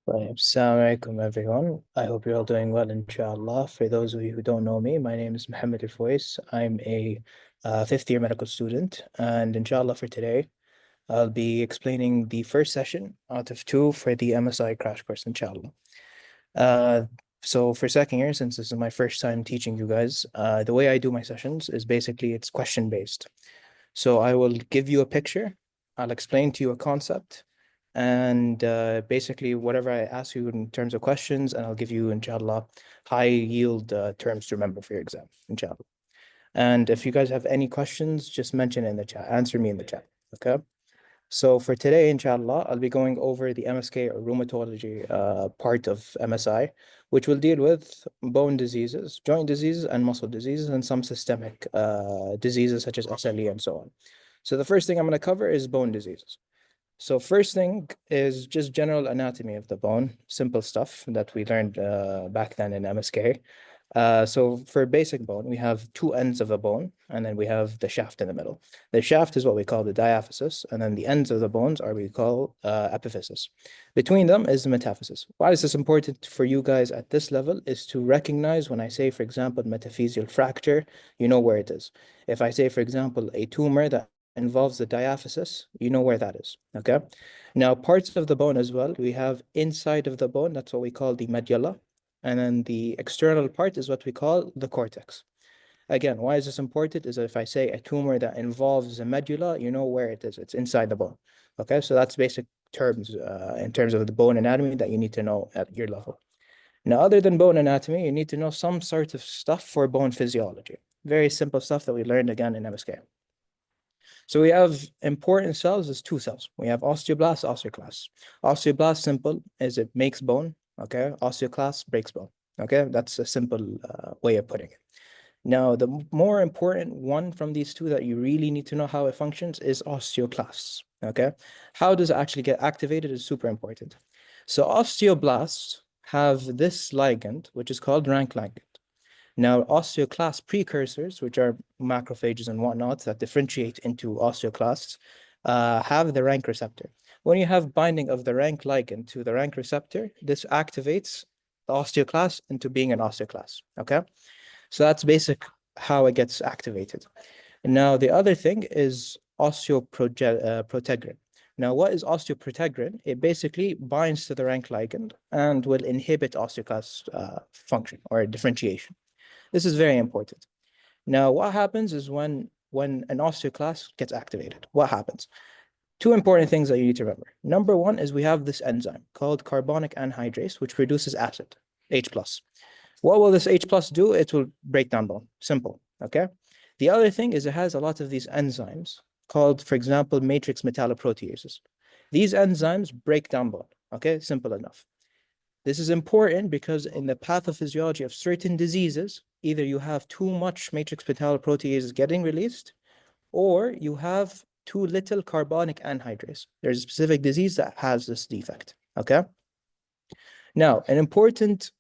Assalamu alaikum everyone. I hope you're all doing well, inshallah. For those of you who don't know me, my name is Mohammed Alfuwais. I'm a fifth year medical student, and inshallah for today, I'll be explaining the first session out of two for the MSI crash course, inshallah. Uh, so for second year, since this is my first time teaching you guys, the way I do my sessions is basically it's question based. So I will give you a picture, I'll explain to you a concept, and basically whatever I ask you in terms of questions, and I'll give you, inshallah, high yield terms to remember for your exam, inshallah. And if you guys have any questions, just mention it in the chat, answer me in the chat, okay? So for today, inshallah, I'll be going over the MSK or rheumatology part of MSI, which will deal with bone diseases, joint diseases, and muscle diseases, and some systemic diseases such as SLE and so on. So the first thing I'm going to cover is bone diseases. So first thing is just general anatomy of the bone, simple stuff that we learned back then in MSK. So for basic bone, we have two ends of the bone, and then we have the shaft in the middle. The shaft is what we call the diaphysis, and then the ends of the bones are what we call epiphysis. Between them is the metaphysis. Why is this important for you guys at this level is to recognize when I say, for example, metaphyseal fracture, you know where it is. If I say, for example, a tumor that involves the diaphysis, you know where that is, okay? Now, parts of the bone as well, we have inside of the bone, that's what we call the medulla, and then the external part is what we call the cortex. Again, why is this important? Is if I say a tumor that involves the medulla, you know where it is. It's inside the bone. Okay, so that's basic terms in terms of the bone anatomy that you need to know at your level. Now, other than bone anatomy, you need to know some sort of stuff for bone physiology. Very simple stuff that we learned again in MSK. So we have important cells as two cells. We have osteoblasts, osteoclasts. Osteoblast, simple, is it makes bone. Okay, osteoclast breaks bone. Okay, that's a simple way of putting it. Now, the more important one from these two that you really need to know how it functions is osteoclasts. Okay, how does it actually get activated is super important. So osteoblasts have this ligand, which is called rank ligand. Now, osteoclast precursors, which are macrophages and whatnot that differentiate into osteoclasts, have the rank receptor. When you have binding of the rank ligand to the rank receptor, this activates the osteoclast into being an osteoclast, okay? So that's basic how it gets activated. Now, the other thing is osteoprotegrin. Now, what is osteoprotegrin? It basically binds to the rank ligand and will inhibit osteoclast function or differentiation. This is very important. Now, what happens is when an osteoclast gets activated, what happens? Two important things that you need to remember. Number one is we have this enzyme called carbonic anhydrase, which produces acid, H+. What will this H+ do? It will break down bone. Simple, okay? The other thing is it has a lot of these enzymes called, for example, matrix metalloproteases. These enzymes break down bone, okay? Simple enough. This is important because in the pathophysiology of certain diseases, either you have too much matrix metalloproteases getting released, or you have too little carbonic anhydrase. There's a specific disease that has this defect, okay? Now, an important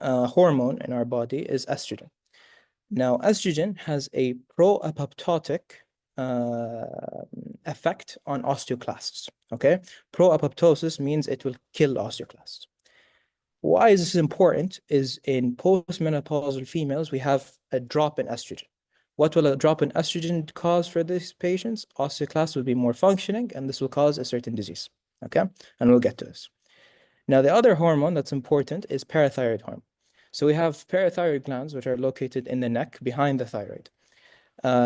hormone in our body is estrogen. Now, estrogen has a pro-apoptotic effect on osteoclasts, okay? Pro-apoptosis means it will kill osteoclasts. Why is this important is in postmenopausal females, we have a drop in estrogen. What will a drop in estrogen cause for these patients? Osteoclasts will be more functioning, and this will cause a certain disease, okay? And we'll get to this. Now, the other hormone that's important is parathyroid hormone. So we have parathyroid glands, which are located in the neck behind the thyroid.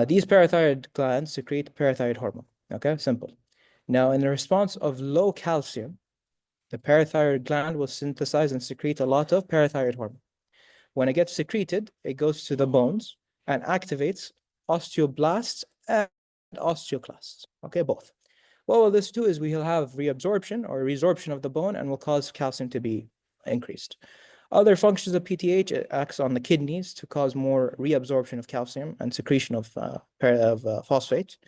These parathyroid glands secrete parathyroid hormone, okay? Simple. Now, in the response of low calcium, the parathyroid gland will synthesize and secrete a lot of parathyroid hormone. When it gets secreted, it goes to the bones and activates osteoblasts and osteoclasts, okay, both. What will this do is we'll have reabsorption or resorption of the bone and will cause calcium to be increased. Other functions of PTH, it acts on the kidneys to cause more reabsorption of calcium and secretion of phosphate.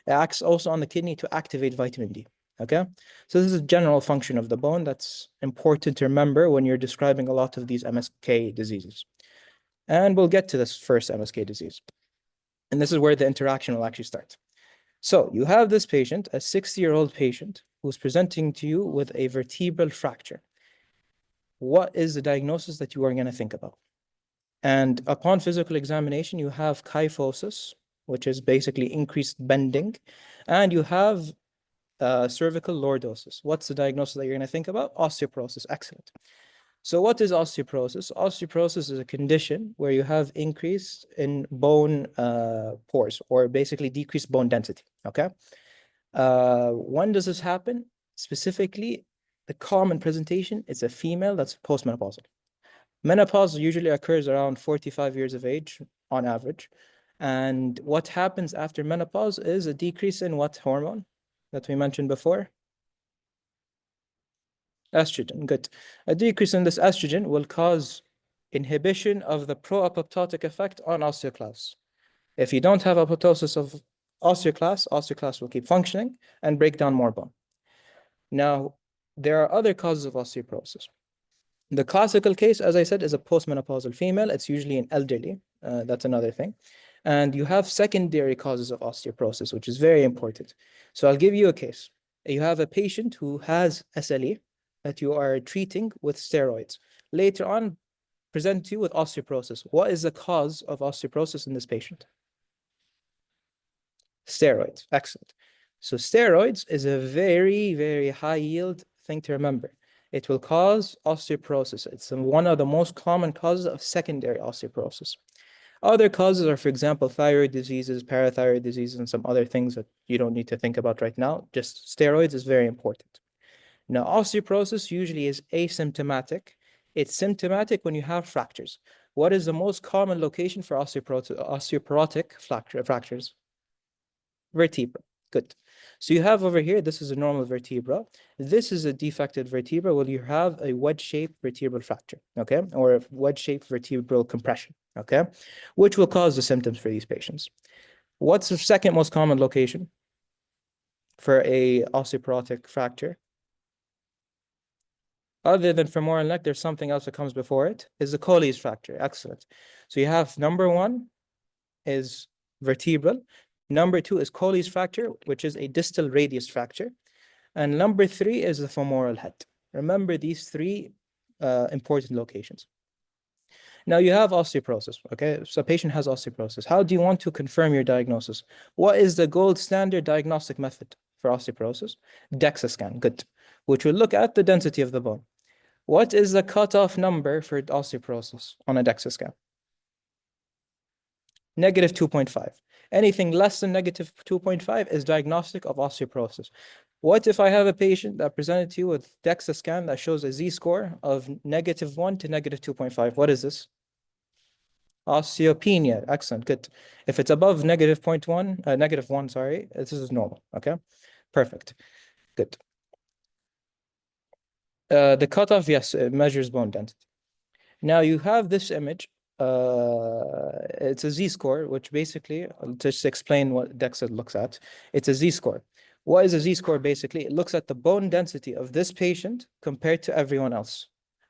It acts also on the kidney to activate vitamin D. Okay, so this is a general function of the bone that's important to remember when you're describing a lot of these MSK diseases. And we'll get to this first MSK disease. And this is where the interaction will actually start. So you have this patient, a 60-year-old patient, who's presenting to you with a vertebral fracture. what is the diagnosis that you are going to think about? And upon physical examination, you have kyphosis, which is basically increased bending, and you have cervical lordosis. What's the diagnosis that you're going to think about? Osteoporosis. Excellent. So what is osteoporosis? Osteoporosis is a condition where you have increase in bone pores, or basically decreased bone density, okay? When does this happen? Specifically, the common presentation is a female that's postmenopausal. Menopause usually occurs around 45 years of age on average. And what happens after menopause is a decrease in what hormone that we mentioned before? Estrogen, good. A decrease in this estrogen will cause inhibition of the pro-apoptotic effect on osteoclasts. If you don't have apoptosis of osteoclasts will keep functioning and break down more bone. Now, there are other causes of osteoporosis. The classical case, as I said, is a postmenopausal female. It's usually an elderly. That's another thing. And you have secondary causes of osteoporosis, which is very important. So I'll give you a case. You have a patient who has SLE that you are treating with steroids. Later on, present to you with osteoporosis. What is the cause of osteoporosis in this patient? Steroids. Excellent. So steroids is a very, very high yield thing to remember. It will cause osteoporosis. It's one of the most common causes of secondary osteoporosis. Other causes are, for example, thyroid diseases, parathyroid diseases, and some other things that you don't need to think about right now. Just steroids is very important. Now, osteoporosis usually is asymptomatic. It's symptomatic when you have fractures. What is the most common location for osteoporotic fractures? Vertebra. Good. So you have over here, this is a normal vertebra. This is a defected vertebra where you have a wedge-shaped vertebral fracture, okay? Or a wedge-shaped vertebral compression, okay? Which will cause the symptoms for these patients. What's the second most common location for a osteoporotic fracture? Other than femoral neck, there's something else that comes before it, is the Colles fracture. Excellent. So you have number one is vertebral. Number two is Colles fracture, which is a distal radius fracture. And number three is the femoral head. Remember these three important locations. Now you have osteoporosis, okay? So a patient has osteoporosis. How do you want to confirm your diagnosis? What is the gold standard diagnostic method for osteoporosis? DEXA scan, good. Which will look at the density of the bone. What is the cutoff number for osteoporosis on a DEXA scan? Negative 2.5. Anything less than negative 2.5 is diagnostic of osteoporosis. What if I have a patient that presented to you with DEXA scan that shows a Z-score of -1 to -2.5? What is this? Osteopenia. Excellent. Good. If it's above -1, sorry, this is normal. Okay. Perfect. Good. The cutoff, yes, it measures bone density. Now you have this image. It's a Z-score, which basically, just to explain what DEXA looks at, it's a Z-score. What is a Z-score? Basically, it looks at the bone density of this patient compared to everyone else.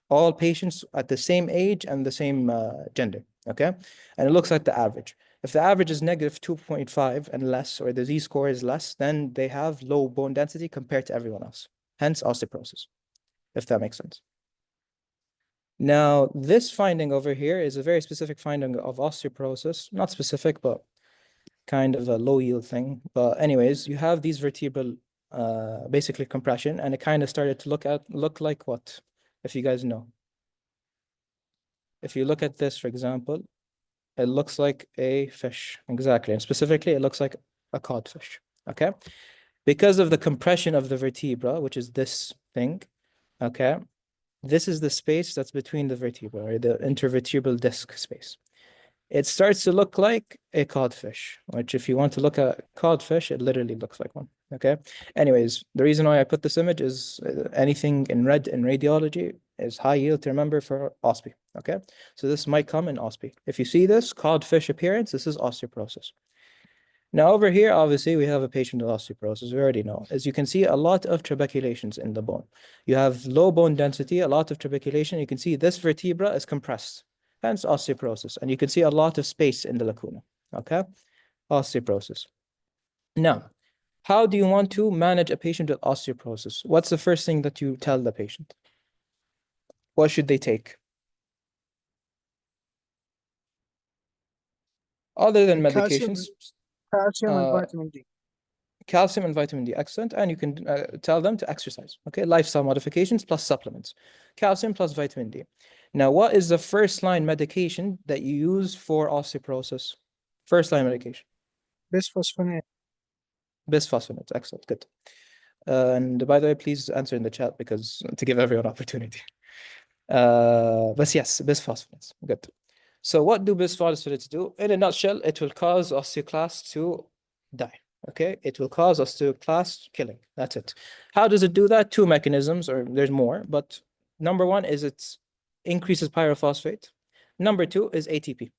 All patients at the same age and the same gender, okay? And it looks at the average. If the average is -2.5 and less, or the Z-score is less, then they have low bone density compared to everyone else. Hence osteoporosis, if that makes sense. Now, this finding over here is a very specific finding of osteoporosis. Not specific, but kind of a low yield thing. But anyways, you have these vertebral basically compression, and it kind of started to look like what, if you guys know. If you look at this, for example, it looks like a fish. Exactly. And specifically, it looks like a codfish. Okay. Because of the compression of the vertebra, which is this thing, okay, this is the space that's between the vertebra, or the intervertebral disc space. It starts to look like a codfish, which if you want to look at codfish, it literally looks like one, okay? Anyways, the reason why I put this image is anything in red in radiology is high yield to remember for OSPE, okay? So this might come in OSPE. If you see this codfish appearance, this is osteoporosis. Now over here, obviously, we have a patient with osteoporosis. We already know. As you can see, a lot of trabeculations in the bone. You have low bone density, a lot of trabeculation. You can see this vertebra is compressed, hence osteoporosis. And you can see a lot of space in the lacuna, okay? Osteoporosis. Now, how do you want to manage a patient with osteoporosis? What's the first thing that you tell the patient? What should they take? Other than medications, Calcium and uh, vitamin D. calcium and vitamin D, excellent. And you can tell them to exercise, okay? Lifestyle modifications plus supplements. Calcium plus vitamin D. Now, what is the first line medication that you use for osteoporosis? First line medication. Bisphosphonate. Bisphosphonates, excellent, good. And by the way, please answer in the chat because to give everyone opportunity. But yes, bisphosphonates, good. So what do bisphosphonates do? In a nutshell, it will cause osteoclasts to die. Okay, it will cause osteoclast killing. That's it. How does it do that? Two mechanisms, or there's more, but number one is it increases pyrophosphate. Number two is ATP.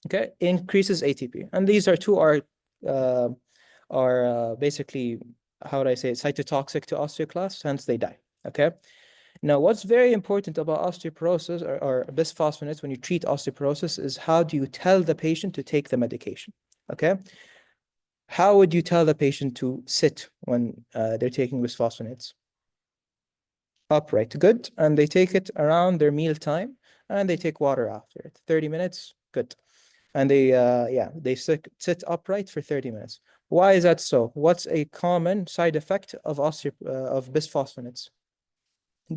Okay, increases ATP, and these are two are basically, how would I say it, cytotoxic to osteoclasts, hence they die. Okay. Now, what's very important about osteoporosis or bisphosphonates when you treat osteoporosis is how do you tell the patient to take the medication? Okay. How would you tell the patient to sit when they're taking bisphosphonates? Upright, good. And they take it around their meal time and they take water after it. 30 minutes, good. And they sit upright for 30 minutes. Why is that so? What's a common side effect of bisphosphonates?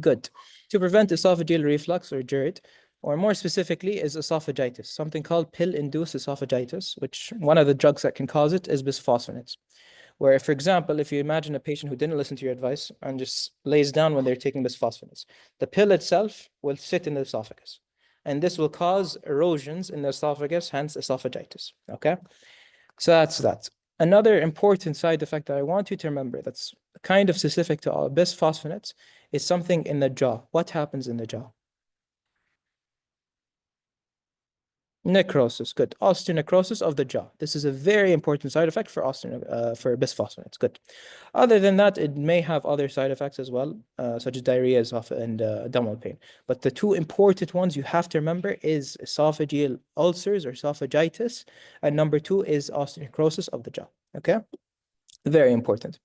Good. To prevent esophageal reflux or GERD, or more specifically, is esophagitis, something called pill-induced esophagitis, which one of the drugs that can cause it is bisphosphonates. Where, for example, if you imagine a patient who didn't listen to your advice and just lays down when they're taking bisphosphonates, the pill itself will sit in the esophagus. And this will cause erosions in the esophagus, hence esophagitis. Okay? So that's that. Another important side effect that I want you to remember that's kind of specific to all bisphosphonates is something in the jaw. What happens in the jaw? Necrosis, good. Osteonecrosis of the jaw. This is a very important side effect for for bisphosphonates. Good. Other than that, it may have other side effects as well, such as diarrhea and abdominal pain. But the two important ones you have to remember is esophageal ulcers or esophagitis, and number two is osteonecrosis of the jaw. Okay, very important.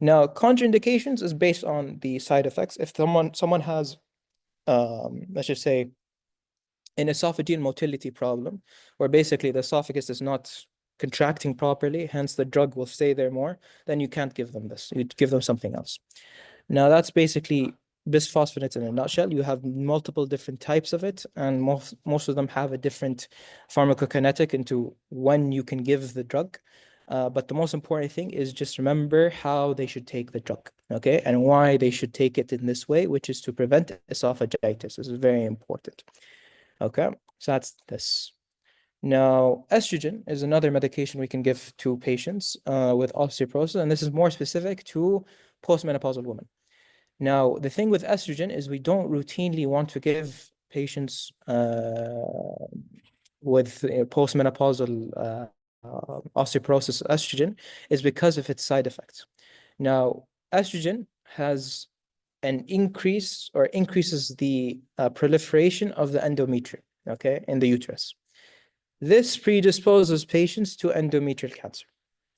Now, contraindications is based on the side effects. If someone has, let's just say, an esophageal motility problem, where basically the esophagus is not contracting properly, hence the drug will stay there more, then you can't give them this. You give them something else. Now that's basically bisphosphonates in a nutshell. You have multiple different types of it, and most of them have a different pharmacokinetic into when you can give the drug. But the most important thing is just remember how they should take the drug, okay, and why they should take it in this way, which is to prevent esophagitis. This is very important. Okay, so that's this. Now, estrogen is another medication we can give to patients with osteoporosis, and this is more specific to postmenopausal women. Now, the thing with estrogen is we don't routinely want to give patients with postmenopausal osteoporosis estrogen is because of its side effects. Now, estrogen has an increase or increases the proliferation of the endometrium, okay, in the uterus. This predisposes patients to endometrial cancer.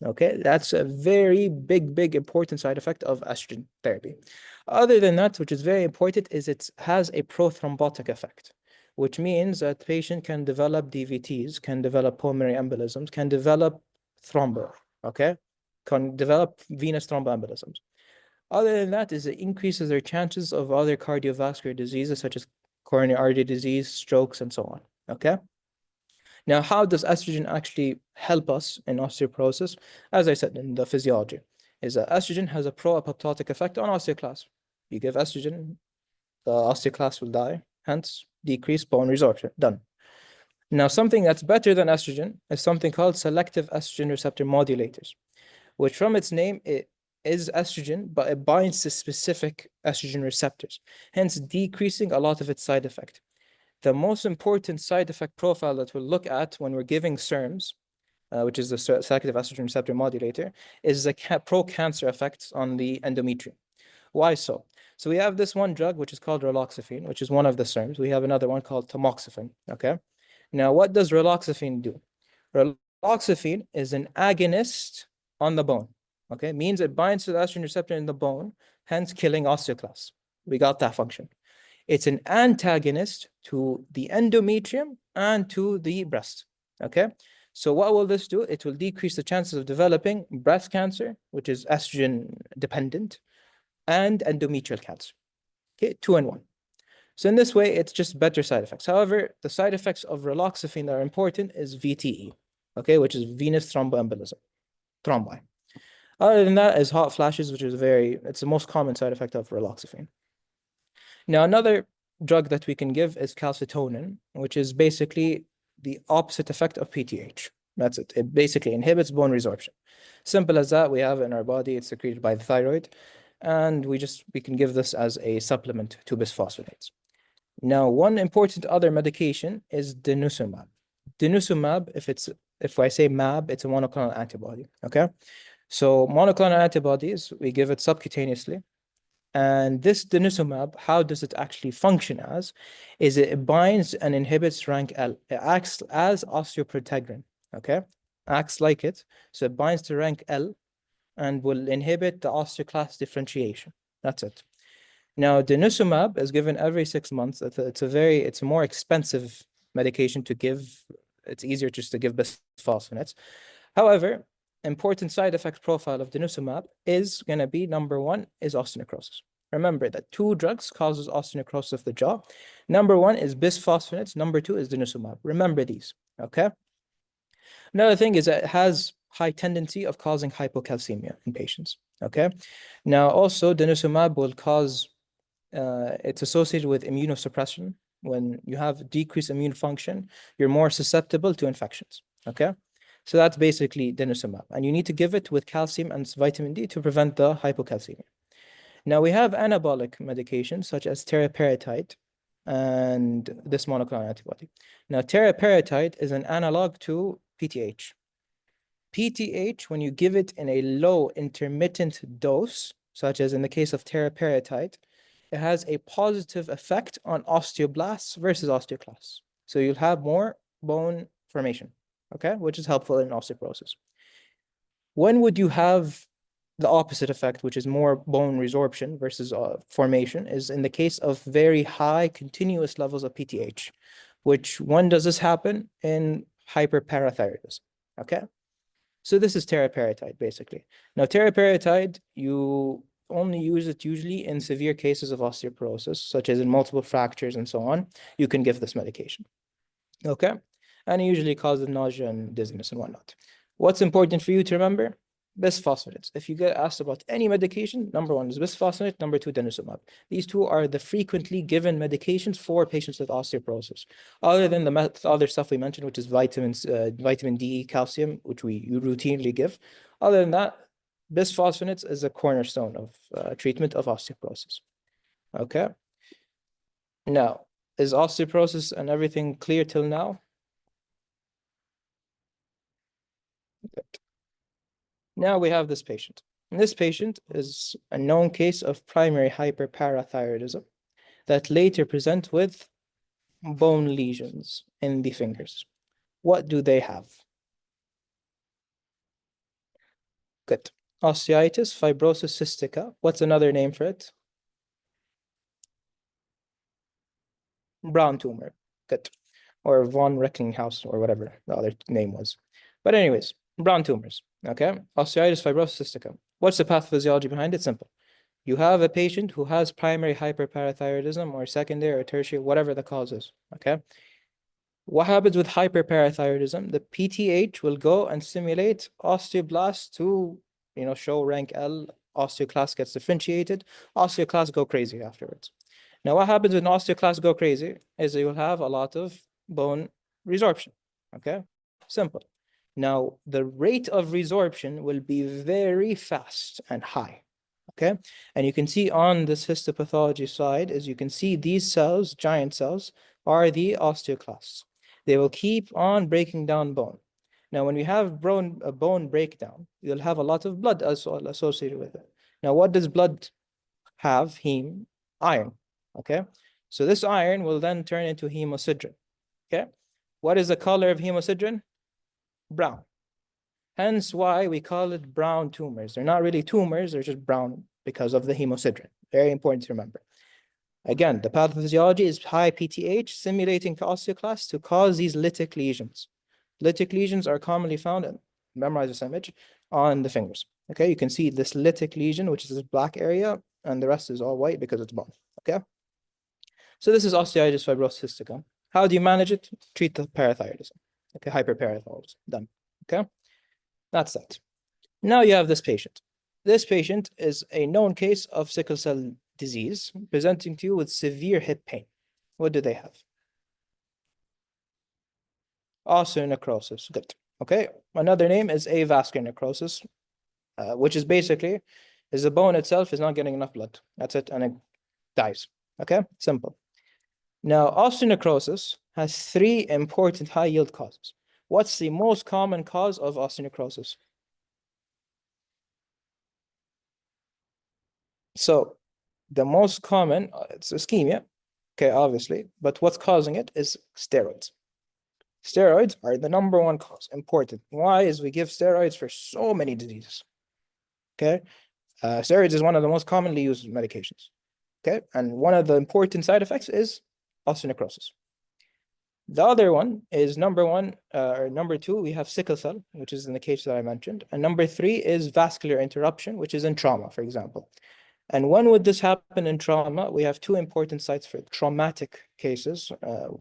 Okay, that's a very big important side effect of estrogen therapy. Other than that, which is very important, is it has a prothrombotic effect, which means that the patient can develop DVTs, can develop pulmonary embolisms, can develop thrombo, okay, can develop venous thromboembolisms. Other than that, is it increases their chances of other cardiovascular diseases such as coronary artery disease, strokes, and so on. Okay. Now, how does estrogen actually help us in osteoporosis? As I said in the physiology, is that estrogen has a pro-apoptotic effect on osteoclast. You give estrogen, the osteoclast will die, hence decrease bone resorption. Done. Now, something that's better than estrogen is something called selective estrogen receptor modulators, which from its name, it is estrogen, but it binds to specific estrogen receptors, hence decreasing a lot of its side effect. The most important side effect profile that we'll look at when we're giving SERMs, which is the selective estrogen receptor modulator, is the pro-cancer effects on the endometrium. Why so? So we have this one drug, which is called raloxifene, which is one of the SERMs. We have another one called tamoxifen, okay? Now, what does raloxifene do? Raloxifene is an agonist on the bone, okay? Means it binds to the estrogen receptor in the bone, hence killing osteoclasts. We got that function. It's an antagonist to the endometrium and to the breast, okay? So what will this do? It will decrease the chances of developing breast cancer, which is estrogen dependent, and endometrial cancer, okay? 2-in-1. So in this way, it's just better side effects. However, the side effects of raloxifene that are important is VTE, okay, which is venous thromboembolism, thrombi. Other than that is hot flashes, which is it's the most common side effect of raloxifene. Now, another drug that we can give is calcitonin, which is basically the opposite effect of PTH. That's it. It basically inhibits bone resorption. Simple as that. We have it in our body. It's secreted by the thyroid. And we can give this as a supplement to bisphosphonates. Now, one important other medication is denosumab. Denosumab, if I say MAB, it's a monoclonal antibody, okay? So monoclonal antibodies, we give it subcutaneously. And this denosumab, how does it actually function as? Is it binds and inhibits rank L. It acts as osteoprotegrin, okay? Acts like it. So it binds to rank L and will inhibit the osteoclast differentiation. That's it. Now, denosumab is given every 6 months. It's a more expensive medication to give. It's easier just to give bisphosphonates. However, important side effect profile of denosumab is going to be number 1 is osteonecrosis. Remember that 2 drugs causes osteonecrosis of the jaw. Number 1 is bisphosphonates. Number 2 is denosumab. Remember these, okay? Another thing is that it has high tendency of causing hypocalcemia in patients, okay? Now, also, denosumab will cause, it's associated with immunosuppression. When you have decreased immune function, you're more susceptible to infections, okay? So that's basically denosumab. And you need to give it with calcium and vitamin D to prevent the hypocalcemia. Now we have anabolic medications such as teriparatide and this monoclonal antibody. Now teriparatide is an analog to PTH. PTH, when you give it in a low intermittent dose, such as in the case of teriparatide, it has a positive effect on osteoblasts versus osteoclasts. So you'll have more bone formation, okay, which is helpful in osteoporosis. When would you have the opposite effect, which is more bone resorption versus formation, is in the case of very high continuous levels of PTH, which when does this happen? In hyperparathyroidism, okay? So this is teriparatide, basically. Now, teriparatide, you only use it usually in severe cases of osteoporosis, such as in multiple fractures and so on. You can give this medication, okay? And it usually causes nausea and dizziness and whatnot. What's important for you to remember? Bisphosphonates. If you get asked about any medication, number 1 is bisphosphonate, number 2, denosumab. These 2 are the frequently given medications for patients with osteoporosis. Other than the other stuff we mentioned, which is vitamins, vitamin D, calcium, which we routinely give. Other than that, bisphosphonates is a cornerstone of treatment of osteoporosis. Okay. Now, is osteoporosis and everything clear till now? Good. Now we have this patient. And this patient is a known case of primary hyperparathyroidism that later present with bone lesions in the fingers. What do they have? Good. Osteitis, fibrosis cystica. What's another name for it? Brown tumor. Good. Or von Recklinghausen or whatever the other name was. But anyways, brown tumors, okay? Osteitis, fibrosis cystica. What's the pathophysiology behind it? Simple. You have a patient who has primary hyperparathyroidism or secondary or tertiary, whatever the cause is, okay? What happens with hyperparathyroidism? The PTH will go and stimulate osteoblasts to, show rank L. Osteoclast gets differentiated. Osteoclasts go crazy afterwards. Now, what happens when osteoclasts go crazy is you will have a lot of bone resorption, okay? Simple. Now, the rate of resorption will be very fast and high, okay? And you can see on this histopathology slide, as you can see, these cells, giant cells, are the osteoclasts. They will keep on breaking down bone. Now, when we have a bone breakdown, you'll have a lot of blood associated with it. Now, what does blood have? Heme, iron, okay? So this iron will then turn into hemosiderin, okay? What is the color of hemosiderin? Brown. Hence why we call it brown tumors. They're not really tumors, they're just brown because of the hemosiderin. Very important to remember. Again, the pathophysiology is high PTH simulating osteoclasts to cause these lytic lesions. Lytic lesions are commonly found, and memorize this image, on the fingers. Okay, you can see this lytic lesion, which is this black area, and the rest is all white because it's bone. Okay, so this is osteitis fibrosis cystica. How do you manage it? Treat the parathyroidism. Okay, hyperparathyroidism. Done. Okay, that's that. Now you have this patient. This patient is a known case of sickle cell disease presenting to you with severe hip pain. What do they have? Osteonecrosis. Good. Okay. Another name is avascular necrosis, which is basically the bone itself is not getting enough blood. That's it, and it dies. Okay. Simple. Now, osteonecrosis has three important high yield causes. What's the most common cause of osteonecrosis? So the most common, it's ischemia, okay, obviously, but what's causing it is steroids. Steroids are the number one cause, important. Why is we give steroids for so many diseases, okay? Steroids is one of the most commonly used medications, okay? And one of the important side effects is osteonecrosis. The other one is number two, we have sickle cell, which is in the case that I mentioned. And number three is vascular interruption, which is in trauma, for example. And when would this happen in trauma? We have two important sites for traumatic cases,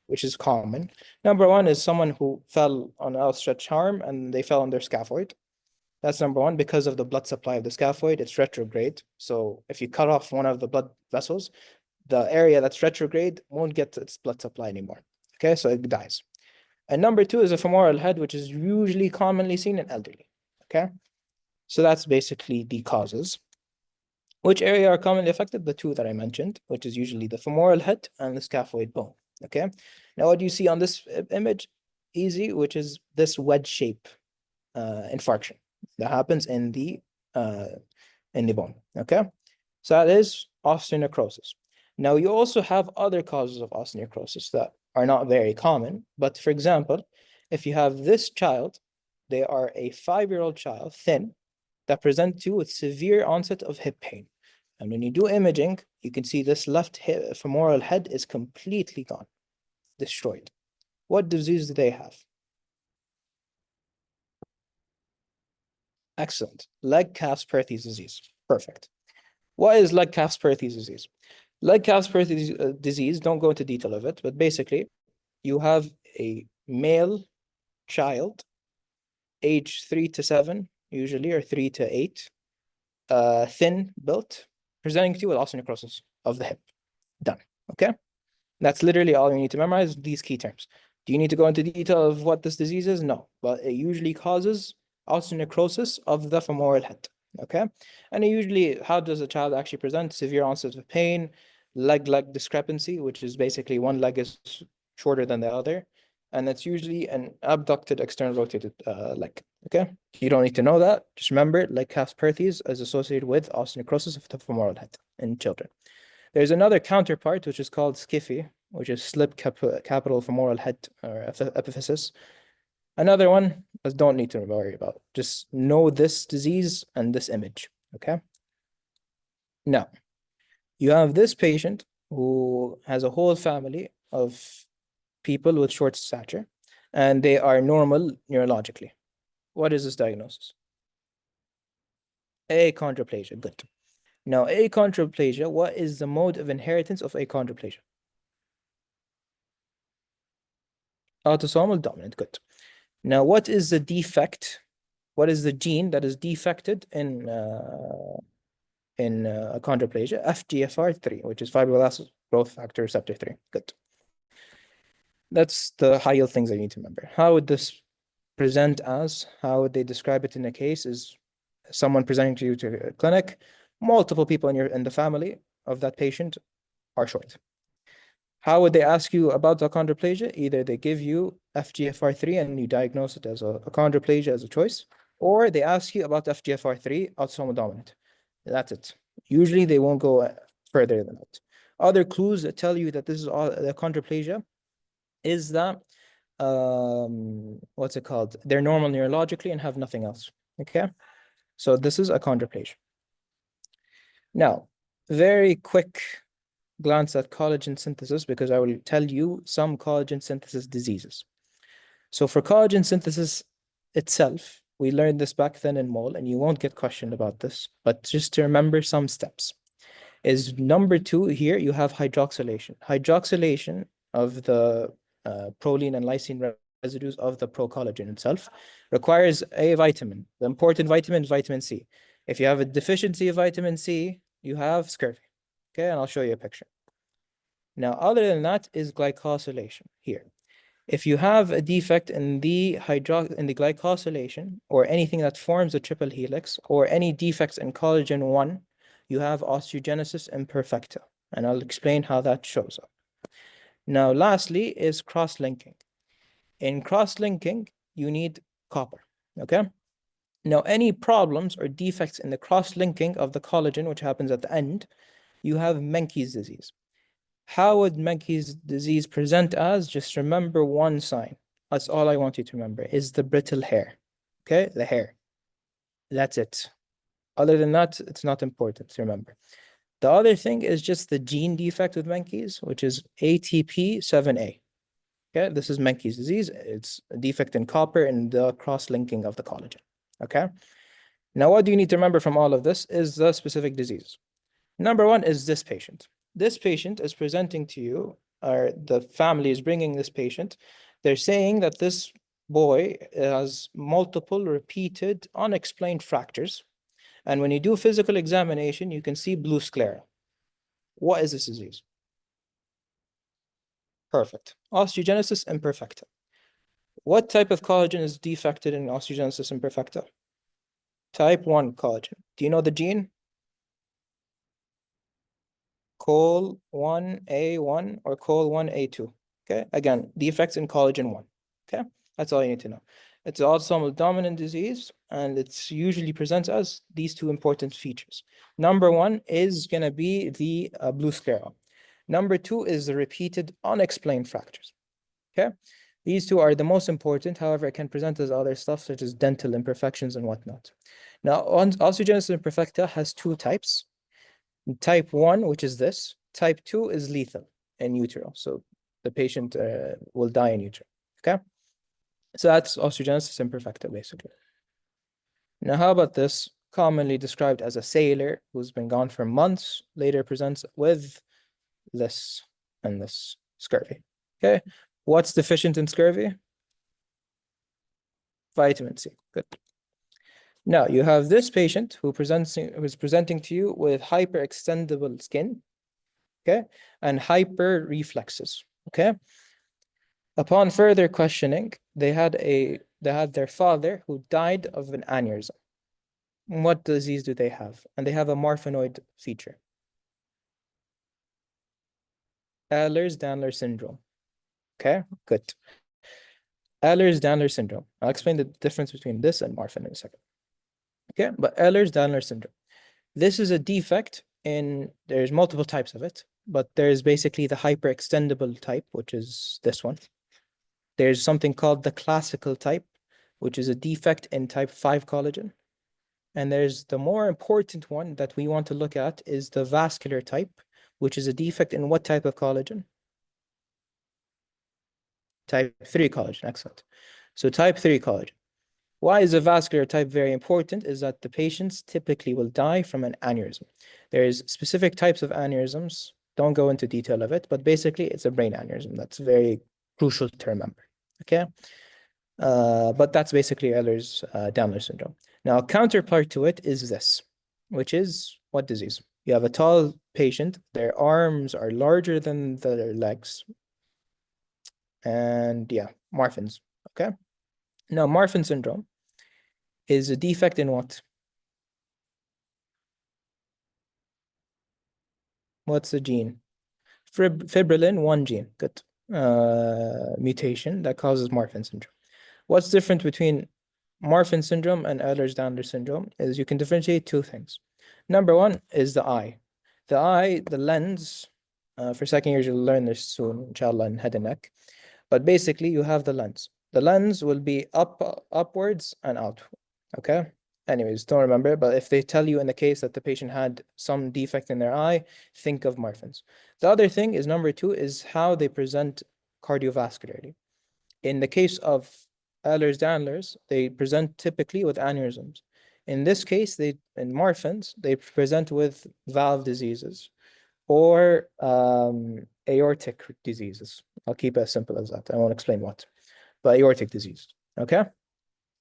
which is common. Number one is someone who fell on an outstretched arm and they fell on their scaphoid. That's number one. Because of the blood supply of the scaphoid, it's retrograde. So if you cut off one of the blood vessels, the area that's retrograde won't get its blood supply anymore. Okay, so it dies. And number two is a femoral head, which is usually commonly seen in elderly. Okay, so that's basically the causes. Which area are commonly affected? The two that I mentioned, which is usually the femoral head and the scaphoid bone. Okay. Now, what do you see on this image? Easy, which is this wedge shape infarction that happens in the bone. Okay. So that is osteonecrosis. Now, you also have other causes of osteonecrosis that are not very common. But for example, if you have this child, they are a 5-year-old child, thin, that present to you with severe onset of hip pain. And when you do imaging, you can see this left femoral head is completely gone, destroyed. What disease do they have? Excellent. Legg-Calvé-Perthes disease. Perfect. What is Legg-Calvé-Perthes disease? Legg-Calvé-Perthes disease, don't go into detail of it, but basically, you have a male child, age 3 to 7, usually, or 3 to 8, thin built, presenting to you with osteonecrosis of the hip. Done. Okay? That's literally all you need to memorize, these key terms. Do you need to go into detail of what this disease is? No, but it usually causes osteonecrosis of the femoral head. Okay? And usually, how does a child actually present? Severe onset of pain, leg-leg discrepancy, which is basically one leg is shorter than the other. And it's usually an abducted external rotated leg. Okay, you don't need to know that. Just remember, Legg-Calvé-Perthes is associated with osteonecrosis of the femoral head in children. There's another counterpart, which is called SCFE, which is slip capital femoral head or epiphysis. Another one, I don't need to worry about. Just know this disease and this image. Okay. Now, you have this patient who has a whole family of people with short stature, and they are normal neurologically. What is this diagnosis? Achondroplasia. Good. Now, achondroplasia, what is the mode of inheritance of achondroplasia? Autosomal dominant. Good. Now, what is the defect? What is the gene that is defected in achondroplasia? FGFR3, which is fibroblast growth factor receptor 3. Good. That's the high yield things I need to remember. How would this present as? How would they describe it in a case? Is someone presenting to you to a clinic, multiple people in the family of that patient are short. How would they ask you about the achondroplasia? Either they give you FGFR3 and you diagnose it as a achondroplasia as a choice, or they ask you about FGFR3 autosomal dominant. That's it. Usually they won't go further than that. Other clues that tell you that this is all the achondroplasia is that what's it called? They're normal neurologically and have nothing else. Okay, so this is achondroplasia. Now, very quick glance at collagen synthesis because I will tell you some collagen synthesis diseases. So for collagen synthesis itself, we learned this back then in mole, and you won't get questioned about this, but just to remember some steps. Is number 2 here, you have hydroxylation. Hydroxylation of the proline and lysine residues of the procollagen itself requires a vitamin. The important vitamin is vitamin C. If you have a deficiency of vitamin C, you have scurvy. Okay, and I'll show you a picture. Now, other than that is glycosylation here. If you have a defect in the glycosylation or anything that forms a triple helix or any defects in collagen 1, you have osteogenesis imperfecta, and I'll explain how that shows up. Now, lastly is cross-linking. In cross-linking, you need copper, okay? Now, any problems or defects in the cross-linking of the collagen, which happens at the end, you have Menkes disease. How would Menkes disease present as? Just remember one sign. That's all I want you to remember, is the brittle hair, okay? The hair. That's it. Other than that, it's not important to remember. The other thing is just the gene defect with Menkes, which is ATP7A. Okay, this is Menkes disease. It's a defect in copper and the cross-linking of the collagen. Okay. Now, what do you need to remember from all of this is the specific disease. Number 1 is this patient. This patient is presenting to you, or the family is bringing this patient. They're saying that this boy has multiple repeated unexplained fractures. And when you do physical examination, you can see blue sclera. What is this disease? Perfect. Osteogenesis imperfecta. What type of collagen is defected in osteogenesis imperfecta? Type 1 collagen. Do you know the gene? COL1A1 or COL1A2. Okay, again, defects in collagen 1. Okay, that's all you need to know. It's an autosomal dominant disease, and it's usually presents as these 2 important features. Number 1 is going to be the blue sclera. Number 2 is the repeated unexplained fractures. Okay, these 2 are the most important. However, it can present as other stuff such as dental imperfections and whatnot. Now, osteogenesis imperfecta has 2 types. Type 1, which is this. Type 2 is lethal in utero. So the patient will die in utero. Okay, so that's osteogenesis imperfecta, basically. Now, how about this? Commonly described as a sailor who's been gone for months, later presents with this and this scurvy. Okay, what's deficient in scurvy? Vitamin C. Good. Now you have this patient who's presenting to you with hyperextendable skin, okay, and hyper reflexes. Okay. Upon further questioning, they had their father who died of an aneurysm. What disease do they have? And they have a marfanoid feature. Ehlers-Danlos syndrome. Okay, good. Ehlers-Danlos syndrome. I'll explain the difference between this and Marfan in a second. Okay, but Ehlers-Danlos syndrome. This is a defect in, there's multiple types of it, but there's basically the hyperextendable type, which is this one. There's something called the classical type, which is a defect in type 5 collagen. And there's the more important one that we want to look at is the vascular type, which is a defect in what type of collagen? Type 3 collagen, excellent. So type 3 collagen. Why is the vascular type very important is that the patients typically will die from an aneurysm. There's specific types of aneurysms. Don't go into detail of it, but basically it's a brain aneurysm. That's very crucial to remember, okay? But that's basically Ehlers-Danlos syndrome. Now, counterpart to it is this, which is what disease? You have a tall patient, their arms are larger than their legs. And yeah, Marfan's, okay? Now, Marfan syndrome is a defect in what? What's the gene? Fibrillin 1 gene, good. Mutation that causes Marfan syndrome. What's different between Marfan syndrome and Ehlers-Danlos syndrome is you can differentiate 2 things. Number 1 is the eye. The eye, the lens, for second years you'll learn this soon, inshallah, in head and neck. But basically you have the lens. The lens will be upwards and out, okay? Anyways, don't remember, but if they tell you in the case that the patient had some defect in their eye, think of Marfan's. The other thing is number 2 is how they present cardiovascularly. In the case of Ehlers-Danlos, they present typically with aneurysms. In this case, in Marfan's, they present with valve diseases or aortic diseases. I'll keep it as simple as that. I won't explain what, but aortic disease. Okay?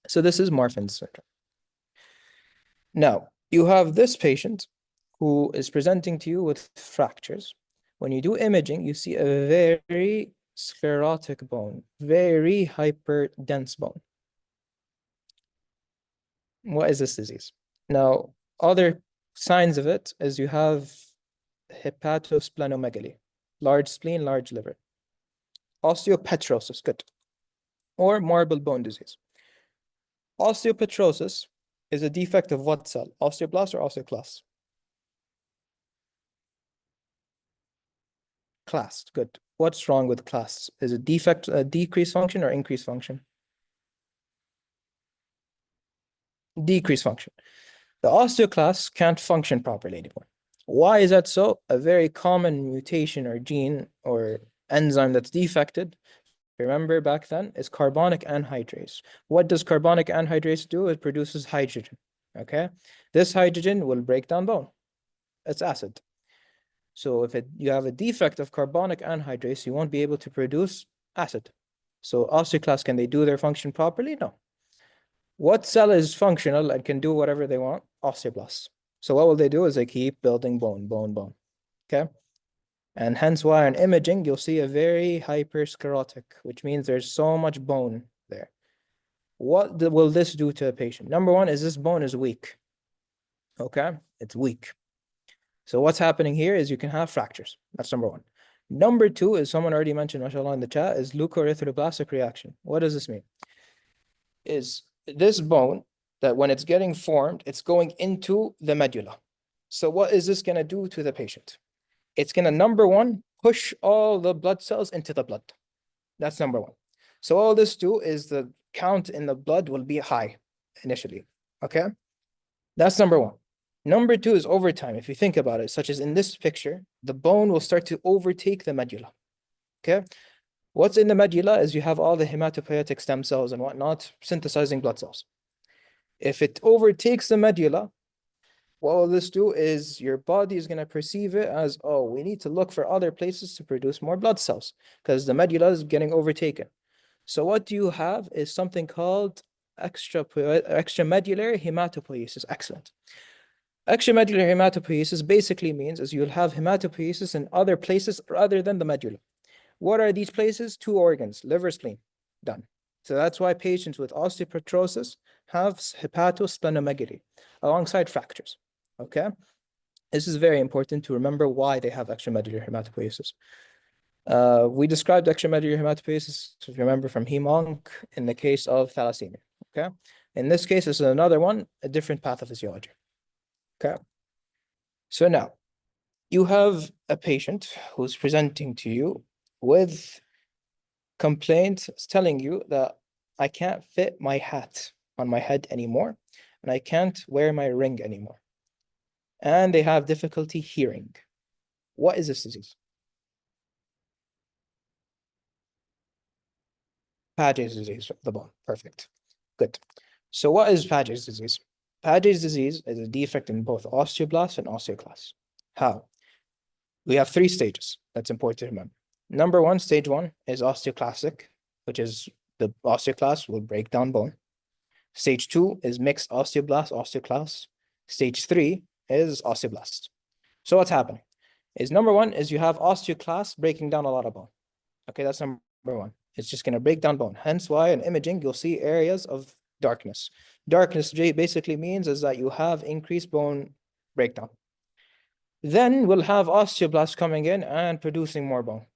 So this is Marfan's syndrome. Now, you have this patient who is presenting to you with fractures. When you do imaging, you see a very sclerotic bone, very hyperdense bone. What is this disease? Now, other signs of it is you have hepatosplenomegaly, large spleen, large liver. Osteopetrosis, good. Or marble bone disease. Osteopetrosis is a defect of what cell? Osteoblast or osteoclast? Clast, good. What's wrong with clasts? Is it defect, decreased function or increased function? Decreased function. The osteoclasts can't function properly anymore. Why is that so? A very common mutation or gene or enzyme that's defected, remember back then, is carbonic anhydrase. What does carbonic anhydrase do? It produces hydrogen, okay? This hydrogen will break down bone. It's acid. So if you have a defect of carbonic anhydrase, you won't be able to produce acid. So osteoclasts, can they do their function properly? No. What cell is functional and can do whatever they want? Osteoblasts. So what will they do is they keep building bone, bone, okay? And hence why on imaging, you'll see a very hypersclerotic, which means there's so much bone there. What will this do to a patient? Number 1 is this bone is weak, okay? It's weak. So what's happening here is you can have fractures. That's number 1. Number 2 is someone already mentioned, mashallah, in the chat, is leukoerythroblastic reaction. What does this mean? Is this bone that when it's getting formed, it's going into the medulla. So what is this going to do to the patient? It's going to, number 1, push all the blood cells into the blood. That's number 1. So all this do is the count in the blood will be high initially, okay? That's number 1. Number 2 is over time. If you think about it, such as in this picture, the bone will start to overtake the medulla, okay? What's in the medulla is you have all the hematopoietic stem cells and whatnot synthesizing blood cells. If it overtakes the medulla, what will this do is your body is going to perceive it as, oh, we need to look for other places to produce more blood cells because the medulla is getting overtaken. So what you have is something called extramedullary hematopoiesis. Excellent. Extramedullary hematopoiesis basically means is you'll have hematopoiesis in other places other than the medulla. What are these places? 2 organs, liver, spleen. Done. So that's why patients with osteoporosis have hepatosplenomegaly alongside fractures. Okay? This is very important to remember why they have extramedullary hematopoiesis. We described extramedullary hematopoiesis, if you remember, from hem-onc in the case of thalassemia. Okay? In this case, this is another one, a different pathophysiology. Okay? So now, you have a patient who's presenting to you with complaints telling you that I can't fit my hat on my head anymore, and I can't wear my ring anymore. And they have difficulty hearing. What is this disease? Paget's disease of the bone. Perfect. Good. So what is Paget's disease? Paget's disease is a defect in both osteoblasts and osteoclasts. How? We have 3 stages. That's important to remember. Number 1, stage 1 is osteoclastic, which is the osteoclast will break down bone. Stage 2 is mixed osteoblast, osteoclast. Stage 3 is osteoblast. So what's happening is number 1 is you have osteoclast breaking down a lot of bone. Okay, that's number 1. It's just going to break down bone. Hence why in imaging, you'll see areas of darkness. Darkness basically means is that you have increased bone breakdown. Then we'll have osteoblasts coming in and producing more bone.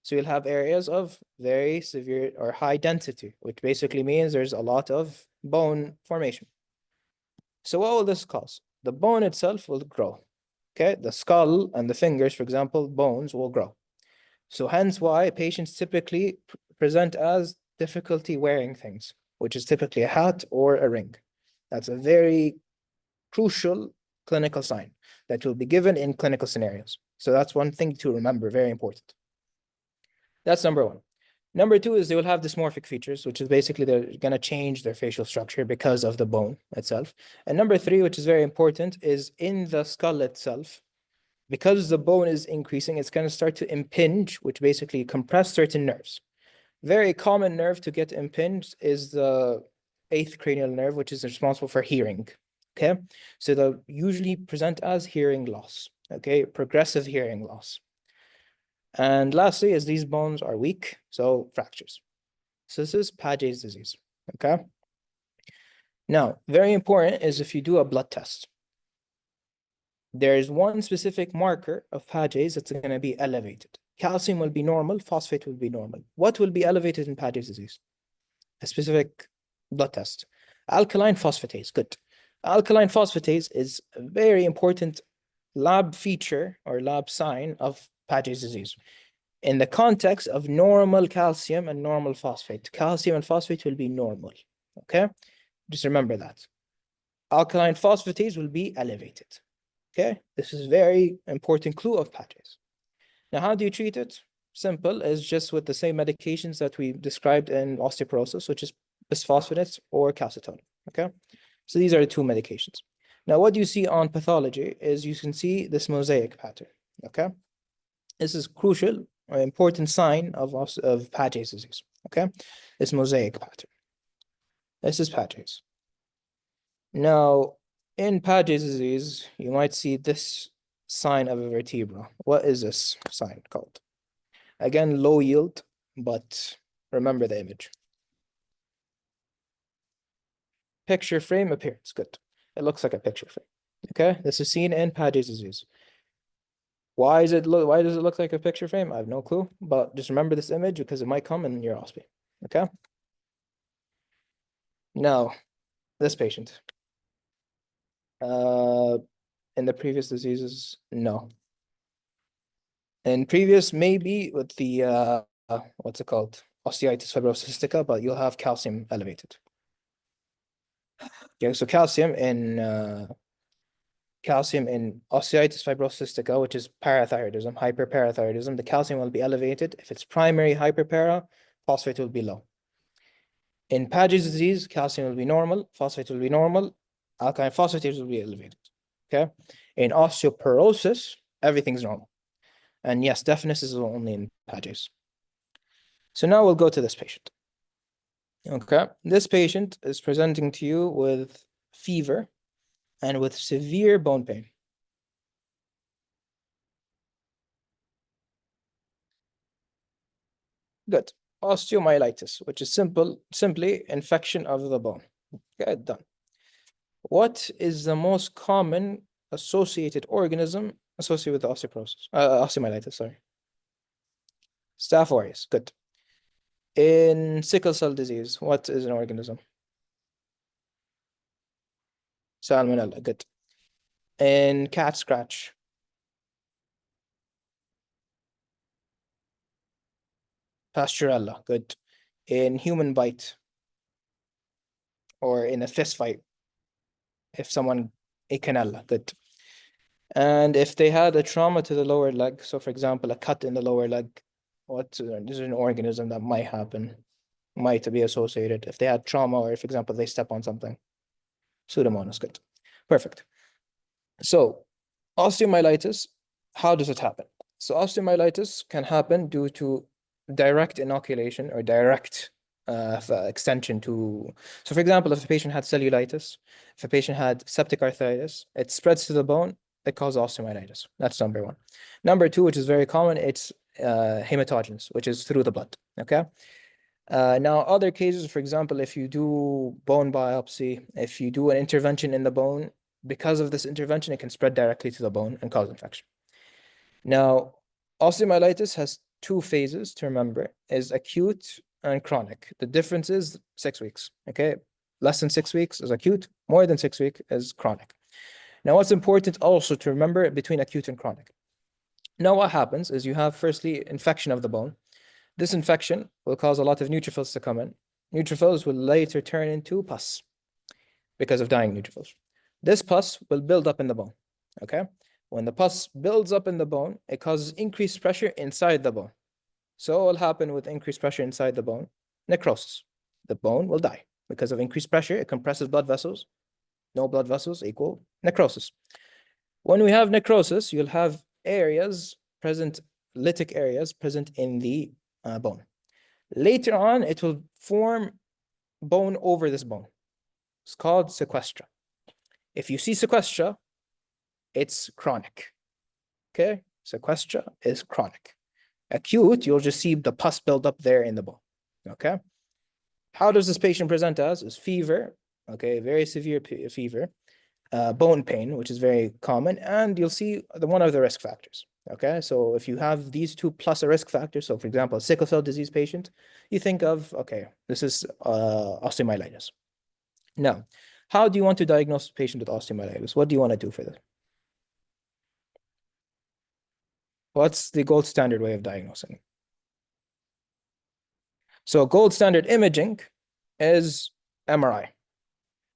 So you'll have areas of very severe or high density, which basically means there's a lot of bone formation. So what will this cause? The bone itself will grow. Okay, the skull and the fingers, for example, bones will grow. So hence why patients typically present as difficulty wearing things, which is typically a hat or a ring. That's a very crucial clinical sign that will be given in clinical scenarios. So that's one thing to remember, very important. That's number one. Number two is they will have dysmorphic features, which is basically they're going to change their facial structure because of the bone itself. And number three, which is very important, is in the skull itself, because the bone is increasing, it's going to start to impinge, which basically compress certain nerves. Very common nerve to get impinged is the eighth cranial nerve, which is responsible for hearing. Okay, so they'll usually present as hearing loss. Okay, progressive hearing loss. And lastly, is these bones are weak, so fractures. So this is Paget's disease. Okay. Now, very important is if you do a blood test, there is one specific marker of Paget's that's going to be elevated. Calcium will be normal, phosphate will be normal. What will be elevated in Paget's disease? A specific blood test. Alkaline phosphatase, good. Alkaline phosphatase is a very important lab feature or lab sign of Paget's disease. In the context of normal calcium and normal phosphate, calcium and phosphate will be normal, okay? Just remember that. Alkaline phosphatase will be elevated, okay? This is very important clue of Paget's. Now, how do you treat it? Simple, is just with the same medications that we described in osteoporosis, which is bisphosphonates or calcitonin, okay? So these are the two medications. Now, what you see on pathology is you can see this mosaic pattern, okay? This is crucial or important sign of Paget's disease, okay? This mosaic pattern. This is Paget's. Now, in Paget's disease, you might see this sign of a vertebra. What is this sign called? Again, low yield, but remember the image. Picture frame appearance, good. It looks like a picture frame, okay? This is seen in Paget's disease. Why does it look like a picture frame? I have no clue, but just remember this image because it might come in your OSPE, okay? Now, this patient. In the previous diseases, no. In previous, maybe with the, what's it called? Osteitis fibrosistica, but you'll have calcium elevated. Okay, so calcium in osteitis fibrosistica, which is parathyroidism, hyperparathyroidism, the calcium will be elevated. If it's primary hyperpara, phosphate will be low. In Paget's disease, calcium will be normal, phosphate will be normal, alkaline phosphatase will be elevated. Okay. In osteoporosis, everything's normal. And yes, deafness is only in Paget's. So now we'll go to this patient. Okay. This patient is presenting to you with fever and with severe bone pain. Good. Osteomyelitis, which is simply infection of the bone. Okay, done. What is the most common associated organism associated with osteoporosis? Osteomyelitis, sorry. Staph aureus, good. In sickle cell disease, what is an organism? Salmonella, good. In cat scratch, Pasteurella, good. In human bite, or in a fist fight, if someone, Echinella, good. And if they had a trauma to the lower leg, so for example, a cut in the lower leg, what is an organism that might happen, might be associated if they had trauma, or if, for example, they step on something? Pseudomonas, good. Perfect. So osteomyelitis, how does it happen? So osteomyelitis can happen due to direct inoculation or direct extension to, so for example, if a patient had cellulitis, if a patient had septic arthritis, it spreads to the bone, it causes osteomyelitis. That's number one. Number two, which is very common, it's hematogenous, which is through the blood, okay? Now, other cases, for example, if you do bone biopsy, if you do an intervention in the bone, because of this intervention, it can spread directly to the bone and cause infection. Now, osteomyelitis has two phases to remember, is acute and chronic. The difference is 6 weeks, okay? Less than 6 weeks is acute, more than 6 weeks is chronic. Now, what's important also to remember between acute and chronic. Now, what happens is you have firstly infection of the bone. This infection will cause a lot of neutrophils to come in. Neutrophils will later turn into pus. because of dying neutrophils. This pus will build up in the bone, okay? When the pus builds up in the bone, it causes increased pressure inside the bone. So what will happen with increased pressure inside the bone? Necrosis. The bone will die because of increased pressure. It compresses blood vessels. No blood vessels equal necrosis. When we have necrosis, you'll have areas present, lytic areas present in the bone. Later on, it will form bone over this bone. It's called sequestra. If you see sequestra, it's chronic. Okay? Sequestra is chronic. Acute, you'll just see the pus build up there in the bone. Okay? How does this patient present as? Is fever, okay, very severe fever, bone pain, which is very common, and you'll see one of the risk factors. Okay, so if you have these two plus a risk factor, so for example, a sickle cell disease patient, you think of, okay, this is osteomyelitis. Now, how do you want to diagnose a patient with osteomyelitis? What do you want to do for this? What's the gold standard way of diagnosing? So gold standard imaging is MRI.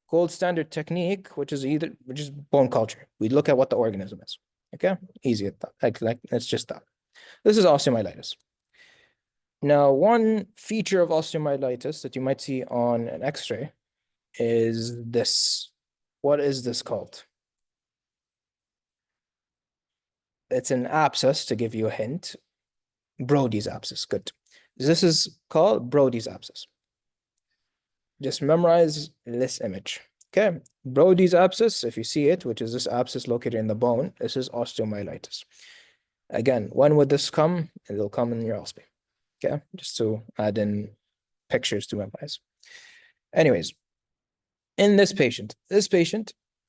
Gold standard technique, which is bone culture. We look at what the organism is. Okay, easy at that. Like it's just that. This is osteomyelitis. Now, one feature of osteomyelitis that you might see on an X-ray is this. What is this called? It's an abscess, to give you a hint. Brody's abscess. Good. This is called Brody's abscess. Just memorize this image. Okay, Brody's abscess, if you see it, which is this abscess located in the bone, this is osteomyelitis. Again, when would this come? It'll come in your OSPE. Okay, just to add in pictures to memorize. Anyways, in this patient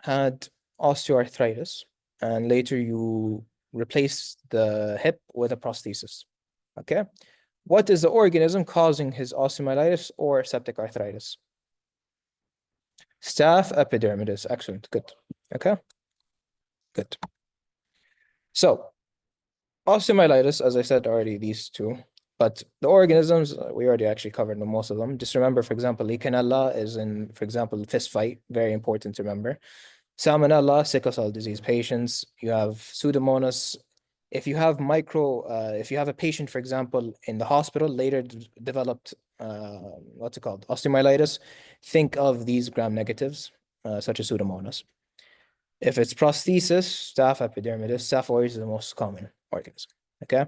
had osteoarthritis, and later you replace the hip with a prosthesis. Okay, what is the organism causing his osteomyelitis or septic arthritis? Staph epidermidis. Excellent. Good. Okay. Good. So, osteomyelitis, as I said already, these two, but the organisms, we already actually covered most of them. Just remember, for example, Legionella is in, for example, fist fight. Very important to remember. Salmonella, sickle cell disease patients. You have Pseudomonas. If you have if you have a patient, for example, in the hospital, later developed, what's it called? Osteomyelitis, think of these gram negatives, such as Pseudomonas. If it's prosthesis, Staph epidermidis, Staph aureus is the most common organism, okay?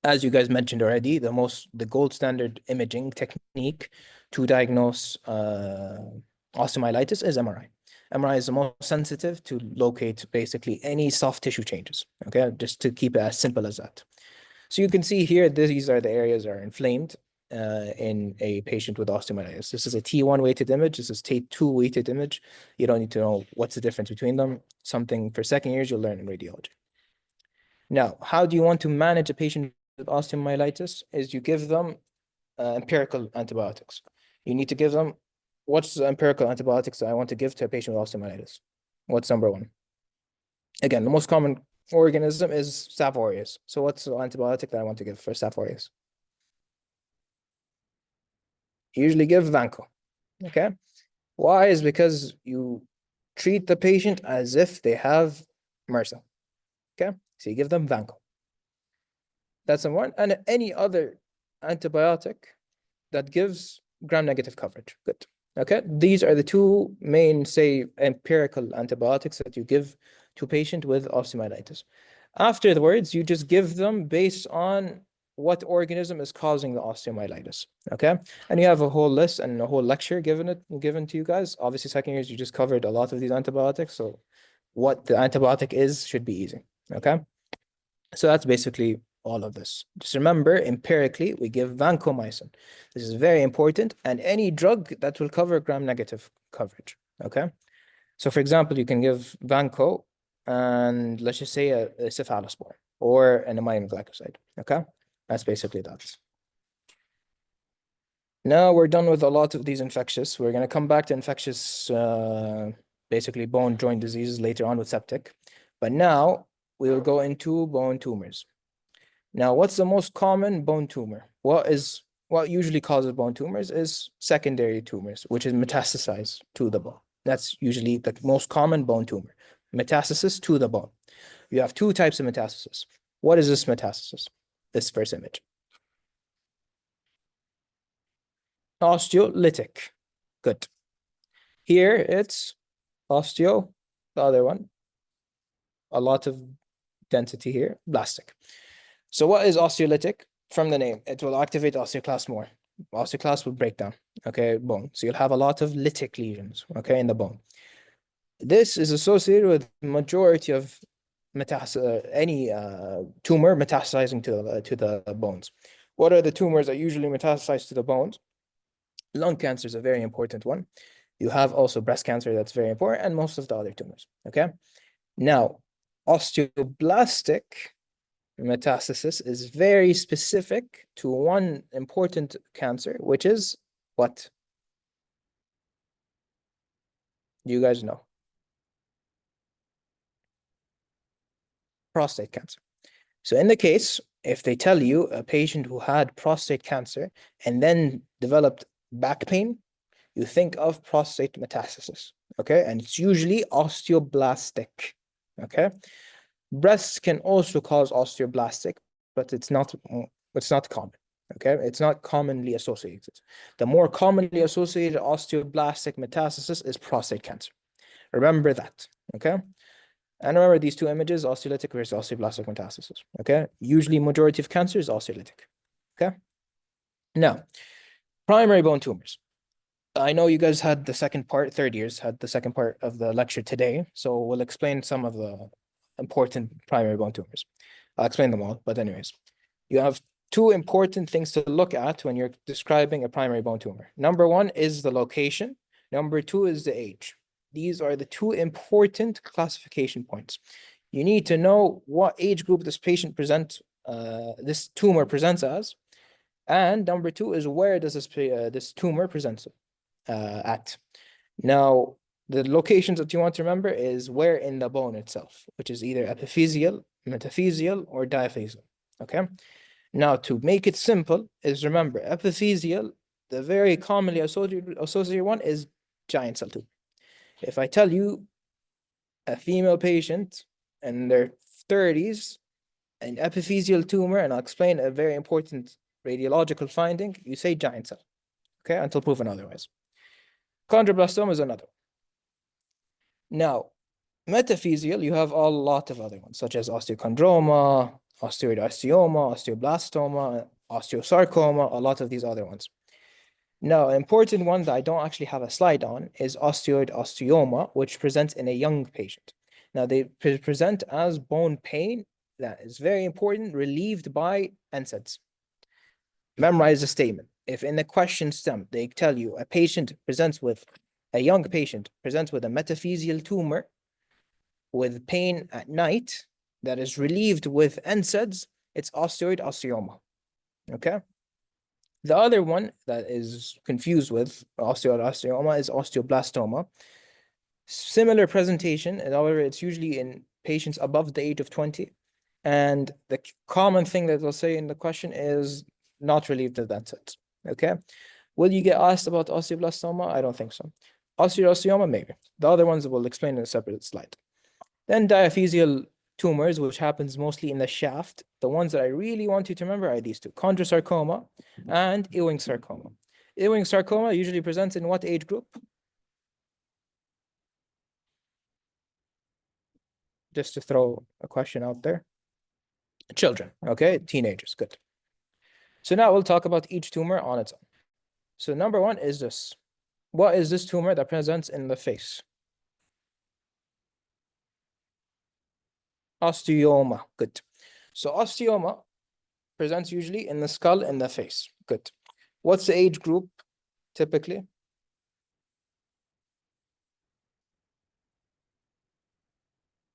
As you guys mentioned already, the gold standard imaging technique to diagnose osteomyelitis is MRI. MRI is the most sensitive to locate basically any soft tissue changes, okay? Just to keep it as simple as that. So you can see here, these are the areas that are inflamed in a patient with osteomyelitis. This is a T1 weighted image. This is T2 weighted image. You don't need to know what's the difference between them. Something for second years you'll learn in radiology. Now, how do you want to manage a patient with osteomyelitis? Is you give them empirical antibiotics. You need to give them, what's the empirical antibiotics that I want to give to a patient with osteomyelitis? What's number one? Again, the most common organism is Staph aureus. So what's the antibiotic that I want to give for Staph aureus? Usually give Vanco, okay? Why? Is because you treat the patient as if they have MRSA, okay? So you give them Vanco. That's number one. And any other antibiotic that gives gram-negative coverage. Good. Okay. These are the two main, say, empirical antibiotics that you give to a patient with osteomyelitis. Afterwards, you just give them based on what organism is causing the osteomyelitis. Okay. And you have a whole list and a whole lecture given to you guys. Obviously, second years, you just covered a lot of these antibiotics. So what the antibiotic is should be easy. Okay. So that's basically all of this. Just remember, empirically, we give vancomycin. This is very important, and any drug that will cover gram-negative coverage, okay? So for example, you can give vanco and let's just say a cephalosporin or an ammonium glycoside, okay? That's basically that. Now we're done with a lot of these infectious. We're going to come back to infectious, basically bone joint diseases later on with septic. But now we will go into bone tumors. Now, what's the most common bone tumor? What usually causes bone tumors is secondary tumors, which is metastasized to the bone. That's usually the most common bone tumor. Metastasis to the bone. You have two types of metastasis. What is this metastasis? This first image. Osteolytic. Good. Here it's osteo, the other one. A lot of density here, blastic. So what is osteolytic? From the name, it will activate osteoclast more. Osteoclast will break down, okay, bone. So you'll have a lot of lytic lesions, okay, in the bone. This is associated with majority of any tumor metastasizing to the bones. What are the tumors that usually metastasize to the bones? Lung cancer is a very important one. You have also breast cancer, that's very important, and most of the other tumors, okay? Now, osteoblastic metastasis is very specific to one important cancer, which is what? You guys know. Prostate cancer. So in the case, if they tell you a patient who had prostate cancer and then developed back pain, you think of prostate metastasis, okay? And it's usually osteoblastic, okay? Breasts can also cause osteoblastic, but it's not common, okay? It's not commonly associated. The more commonly associated osteoblastic metastasis is prostate cancer. Remember that, okay? And remember these two images, osteolytic versus osteoblastic metastasis, okay? Usually majority of cancer is osteolytic, okay? Now, primary bone tumors. I know you guys had the second part, third years had the second part of the lecture today, so we'll explain some of the important primary bone tumors. I'll explain them all, but anyways, you have two important things to look at when you're describing a primary bone tumor. Number one is the location. Number two is the age. These are the two important classification points. You need to know what age group this this tumor presents as, and number two is where does this tumor present at. Now, the locations that you want to remember is where in the bone itself, which is either epiphyseal, metaphyseal, or diaphyseal, okay? Now, to make it simple, is remember, epiphyseal, the very commonly associated one is giant cell tumor. If I tell you a female patient in their 30s, an epiphyseal tumor, and I'll explain a very important radiological finding, you say giant cell, okay, until proven otherwise. Chondroblastoma is another. Now, metaphyseal, you have a lot of other ones, such as osteochondroma, osteoid osteoma, osteoblastoma, osteosarcoma, a lot of these other ones. Now, an important one that I don't actually have a slide on is osteoid osteoma, which presents in a young patient. Now, they present as bone pain, that is very important, relieved by NSAIDs. Memorize the statement. If in the question stem, they tell you a young patient presents with a metaphyseal tumor with pain at night that is relieved with NSAIDs, it's osteoid osteoma, okay? The other one that is confused with osteoid osteoma is osteoblastoma. Similar presentation, however, it's usually in patients above the age of 20. And the common thing that they'll say in the question is not relieved of NSAIDs, okay? Will you get asked about osteoblastoma? I don't think so. Osteoid maybe. The other ones we'll explain in a separate slide. Then diaphyseal tumors, which happens mostly in the shaft. The ones that I really want you to remember are these two, chondrosarcoma and Ewing sarcoma. Ewing sarcoma usually presents in what age group? Just to throw a question out there. Children, okay? Teenagers, good. So now we'll talk about each tumor on its own. So number one is this. What is this tumor that presents in the face? Osteoma, good. So osteoma presents usually in the skull and the face, good. What's the age group typically?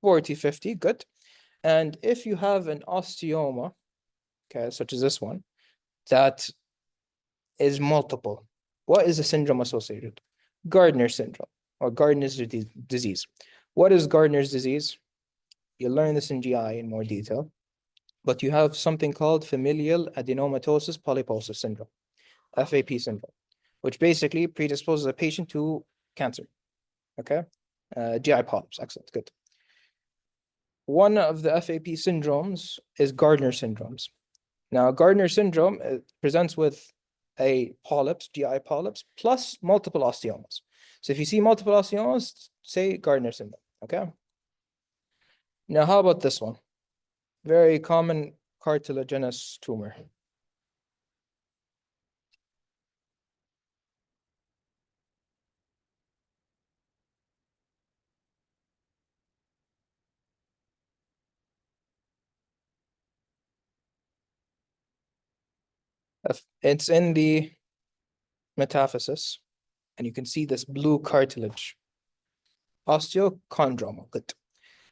40, 50, good. And if you have an osteoma, okay, such as this one, that is multiple, what is the syndrome associated? Gardner syndrome or Gardner's disease. What is Gardner's disease? You'll learn this in GI in more detail, but you have something called familial adenomatosis polyposis syndrome, FAP syndrome, which basically predisposes a patient to cancer. Okay, GI polyps. Excellent, good. One of the FAP syndromes is Gardner syndromes. Now, Gardner syndrome presents with a polyps, GI polyps, plus multiple osteomas. So if you see multiple osteomas, say Gardner syndrome, okay? Now, how about this one? Very common cartilaginous tumor. It's in the metaphysis, and you can see this blue cartilage. Osteochondroma, good.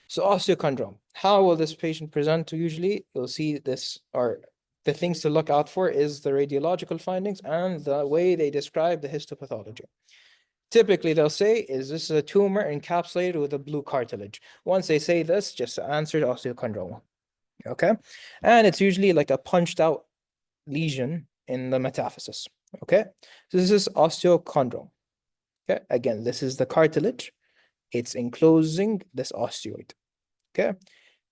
So osteochondrome, how will this patient present to usually? You'll see this, or the things to look out for is the radiological findings and the way they describe the histopathology. Typically, they'll say, is this a tumor encapsulated with a blue cartilage? Once they say this, just answer osteochondroma, okay? And it's usually like a punched out lesion in the metaphysis, okay? So this is osteochondrome, okay? Again, this is the cartilage. It's enclosing this osteoid, okay?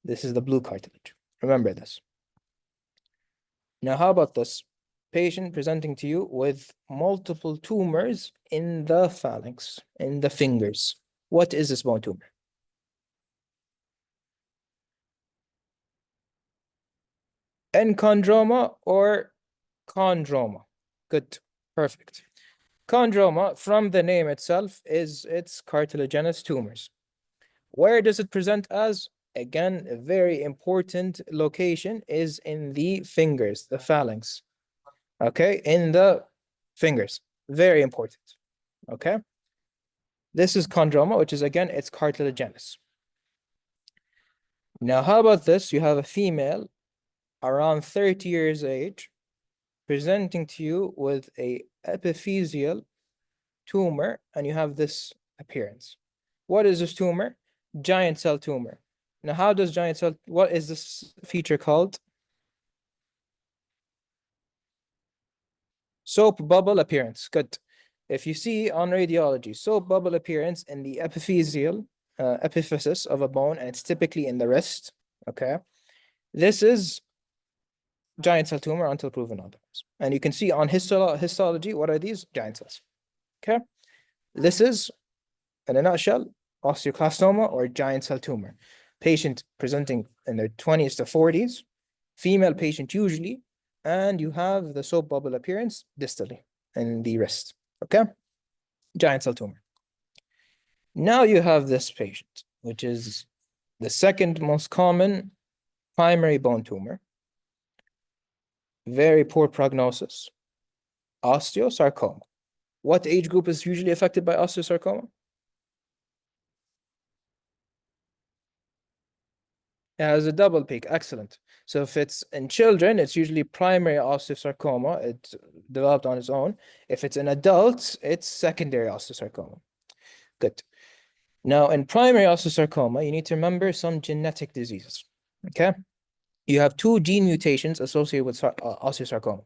This is the blue cartilage. Remember this. Now, how about this? Patient presenting to you with multiple tumors in the phalanx, in the fingers. What is this bone tumor? Enchondroma or chondroma? Good, perfect. Chondroma, from the name itself, is its cartilaginous tumors. Where does it present as? Again, a very important location is in the fingers, the phalanx. Okay, in the fingers. Very important. Okay. This is chondroma, which is again, it's cartilaginous. Now, how about this? You have a female around 30 years age presenting to you with a epiphyseal tumor, and you have this appearance. What is this tumor? Giant cell tumor. Now, how does giant cell, what is this feature called? Soap bubble appearance. Good. If you see on radiology, soap bubble appearance in the epiphyseal epiphysis of a bone, and it's typically in the wrist, okay? This is giant cell tumor until proven otherwise. And you can see on histology, what are these? Giant cells, okay? This is, in a nutshell, osteoclastoma or giant cell tumor. Patient presenting in their 20s to 40s, female patient usually, and you have the soap bubble appearance distally in the wrist, okay? Giant cell tumor. Now you have this patient, which is the second most common primary bone tumor. Very poor prognosis. Osteosarcoma. What age group is usually affected by osteosarcoma? It has a double peak. Excellent. So if it's in children, it's usually primary osteosarcoma. It developed on its own. If it's in adults, it's secondary osteosarcoma. Good. Now, in primary osteosarcoma, you need to remember some genetic diseases. Okay? You have two gene mutations associated with osteosarcoma.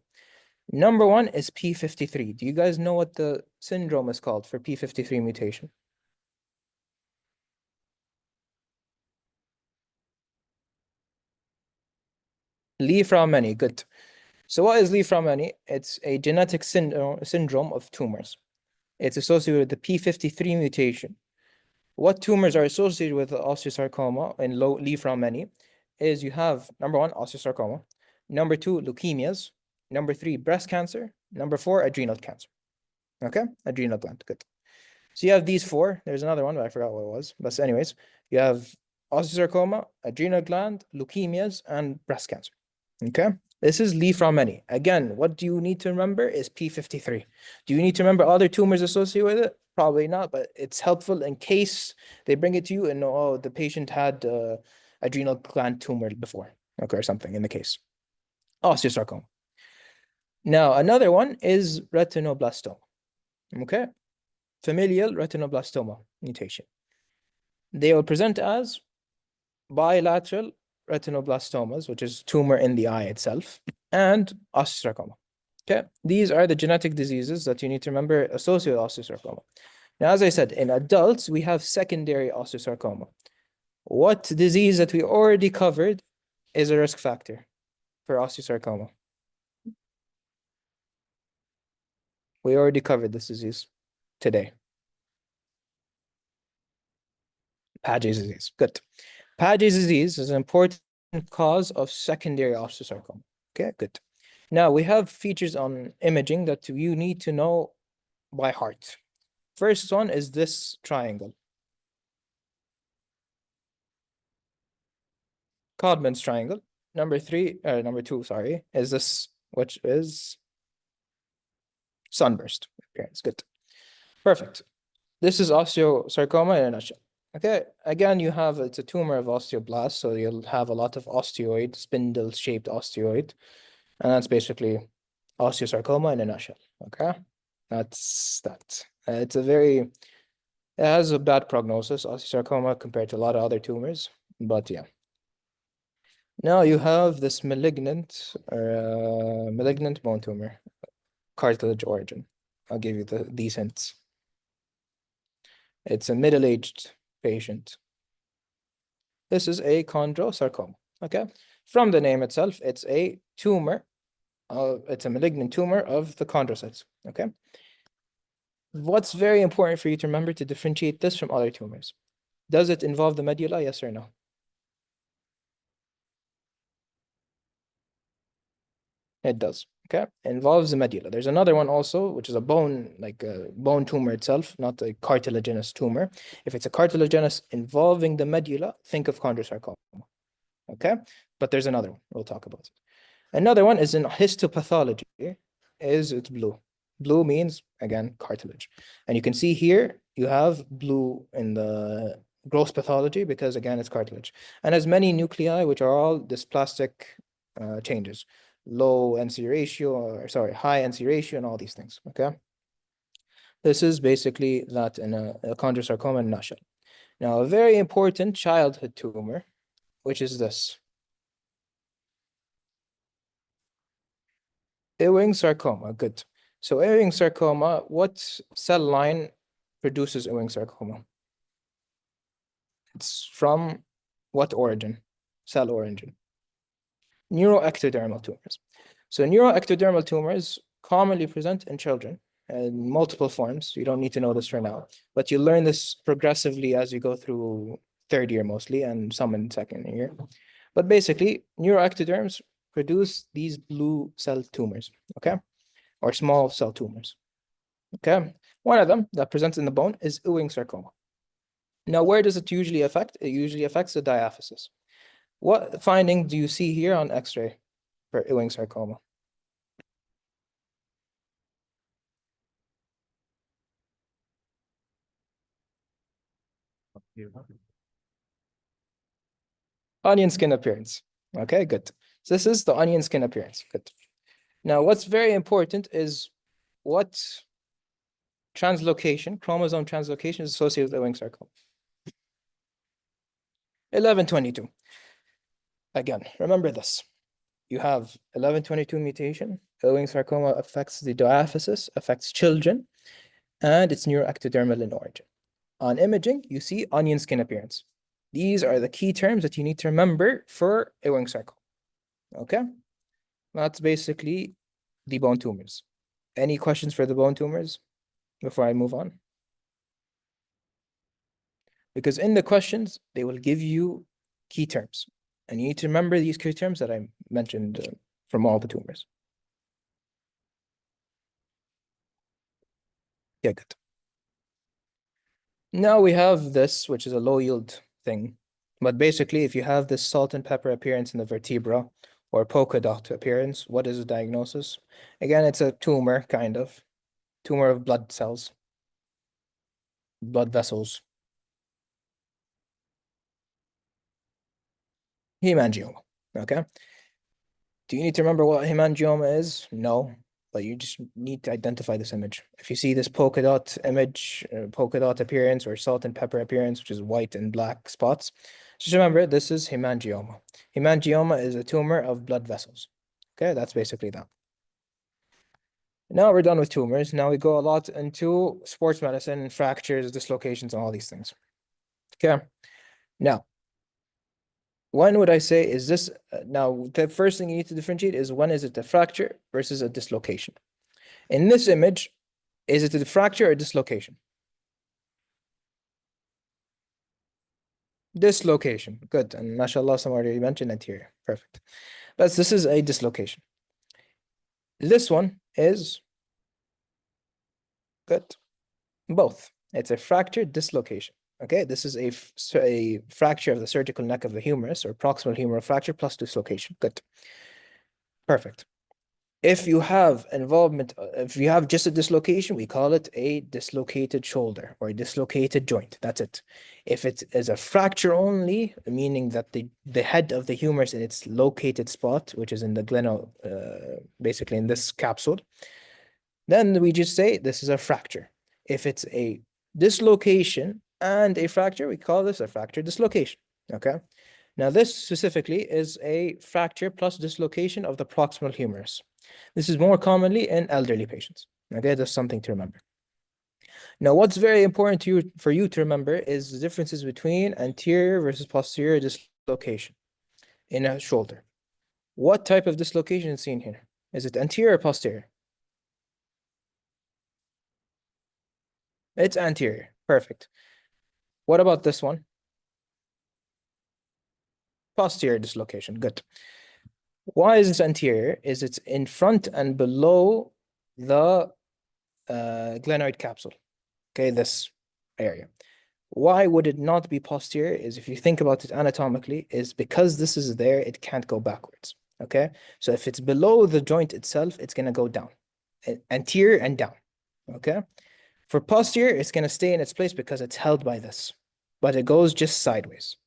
Number one is P53. Do you guys know what the syndrome is called for P53 mutation? Li-Fraumeni, good. So what is Li-Fraumeni? It's a genetic syndrome of tumors. It's associated with the P53 mutation. What tumors are associated with osteosarcoma in Li-Fraumeni is you have, number one, osteosarcoma. Number two, leukemias. Number three, breast cancer. Number four, adrenal cancer. Okay, adrenal gland, good. So you have these four. There's another one, but I forgot what it was. But anyways, you have osteosarcoma, adrenal gland, leukemias, and breast cancer. Okay, this is Li-Fraumeni. Again, what do you need to remember is P53. Do you need to remember other tumors associated with it? Probably not, but it's helpful in case they bring it to you and know, oh, the patient had adrenal gland tumor before, okay, or something in the case. Osteosarcoma. Now, another one is retinoblastoma. Okay, familial retinoblastoma mutation. They will present as bilateral retinoblastomas, which is tumor in the eye itself, and osteosarcoma. Okay, these are the genetic diseases that you need to remember associated with osteosarcoma. Now, as I said, in adults, we have secondary osteosarcoma. What disease that we already covered is a risk factor for osteosarcoma? We already covered this disease today. Paget's disease. Good. Paget's disease is an important cause of secondary osteosarcoma. Okay, good. Now we have features on imaging that you need to know by heart. First one is this triangle. Codman's triangle. Number two, sorry, is this, which is sunburst appearance. Good. Perfect. This is osteosarcoma in a nutshell. Okay, again, it's a tumor of osteoblasts, so you'll have a lot of osteoid, spindle-shaped osteoid, and that's basically osteosarcoma in a nutshell. Okay, that's that. It has a bad prognosis, osteosarcoma, compared to a lot of other tumors, but yeah. Now you have this malignant bone tumor, cartilage origin. I'll give you these hints. It's a middle-aged patient. This is a chondrosarcoma. Okay, from the name itself, it's a tumor. It's a malignant tumor of the chondrocytes. Okay. What's very important for you to remember to differentiate this from other tumors? Does it involve the medulla? Yes or no? It does. Okay, it involves the medulla. There's another one also, which is a bone, like a bone tumor itself, not a cartilaginous tumor. If it's a cartilaginous involving the medulla, think of chondrosarcoma. Okay, but there's another one. We'll talk about it. Another one is in histopathology. It's blue. Blue means, again, cartilage. And you can see here, you have blue in the gross pathology because, again, it's cartilage. And has many nuclei, which are all dysplastic changes. Low NC ratio, or sorry, high NC ratio, and all these things, okay? This is basically that in a chondrosarcoma in a nutshell. Now, a very important childhood tumor, which is this. Ewing sarcoma, good. So Ewing sarcoma, what cell line produces Ewing sarcoma? It's from what origin? Cell origin. Neuroectodermal tumors. So neuroectodermal tumors commonly present in children in multiple forms. You don't need to know this for now, but you learn this progressively as you go through third year mostly, and some in second year. But basically, neuroectoderms produce these blue cell tumors, okay? Or small cell tumors. Okay, one of them that presents in the bone is Ewing sarcoma. Now, where does it usually affect? It usually affects the diaphysis. What finding do you see here on X-ray for Ewing sarcoma? Onion skin appearance. Okay, good. So this is the onion skin appearance. Good. Now, what's very important is what translocation, chromosome translocation, is associated with Ewing sarcoma. 1122. Again, remember this. You have 1122 mutation. Ewing sarcoma affects the diaphysis, affects children, and it's neuroectodermal in origin. On imaging, you see onion skin appearance. These are the key terms that you need to remember for Ewing sarcoma. Okay? That's basically the bone tumors. Any questions for the bone tumors before I move on? Because in the questions, they will give you key terms. And you need to remember these key terms that I mentioned from all the tumors. Yeah, good. Now we have this, which is a low yield thing. But basically, if you have this salt and pepper appearance in the vertebra or polka dot appearance, what is the diagnosis? Again, it's a tumor, kind of. Tumor of blood cells, blood vessels. Hemangioma, okay? Do you need to remember what hemangioma is? No, but you just need to identify this image. If you see this polka dot image, polka dot appearance, or salt and pepper appearance, which is white and black spots, just remember this is hemangioma. Hemangioma is a tumor of blood vessels. Okay, that's basically that. Now we're done with tumors. Now we go a lot into sports medicine and fractures, dislocations, and all these things. Okay. Now, when would I say is this? Now, the first thing you need to differentiate is when is it a fracture versus a dislocation. In this image, is it a fracture or dislocation? Dislocation. Good. And mashallah, someone already mentioned anterior. Perfect. But this is a dislocation. This one is good. Both. It's a fracture dislocation. Okay, this is a fracture of the surgical neck of the humerus or proximal humeral fracture plus dislocation. Good. Perfect. If you have involvement, if you have just a dislocation, we call it a dislocated shoulder or a dislocated joint. That's it. If it is a fracture only, meaning that the head of the humerus in its located spot, which is in the gleno, basically in this capsule, then we just say this is a fracture. If it's a dislocation and a fracture, we call this a fracture dislocation. Okay. Now, this specifically is a fracture plus dislocation of the proximal humerus. This is more commonly in elderly patients. Okay, that's something to remember. Now, what's very important for you to remember is the differences between anterior versus posterior dislocation in a shoulder. What type of dislocation is seen here? Is it anterior or posterior? It's anterior. Perfect. What about this one? Posterior dislocation. Good. Why is this anterior? Is it's in front and below the glenoid capsule. Okay, this area. Why would it not be posterior? Is if you think about it anatomically, is because this is there, it can't go backwards. Okay, so if it's below the joint itself, it's gonna go down, anterior and down. Okay, for posterior, it's gonna stay in its place because it's held by this, but it goes just sideways.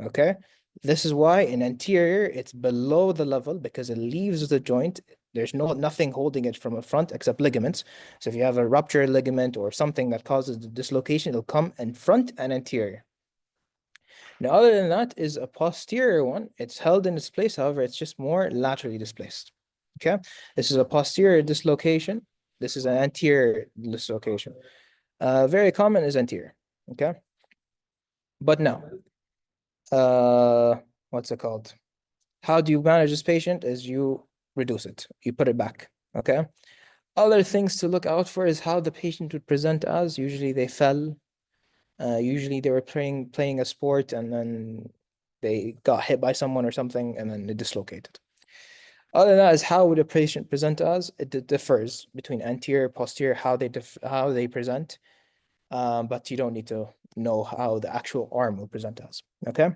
Okay, this is why in anterior, it's below the level because it leaves the joint. There's nothing holding it from a front except ligaments. So if you have a ruptured ligament or something that causes the dislocation, it'll come in front and anterior. Now, other than that is a posterior one. It's held in its place, however, it's just more laterally displaced. Okay, this is a posterior dislocation. This is an anterior dislocation. Very common is anterior. Okay, but now, what's it called? How do you manage this patient? Is you reduce it, you put it back. Okay. Other things to look out for is how the patient would present as. Usually they fell. Usually they were playing a sport and then they got hit by someone or something and then they dislocated. Other than that is how would a patient present as. It differs between anterior, posterior, how they present. But you don't need to know how the actual arm will present as. Okay.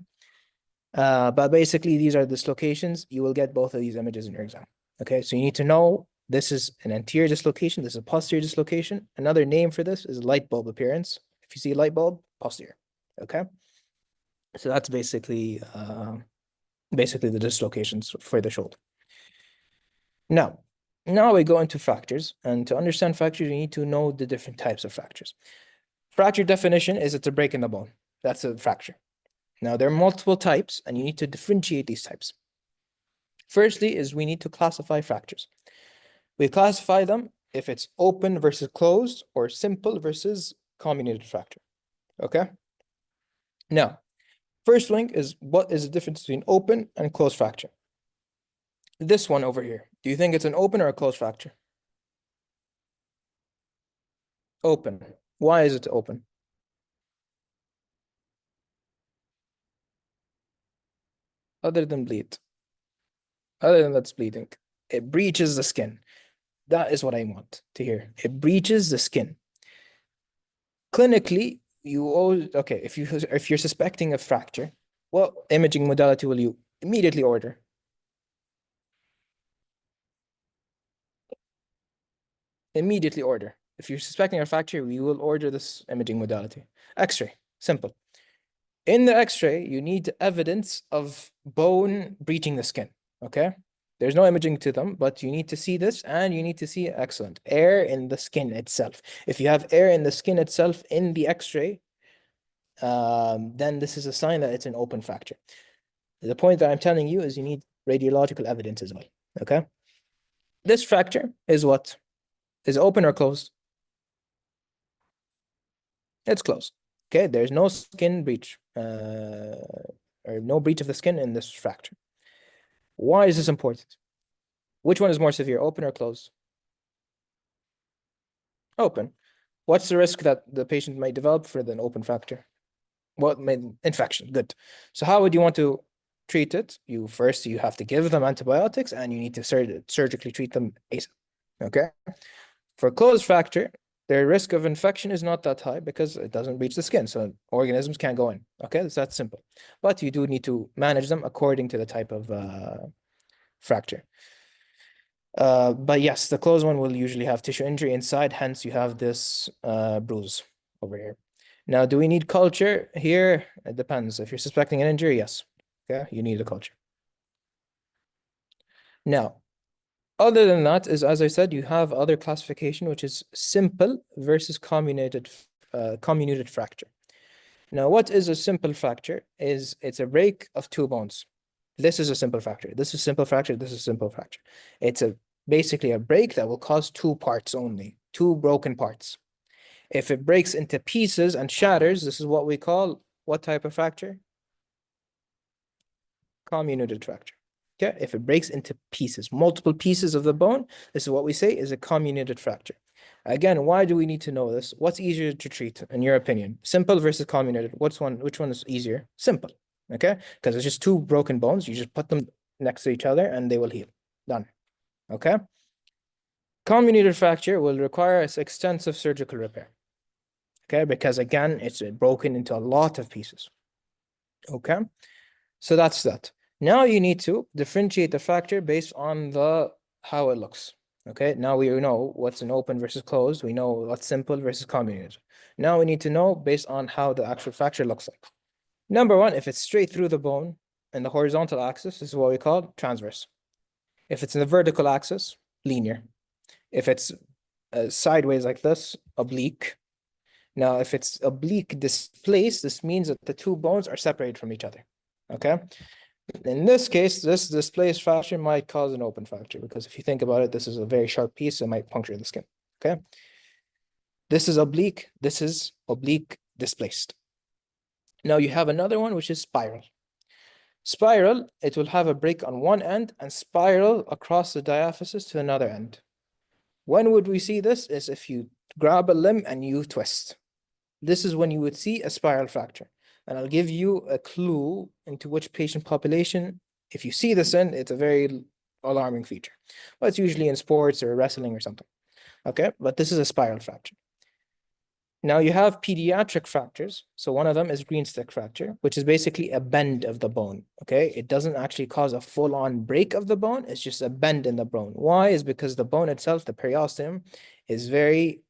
But basically these are dislocations. You will get both of these images in your exam. Okay, so you need to know this is an anterior dislocation, this is a posterior dislocation. Another name for this is light bulb appearance. If you see light bulb, posterior. Okay, so that's basically the dislocations for the shoulder. Now we go into fractures, and to understand fractures, you need to know the different types of fractures. Fracture definition is it's a break in the bone. That's a fracture. Now there are multiple types, and you need to differentiate these types. Firstly is we need to classify fractures. We classify them if it's open versus closed or simple versus comminuted fracture. Okay? Now, first thing is what is the difference between open and closed fracture? This one over here. Do you think it's an open or a closed fracture? Open. Why is it open? Other than bleed. Other than that's bleeding. It breaches the skin. That is what I want to hear. It breaches the skin. Clinically, you always, okay, if you're suspecting a fracture, what imaging modality will you immediately order? Immediately order. If you're suspecting a fracture, we will order this imaging modality. X-ray, simple. In the X-ray, you need evidence of bone breaching the skin, okay? There's no imaging to them, but you need to see this and you need to see, excellent, air in the skin itself. If you have air in the skin itself in the X-ray, then this is a sign that it's an open fracture. The point that I'm telling you is you need radiological evidence as well, okay? This fracture is what? Is it open or closed? It's closed. Okay, there's no skin breach, or no breach of the skin in this fracture. Why is this important? Which one is more severe, open or closed? Open. What's the risk that the patient might develop for an open fracture? What made infection? Good. So how would you want to treat it? You have to give them antibiotics, and you need to surgically treat them ASAP. Okay. For closed fracture, the risk of infection is not that high because it doesn't reach the skin, so organisms can't go in. Okay, it's that simple. But you do need to manage them according to the type of fracture. But yes, the closed one will usually have tissue injury inside, hence you have this bruise over here. Now, do we need culture here? It depends. If you're suspecting an injury, yes. Okay, you need a culture. Now, other than that, is as I said, you have other classification, which is simple versus comminuted fracture. Now, what is a simple fracture? It's a break of two bones. This is a simple fracture. This is simple fracture. This is simple fracture. It's basically a break that will cause two parts only, two broken parts. If it breaks into pieces and shatters, this is what we call what type of fracture? Comminuted fracture. Okay, if it breaks into pieces, multiple pieces of the bone, this is what we say is a comminuted fracture. Again, why do we need to know this? What's easier to treat, in your opinion? Simple versus comminuted. Which one is easier? Simple. Okay, because it's just two broken bones. You just put them next to each other and they will heal. Done. Okay. Comminuted fracture will require extensive surgical repair. Okay, because again, it's broken into a lot of pieces. Okay, so that's that. Now you need to differentiate the fracture based on how it looks. Okay, now we know what's an open versus closed. We know what's simple versus comminuted. Now we need to know based on how the actual fracture looks like. Number one, if it's straight through the bone in the horizontal axis, this is what we call transverse. If it's in the vertical axis, linear. If it's sideways like this, oblique. Now, if it's oblique displaced, this means that the two bones are separated from each other. Okay. In this case, this displaced fracture might cause an open fracture because if you think about it, this is a very sharp piece, it might puncture the skin. Okay. This is oblique displaced. Now you have another one, which is spiral. Spiral, it will have a break on one end and spiral across the diaphysis to another end. When would we see this? Is if you grab a limb and you twist. This is when you would see a spiral fracture. And I'll give you a clue into which patient population, if you see this it's a very alarming feature. But it's usually in sports or wrestling or something. Okay, but this is a spiral fracture. Now you have pediatric fractures. So one of them is green stick fracture, which is basically a bend of the bone. Okay, it doesn't actually cause a full-on break of the bone. It's just a bend in the bone. Why? Is because the bone itself, the periosteum, is very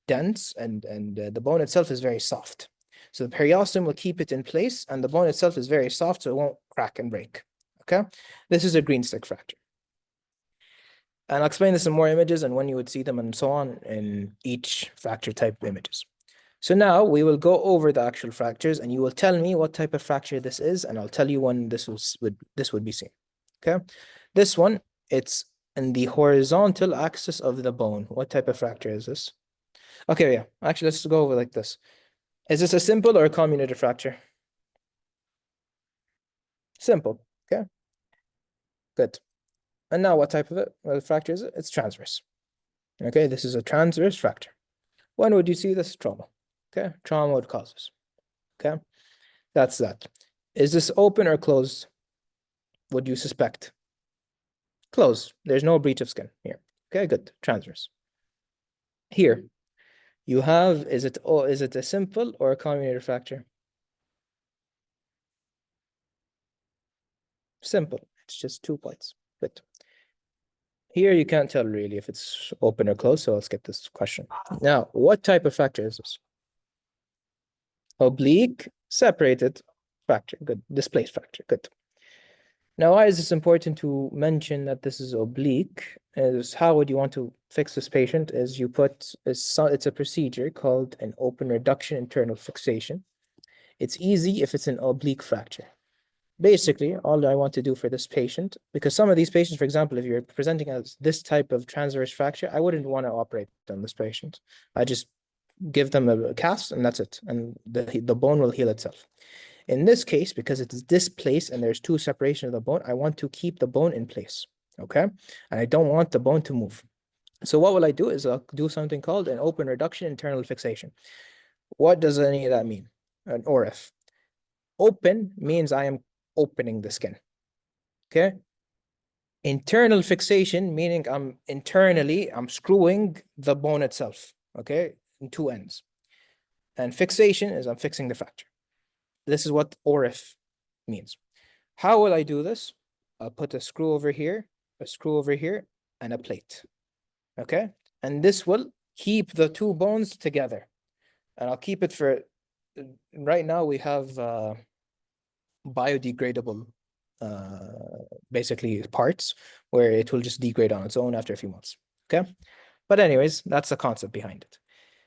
dense and the bone itself is very soft. So the periosteum will keep it in place and the bone itself is very soft, so it won't crack and break. Okay, this is a green stick fracture. And I'll explain this in more images and when you would see them and so on in each fracture type images. So now we will go over the actual fractures and you will tell me what type of fracture this is and I'll tell you when this would be seen. Okay, this one, it's in the horizontal axis of the bone. What type of fracture is this? Okay, yeah, actually let's go over like this. Is this a simple or a comminuted fracture? Simple. Okay, good. And now what type of fracture is it? It's transverse. Okay, this is a transverse fracture. When would you see this? Trauma. Okay, trauma would cause this. Okay, that's that. Is this open or closed? Would you suspect? Closed. There's no breach of skin here. Okay, good. Transverse. Here, you have, is it a simple or a comminuted fracture? Simple. It's just 2 points. Good. Here you can't tell really if it's open or closed, so I'll skip this question. Now, what type of fracture is this? Oblique, separated fracture. Good. Displaced fracture. Good. Now, why is this important to mention that this is oblique? Is how would you want to fix this patient? Is you put, it's a procedure called an open reduction internal fixation. It's easy if it's an oblique fracture. basically, all I want to do for this patient, because some of these patients, for example, if you're presenting as this type of transverse fracture, I wouldn't want to operate on this patient. I just give them a cast and that's it. And the bone will heal itself. In this case, because it's displaced and there's two separation of the bone, I want to keep the bone in place, okay? And I don't want the bone to move. So what will I do is I'll do something called an open reduction internal fixation. What does any of that mean? An ORF. Open means I am opening the skin, okay? Internal fixation, meaning I'm screwing the bone itself, okay, in two ends. And fixation is I'm fixing the fracture. This is what ORF means. How will I do this? I'll put a screw over here, and a plate, okay? And this will keep the two bones together. And I'll keep it for, right now we have biodegradable basically parts where it will just degrade on its own after a few months, okay? But anyways, that's the concept behind it.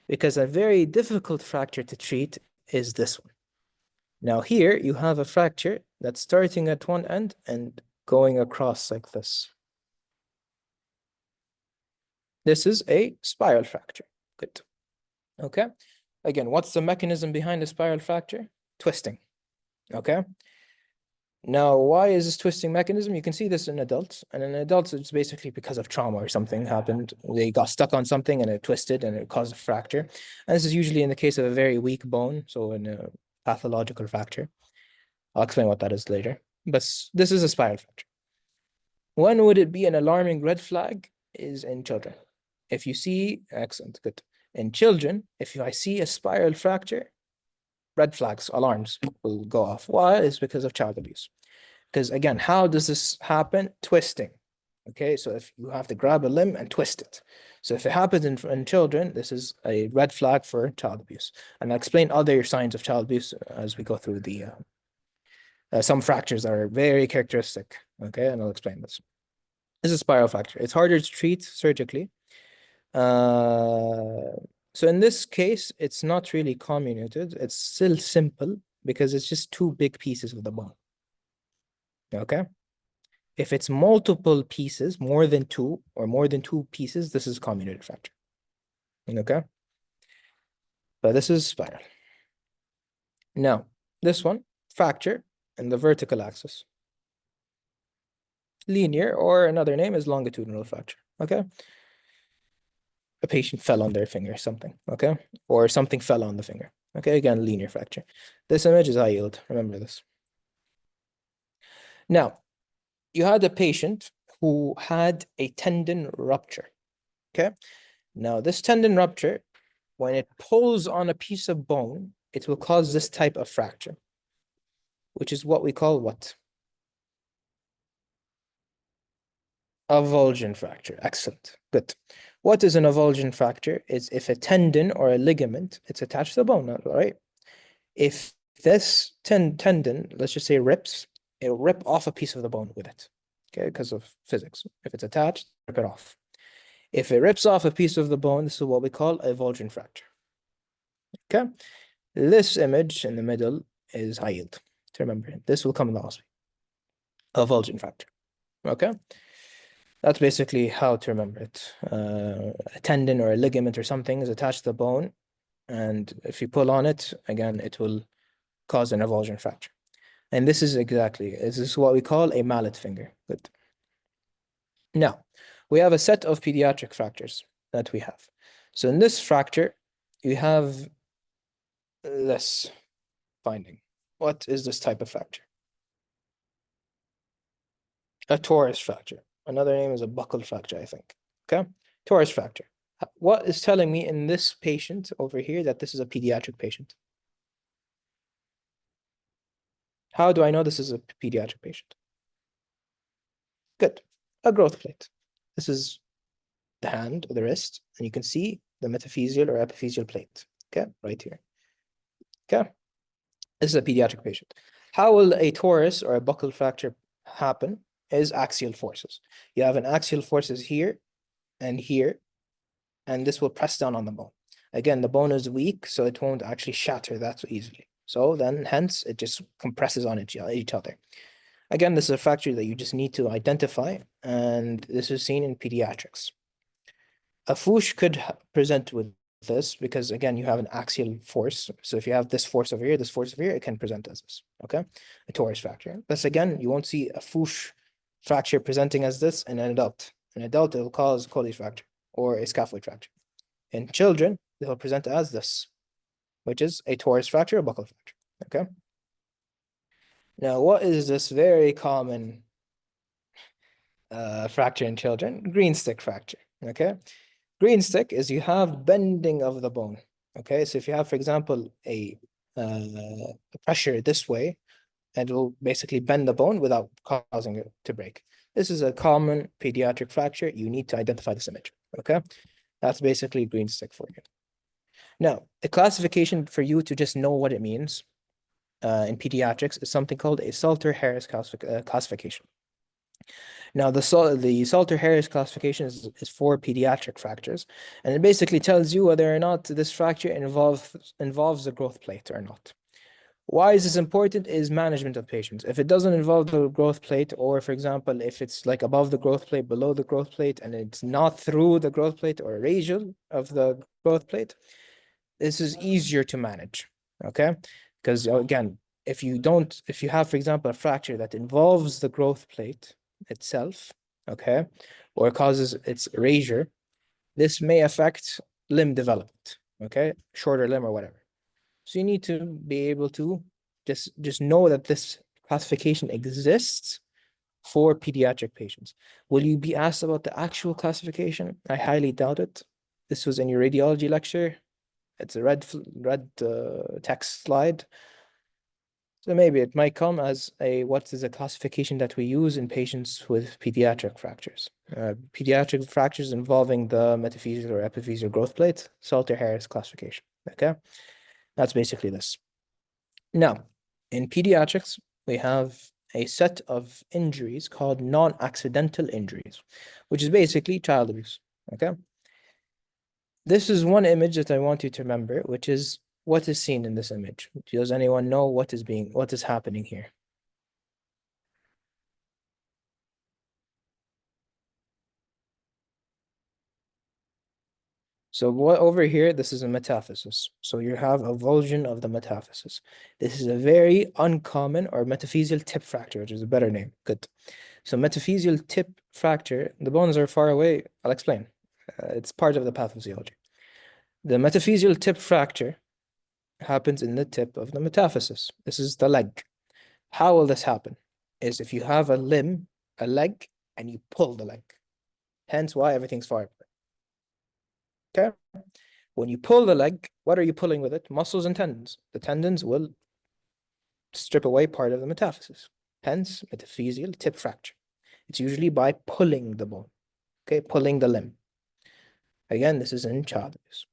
Because a very difficult fracture to treat is this one. Now here you have a fracture that's starting at one end and going across like this. This is a spiral fracture. Good. Okay. Again, what's the mechanism behind a spiral fracture? Twisting. Okay. Now, why is this twisting mechanism? You can see this in adults, and in adults, it's basically because of trauma or something happened. They got stuck on something and it twisted and it caused a fracture. And this is usually in the case of a very weak bone, so in a pathological fracture. I'll explain what that is later. But this is a spiral fracture. When would it be an alarming red flag? Is in children. If you see, excellent, good. In children, if I see a spiral fracture, red flags, alarms will go off. Why? It's because of child abuse. Because again, how does this happen? Twisting. Okay, so if you have to grab a limb and twist it. So if it happens in children, this is a red flag for child abuse. And I'll explain other signs of child abuse as we go through the some fractures are very characteristic. Okay, and I'll explain this. This is a spiral fracture. It's harder to treat surgically. So in this case, it's not really comminuted. It's still simple because it's just two big pieces of the bone. Okay. If it's multiple pieces, more than two pieces, this is comminuted fracture. Okay. But this is spiral. Now, this one, fracture in the vertical axis. Linear, or another name is longitudinal fracture. Okay. A patient fell on their finger, something, okay? Or something fell on the finger. Okay, again, linear fracture. This image is high yield, remember this. Now, you had a patient who had a tendon rupture, okay? Now, this tendon rupture, when it pulls on a piece of bone, it will cause this type of fracture, which is what we call what? Avulsion fracture. Excellent. Good. What is an avulsion fracture? Is if a tendon or a ligament, it's attached to the bone, right? If this tendon, let's just say rips, it'll rip off a piece of the bone with it, okay, because of physics. If it's attached, rip it off. If it rips off a piece of the bone, this is what we call a avulsion fracture, okay? This image in the middle is high yield. To remember, this will come in the hospital. Avulsion fracture, okay? That's basically how to remember it. A tendon or a ligament or something is attached to the bone, and if you pull on it, again, it will cause an avulsion fracture. And this is what we call a mallet finger. Good. Now, we have a set of pediatric fractures that we have. So in this fracture, you have this finding. What is this type of fracture? A torus fracture. Another name is a buccal fracture, I think. Okay? Torus fracture. What is telling me in this patient over here that this is a pediatric patient? How do I know this is a pediatric patient? Good. A growth plate. This is the hand or the wrist, and you can see the metaphyseal or epiphyseal plate. Okay, right here. Okay. This is a pediatric patient. How will a torus or a buccal fracture happen? Is axial forces. You have an axial forces here, and this will press down on the bone. Again, the bone is weak, so it won't actually shatter that so easily. So then, hence, it just compresses on each other. Again, this is a fracture that you just need to identify, and this is seen in pediatrics. A FUSH could present with this because, again, you have an axial force. So if you have this force over here, this force over here, it can present as this, okay? A torus fracture. But again, you won't see a FUSH fracture presenting as this in an adult. In an adult, it will cause Colles fracture or a scaphoid fracture. In children, they will present as this, which is a torus fracture or buccal fracture, okay? Now, what is this very common fracture in children? Green stick fracture, okay? Green stick is you have bending of the bone, okay? So if you have, for example, a pressure this way, and it will basically bend the bone without causing it to break. This is a common pediatric fracture. You need to identify this image, okay? That's basically green stick for you. Now, a classification for you to just know what it means in pediatrics is something called a Salter-Harris classification. Now, the Salter-Harris classification is for pediatric fractures, and it basically tells you whether or not this fracture involves the growth plate or not. Why is this important is management of patients. If it doesn't involve the growth plate, or for example, if it's like above the growth plate, below the growth plate, and it's not through the growth plate or radial of the growth plate, this is easier to manage, okay? Because again, if you have, for example, a fracture that involves the growth plate itself, okay, or causes its erasure, this may affect limb development, okay, shorter limb or whatever. So you need to be able to just know that this classification exists for pediatric patients. Will you be asked about the actual classification? I highly doubt it. This was in your radiology lecture. It's a red text slide. So maybe it might come as what is a classification that we use in patients with pediatric fractures. Pediatric fractures involving the metaphyseal or epiphyseal growth plate, Salter-Harris classification, okay? That's basically this. Now, in pediatrics, we have a set of injuries called non-accidental injuries, which is basically child abuse, okay? This is one image that I want you to remember, which is what is seen in this image. Does anyone know what is happening here? So what over here, this is a metaphysis. So you have a avulsion of the metaphysis. This is a very uncommon or metaphyseal tip fracture, which is a better name. Good. So metaphyseal tip fracture, the bones are far away. I'll explain. It's part of the pathophysiology. The metaphyseal tip fracture happens in the tip of the metaphysis. This is the leg. How will this happen? Is if you have a limb, a leg, and you pull the leg. Hence why everything's far apart. Okay? When you pull the leg, what are you pulling with it? Muscles and tendons. The tendons will strip away part of the metaphysis. Hence, metaphyseal tip fracture. It's usually by pulling the bone, okay? Pulling the limb. Again, this is in child abuse.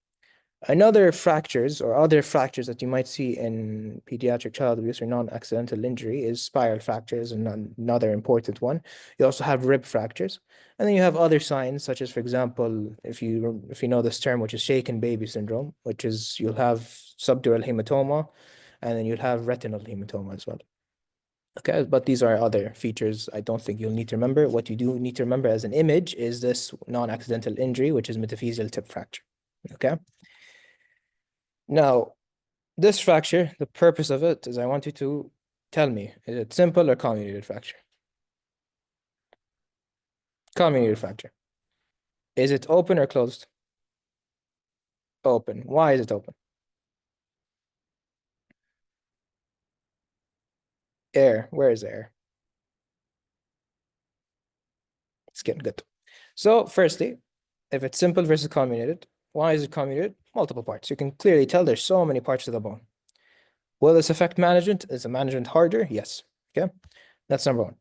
Another fractures or other fractures that you might see in pediatric child abuse or non-accidental injury is spiral fractures, and another important one. You also have rib fractures, and then you have other signs such as, for example, if you know this term, which is shaken baby syndrome, which is you'll have subdural hematoma, and then you'll have retinal hematoma as well. Okay, but these are other features I don't think you'll need to remember. What you do need to remember as an image is this non-accidental injury, which is metaphyseal tip fracture. Okay. Now, this fracture, the purpose of it is I want you to tell me, is it simple or comminuted fracture? Comminuted fracture. Is it open or closed? Open. Why is it open? Air. Where is air? It's getting good. So, firstly, if it's simple versus comminuted, why is it comminuted? Multiple parts. You can clearly tell there's so many parts to the bone. Will this affect management? Is the management harder? Yes. Okay. That's number one.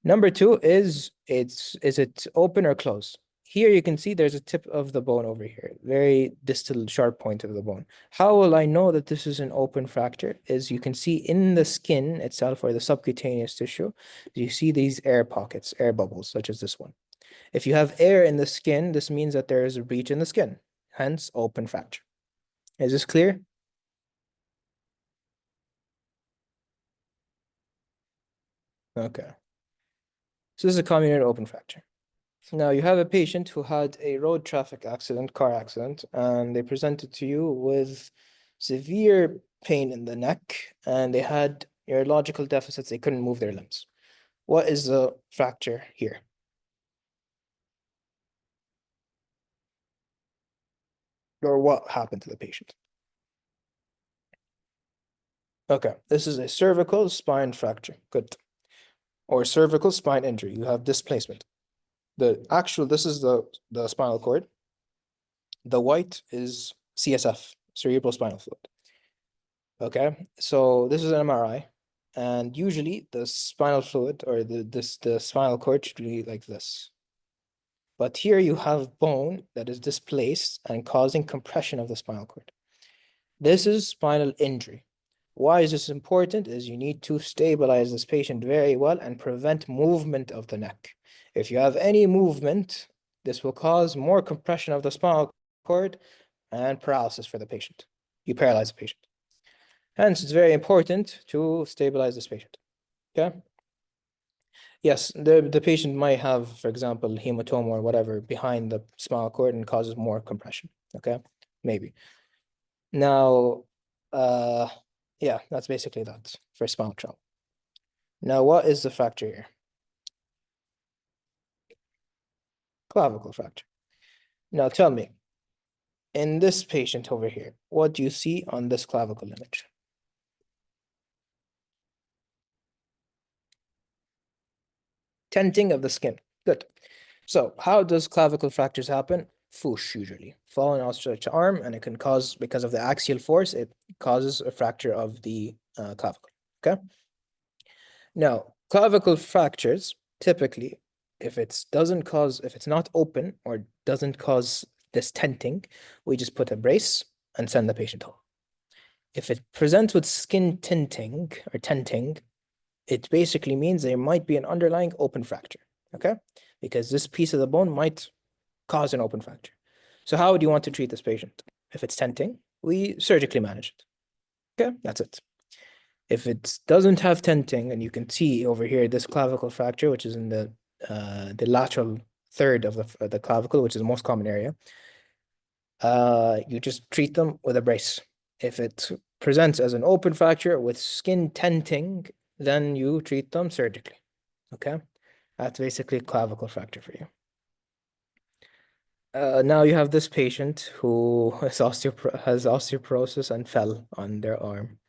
Number two is it open or closed? Here you can see there's a tip of the bone over here, very distal sharp point of the bone. How will I know that this is an open fracture? Is you can see in the skin itself or the subcutaneous tissue, you see these air pockets, air bubbles, such as this one. If you have air in the skin, this means that there is a breach in the skin, hence open fracture. Is this clear? Okay. So this is a comminuted open fracture. Now you have a patient who had a road traffic accident, car accident, and they presented to you with severe pain in the neck, and they had neurological deficits. They couldn't move their limbs. What is the fracture here? Or what happened to the patient? Okay, this is a cervical spine fracture. Good. Or cervical spine injury. You have displacement. This is the spinal cord. The white is CSF, cerebral spinal fluid. Okay, so this is an MRI, and usually the spinal fluid or the spinal cord should be like this. But here you have bone that is displaced and causing compression of the spinal cord. This is spinal injury. Why is this important? Is you need to stabilize this patient very well and prevent movement of the neck. If you have any movement, this will cause more compression of the spinal cord and paralysis for the patient. You paralyze the patient. Hence, it's very important to stabilize this patient. Okay? Yes, the patient might have, for example, hematoma or whatever behind the spinal cord and causes more compression. Okay? Maybe. Now, yeah, that's basically that for spinal trauma. Now, what is the fracture here? Clavicle fracture. Now, tell me, in this patient over here, what do you see on this clavicle image? Tenting of the skin. Good. So, how does clavicle fractures happen? Foosh, usually. Fall on outstretched arm, and it can cause, because of the axial force, it causes a fracture of the clavicle. Okay? Now, clavicle fractures, typically, if it's not open or doesn't cause this tenting, we just put a brace and send the patient home. If it presents with skin tinting or tenting, it basically means there might be an underlying open fracture, okay? Because this piece of the bone might cause an open fracture. So how would you want to treat this patient? If it's tenting, we surgically manage it. Okay, that's it. If it doesn't have tenting, and you can see over here this clavicle fracture, which is in the lateral third of the clavicle, which is the most common area, you just treat them with a brace. If it presents as an open fracture with skin tenting, then you treat them surgically. Okay, that's basically clavicle fracture for you. Now you have this patient who has osteoporosis and fell on their arm,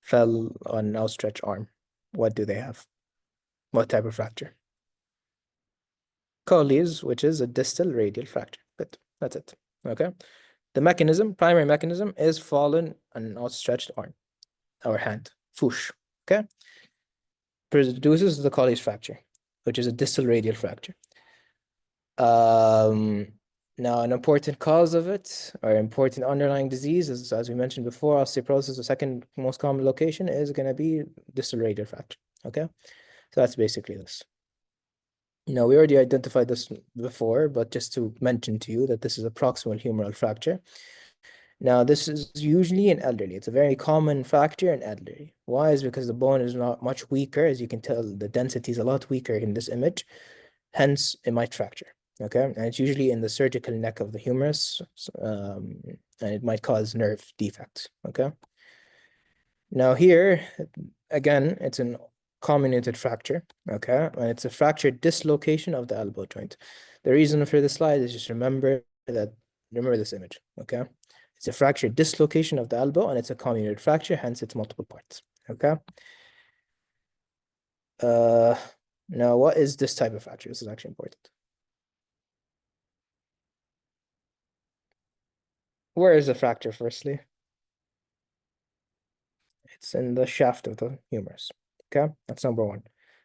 fell on an outstretched arm. What do they have? What type of fracture? Colles, which is a distal radial fracture. Good, that's it. Okay. The primary mechanism is fallen on an outstretched arm or hand, fouche. Okay. Produces the Colles fracture, which is a distal radial fracture. Now, an important cause of it, or important underlying disease, is, as we mentioned before, osteoporosis, the second most common location, is going to be distal radial fracture. Okay, so that's basically this. Now, we already identified this before, but just to mention to you that this is a proximal humeral fracture. Now, this is usually in elderly. It's a very common fracture in elderly. Why? Is because the bone is not much weaker. As you can tell, the density is a lot weaker in this image. Hence, it might fracture. Okay, and it's usually in the surgical neck of the humerus, and it might cause nerve defects. Okay. Now here, again, it's an comminuted fracture. Okay, and it's a fractured dislocation of the elbow joint. The reason for this slide is just remember this image. Okay, it's a fractured dislocation of the elbow, and it's a comminuted fracture. Hence, it's multiple parts. Okay. Now, what is this type of fracture? This is actually important. Where is the fracture, firstly? It's in the shaft of the humerus. Okay, that's number one.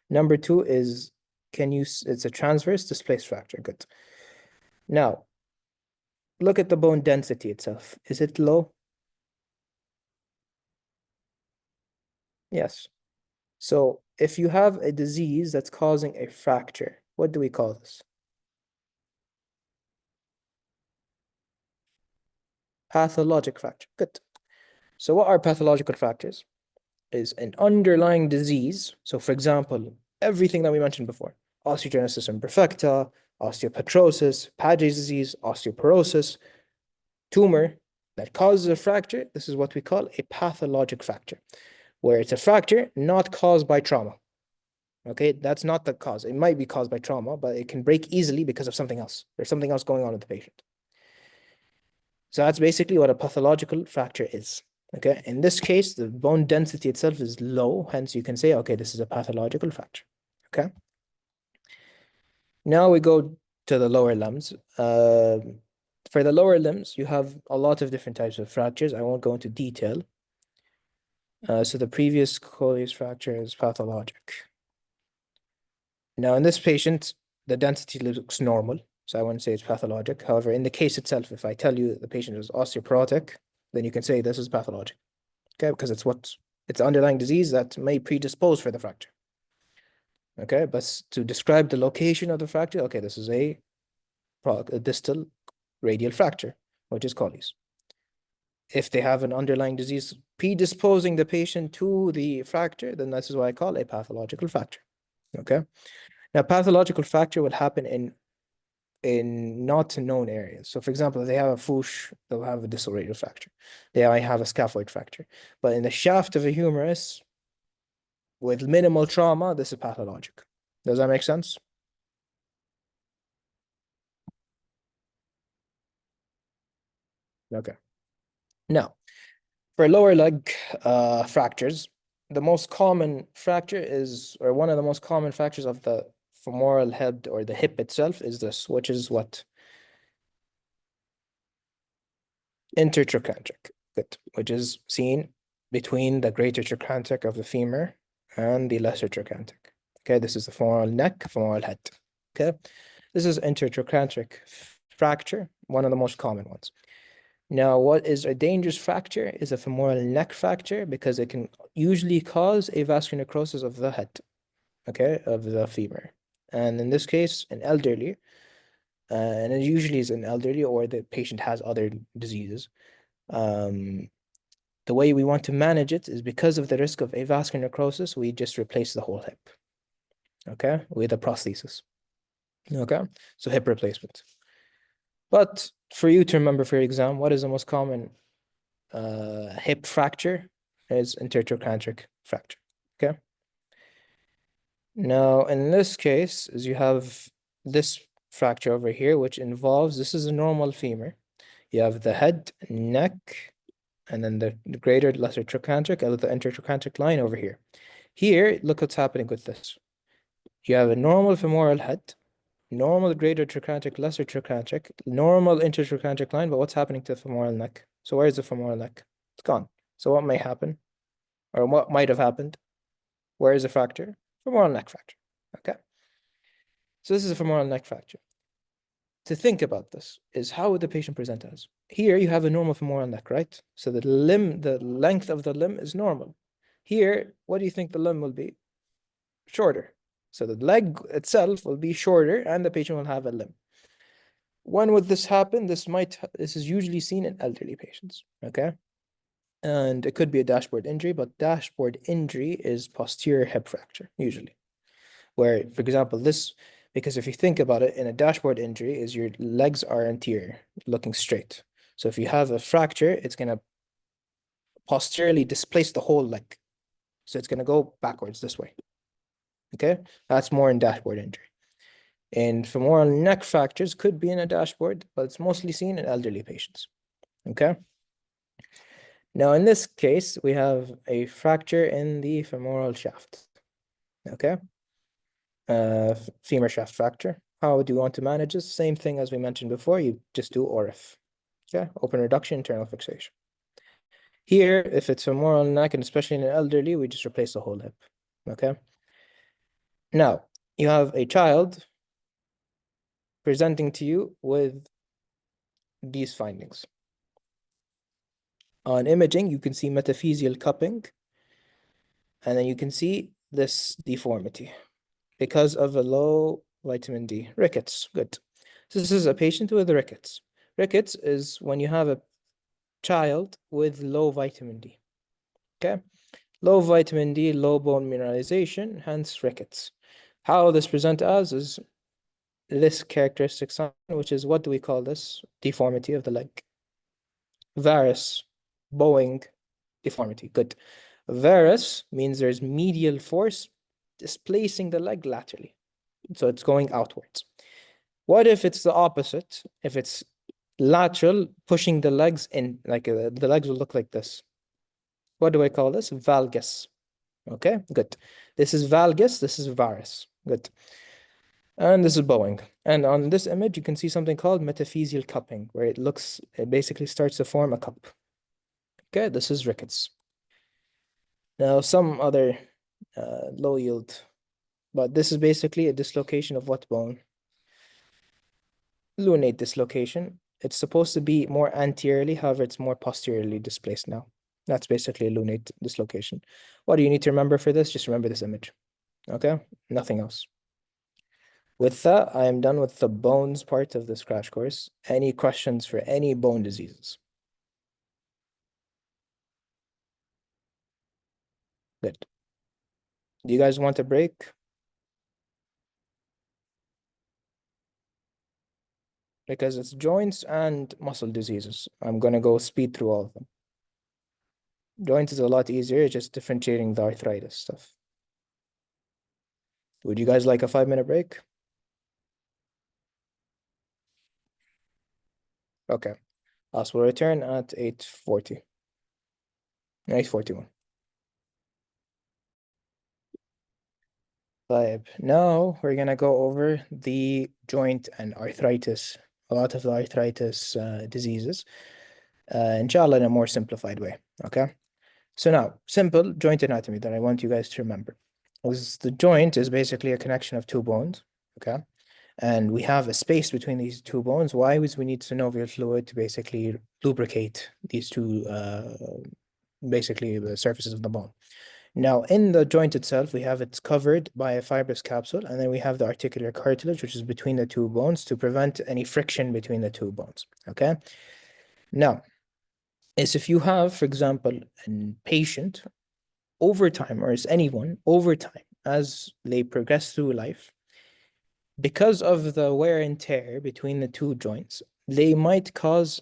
Number two is, it's a transverse displaced fracture. Good. Now, look at the bone density itself. Is it low? Yes. So if you have a disease that's causing a fracture, what do we call this? Pathologic fracture. Good. So what are pathological fractures? is an underlying disease. So for example, everything that we mentioned before, osteogenesis imperfecta, osteopetrosis, Paget's disease, osteoporosis, tumor that causes a fracture, this is what we call a pathologic fracture, where it's a fracture not caused by trauma. Okay, that's not the cause. It might be caused by trauma, but it can break easily because of something else. There's something else going on with the patient. So that's basically what a pathological fracture is. Okay, in this case, the bone density itself is low, hence you can say, okay, this is a pathological fracture. Okay. Now we go to the lower limbs. For the lower limbs, you have a lot of different types of fractures. I won't go into detail. So the previous Colles fracture is pathologic. Now in this patient, the density looks normal, so I wouldn't say it's pathologic. However, in the case itself, if I tell you the patient is osteoporotic, then you can say this is pathologic. Okay, because it's underlying disease that may predispose for the fracture. Okay, but to describe the location of the fracture, okay, this is a distal radial fracture, which is Colles. If they have an underlying disease predisposing the patient to the fracture, then this is what I call a pathological fracture. Okay. Now, pathological fracture will happen in not known areas. So, for example, if they have a Fuchs, they'll have a distal radial fracture. They might have a scaphoid fracture. But in the shaft of a humerus, with minimal trauma, this is pathologic. Does that make sense? Okay. Now, for lower leg fractures, the most common fracture is, or one of the most common fractures of the femoral head or the hip itself is this, which is what? Intertrochanteric, good, which is seen between the greater trochanteric of the femur and the lesser trochanteric. Okay, this is the femoral neck, femoral head. Okay, this is intertrochanteric fracture, one of the most common ones. Now, what is a dangerous fracture is a femoral neck fracture because it can usually cause a vascular necrosis of the head, okay, of the femur. And in this case, an elderly, and it usually is an elderly or the patient has other diseases. The way we want to manage it is because of the risk of avascular necrosis, we just replace the whole hip, okay, with a prosthesis. Okay, so hip replacement. But for you to remember for your exam, what is the most common hip fracture? Is intertrochanteric fracture. Okay. Now, in this case, is you have this fracture over here, which involves, this is a normal femur. You have the head, neck, and then the greater, lesser trochanteric, and the intertrochanteric line over here. Here, look what's happening with this. You have a normal femoral head, normal greater trochanteric, lesser trochanteric, normal intertrochanteric line, but what's happening to the femoral neck? So where's the femoral neck? It's gone. So what may happen, or what might have happened? Where is the fracture? Femoral neck fracture. Okay. So this is a femoral neck fracture. To think about this is how would the patient present as? Here you have a normal femoral neck, right? So the limb, the length of the limb is normal. Here, what do you think the limb will be? Shorter. So the leg itself will be shorter and the patient will have a limb. When would this happen? This is usually seen in elderly patients, okay? And it could be a dashboard injury, but dashboard injury is posterior hip fracture, usually. Where, for example, because if you think about it, in a dashboard injury is your legs are anterior, looking straight. So if you have a fracture, it's going to posteriorly displace the whole leg. So it's going to go backwards this way. Okay, that's more in dashboard injury. And femoral neck fractures could be in a dashboard, but it's mostly seen in elderly patients. Okay. Now, in this case, we have a fracture in the femoral shaft. Okay. Femur shaft fracture. How do you want to manage this? Same thing as we mentioned before. You just do ORIF. Okay. Open reduction, internal fixation. Here, if it's femoral neck, and especially in an elderly, we just replace the whole hip. Okay. Now, you have a child presenting to you with these findings. On imaging, you can see metaphyseal cupping, and then you can see this deformity because of a low vitamin D. Rickets, good. So this is a patient with rickets. Rickets is when you have a child with low vitamin D. Okay, Low vitamin D, low bone mineralization, hence rickets. How this present as is this characteristic sign, which is, what do we call this? Deformity of the leg. Varus, bowing, deformity. Good. Varus means there's medial force displacing the leg laterally. So it's going outwards. What if it's the opposite? If it's lateral, pushing the legs in, like the legs will look like this. What do I call this? Valgus. Okay, good. This is valgus, this is varus. Good. And this is bowing. And on this image, you can see something called metaphyseal cupping, where it basically starts to form a cup. Okay, this is rickets. Now, some other low yield, but this is basically a dislocation of what bone? Lunate dislocation. It's supposed to be more anteriorly, however, it's more posteriorly displaced now. That's basically a lunate dislocation. What do you need to remember for this? Just remember this image. Okay, nothing else. With that, I am done with the bones part of this crash course. Any questions for any bone diseases? Good. Do you guys want a break? Because it's joints and muscle diseases. I'm going to go speed through all of them. Joints is a lot easier, just differentiating the arthritis stuff. Would you guys like a 5-minute break? Okay. Us will return at 8:40. 8:41. Now we're gonna go over the joint and arthritis, a lot of the arthritis diseases, inshallah in a more simplified way. Okay. So now, simple joint anatomy that I want you guys to remember. The joint is basically a connection of two bones. Okay. And we have a space between these two bones. Why? Is we need synovial fluid to basically lubricate these two, basically the surfaces of the bone. Now, in the joint itself, it's covered by a fibrous capsule, and then we have the articular cartilage, which is between the two bones to prevent any friction between the two bones. Okay. Now, if you have, for example, a patient over time, or as anyone over time, as they progress through life, because of the wear and tear between the two joints, they might cause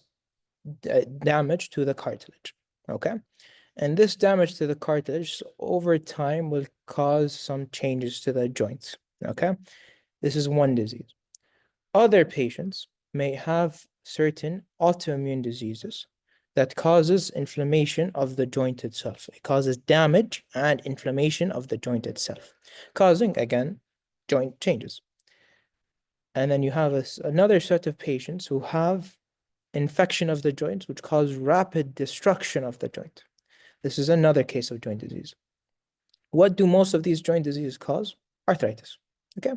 damage to the cartilage. Okay. And this damage to the cartilage over time will cause some changes to the joints. Okay. This is one disease. Other patients may have certain autoimmune diseases that causes inflammation of the joint itself. It causes damage and inflammation of the joint itself, causing, again, joint changes. And then you have another set of patients who have infection of the joints, which cause rapid destruction of the joint. This is another case of joint disease. What do most of these joint diseases cause? Arthritis. Okay,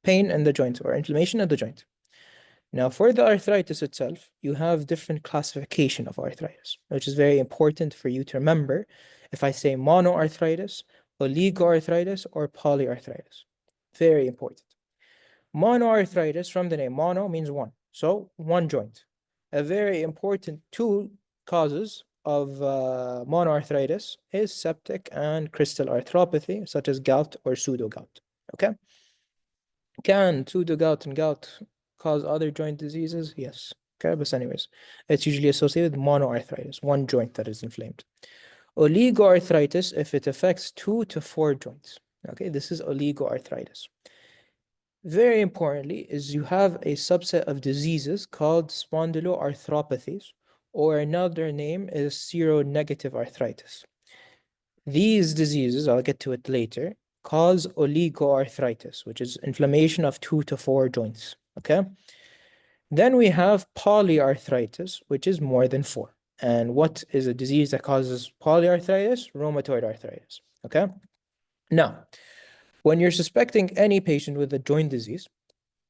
pain in the joint or inflammation of the joint. Now, for the arthritis itself, you have different classification of arthritis, which is very important for you to remember. If I say monoarthritis, oligoarthritis, or polyarthritis, very important. Monoarthritis, from the name, mono means one, so one joint. A very important two causes of monoarthritis is septic and crystal arthropathy, such as gout or pseudogout. Okay? Can pseudogout and gout cause other joint diseases? Yes. Okay, but anyways, it's usually associated with monoarthritis, one joint that is inflamed. Oligoarthritis, if it affects 2 to 4 joints. Okay, this is oligoarthritis. Very importantly, is you have a subset of diseases called spondyloarthropathies, or another name is seronegative arthritis. These diseases, I'll get to it later, cause oligoarthritis, which is inflammation of 2 to 4 joints. Okay. Then we have polyarthritis, which is more than 4. And what is a disease that causes polyarthritis? Rheumatoid arthritis. Okay. Now, when you're suspecting any patient with a joint disease,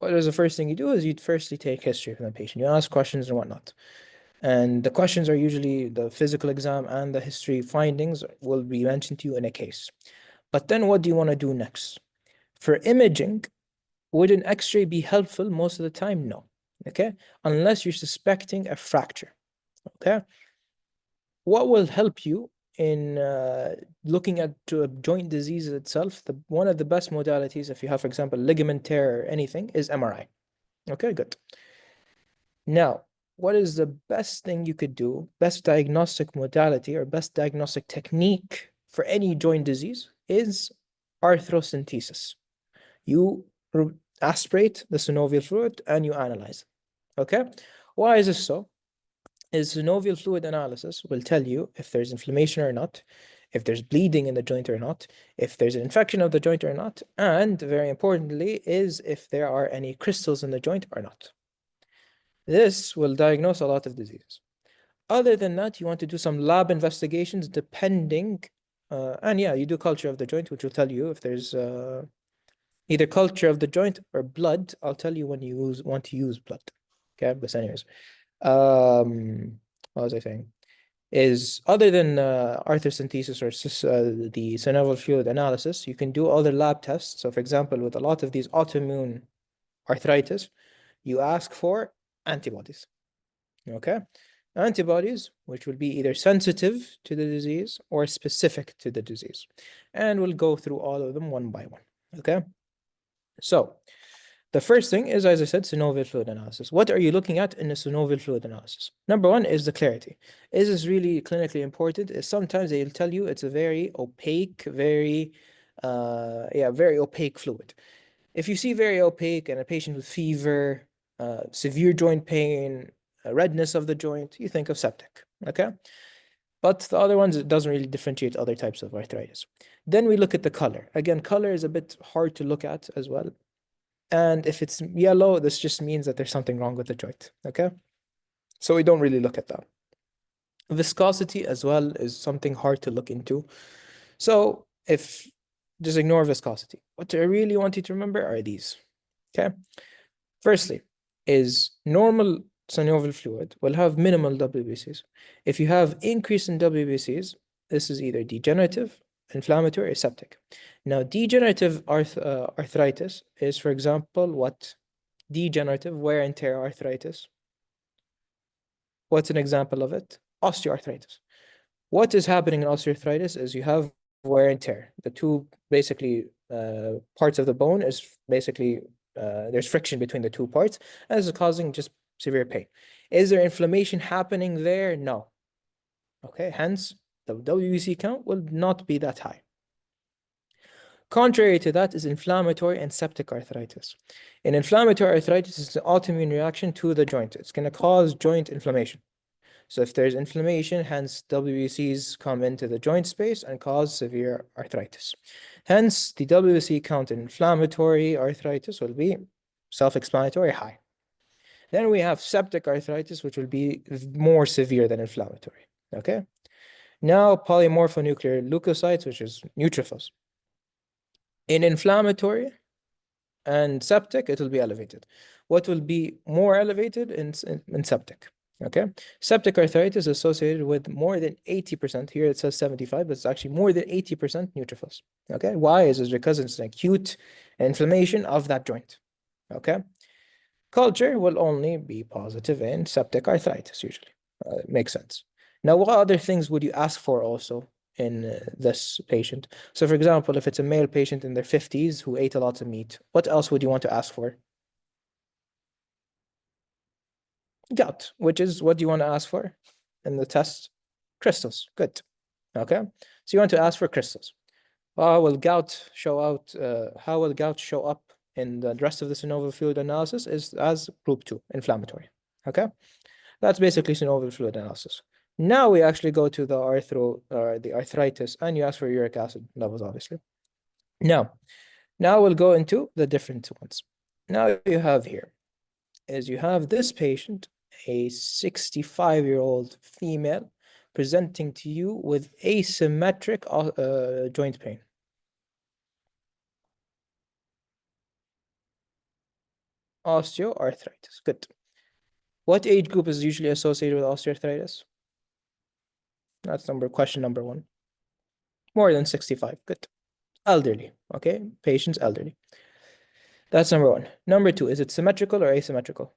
what is the first thing you do is you'd firstly take history from the patient. You ask questions and whatnot. And the questions are usually the physical exam and the history findings will be mentioned to you in a case. But then what do you want to do next? For imaging, would an X-ray be helpful most of the time? No. Okay? Unless you're suspecting a fracture. Okay? What will help you in looking at joint disease itself, one of the best modalities, if you have, for example, ligament tear or anything, is MRI. Okay, good. Now, what is the best thing you could do, best diagnostic modality or best diagnostic technique for any joint disease is arthrocentesis. You aspirate the synovial fluid and you analyze. Okay? Why is this so? Is synovial fluid analysis will tell you if there's inflammation or not, if there's bleeding in the joint or not, if there's an infection of the joint or not, and very importantly, is if there are any crystals in the joint or not. This will diagnose a lot of diseases. Other than that, you want to do some lab investigations depending, and yeah, you do culture of the joint, which will tell you if there's either culture of the joint or blood. I'll tell you when you want to use blood. Okay, but anyways, what was I saying? Is other than arthrocentesis or the synovial fluid analysis, you can do other lab tests. So, for example, with a lot of these autoimmune arthritis, you ask for antibodies. Okay, antibodies which will be either sensitive to the disease or specific to the disease, and we'll go through all of them one by one. Okay, so the first thing is, as I said, synovial fluid analysis. What are you looking at in a synovial fluid analysis? Number one is the clarity. Is this really clinically important? Is sometimes they'll tell you it's a very opaque, very opaque fluid. If you see very opaque and a patient with fever, severe joint pain, redness of the joint, you think of septic, okay? But the other ones, it doesn't really differentiate other types of arthritis. Then we look at the color. Again, color is a bit hard to look at as well. And if it's yellow, this just means that there's something wrong with the joint, okay? So we don't really look at that. Viscosity as well is something hard to look into. So just ignore viscosity. What I really want you to remember are these, okay? Firstly, is normal synovial fluid will have minimal WBCs. If you have increase in WBCs, this is either degenerative, inflammatory, or septic. Now, degenerative arthritis is, for example, what? Degenerative wear and tear arthritis. What's an example of it? Osteoarthritis. What is happening in osteoarthritis is you have wear and tear. The two basically parts of the bone is basically there's friction between the two parts, and this is causing just severe pain. Is there inflammation happening there? No. Okay, hence the WBC count will not be that high. Contrary to that is inflammatory and septic arthritis. In inflammatory arthritis, it's an autoimmune reaction to the joint. It's going to cause joint inflammation. So if there's inflammation, hence WBCs come into the joint space and cause severe arthritis. Hence, the WBC count in inflammatory arthritis will be self-explanatory high. Then we have septic arthritis, which will be more severe than inflammatory. Okay. Now, polymorphonuclear leukocytes, which is neutrophils. In inflammatory and septic, it will be elevated. What will be more elevated in septic? Okay, septic arthritis is associated with more than 80%. Here it says 75, but it's actually more than 80% neutrophils. Okay, why? Is it because it's an acute inflammation of that joint. Okay, culture will only be positive in septic arthritis usually. It makes sense. Now, what other things would you ask for also in this patient? So, for example, if it's a male patient in their 50s who ate a lot of meat, what else would you want to ask for? Gout, which is what do you want to ask for in the test? Crystals. Good. Okay. So you want to ask for crystals. How will gout show out? How will gout show up in the rest of the synovial fluid analysis? Is as group 2, inflammatory. Okay. That's basically synovial fluid analysis. Now we actually go to the arthritis, and you ask for uric acid levels, obviously. Now we'll go into the different ones. Now you have here is you have this patient, a 65-year-old female, presenting to you with asymmetric joint pain. Osteoarthritis. Good. What age group is usually associated with osteoarthritis? That's question number 1. More than 65. Good. Elderly. Okay. Patients elderly. That's number 1. Number 2, is it symmetrical or asymmetrical?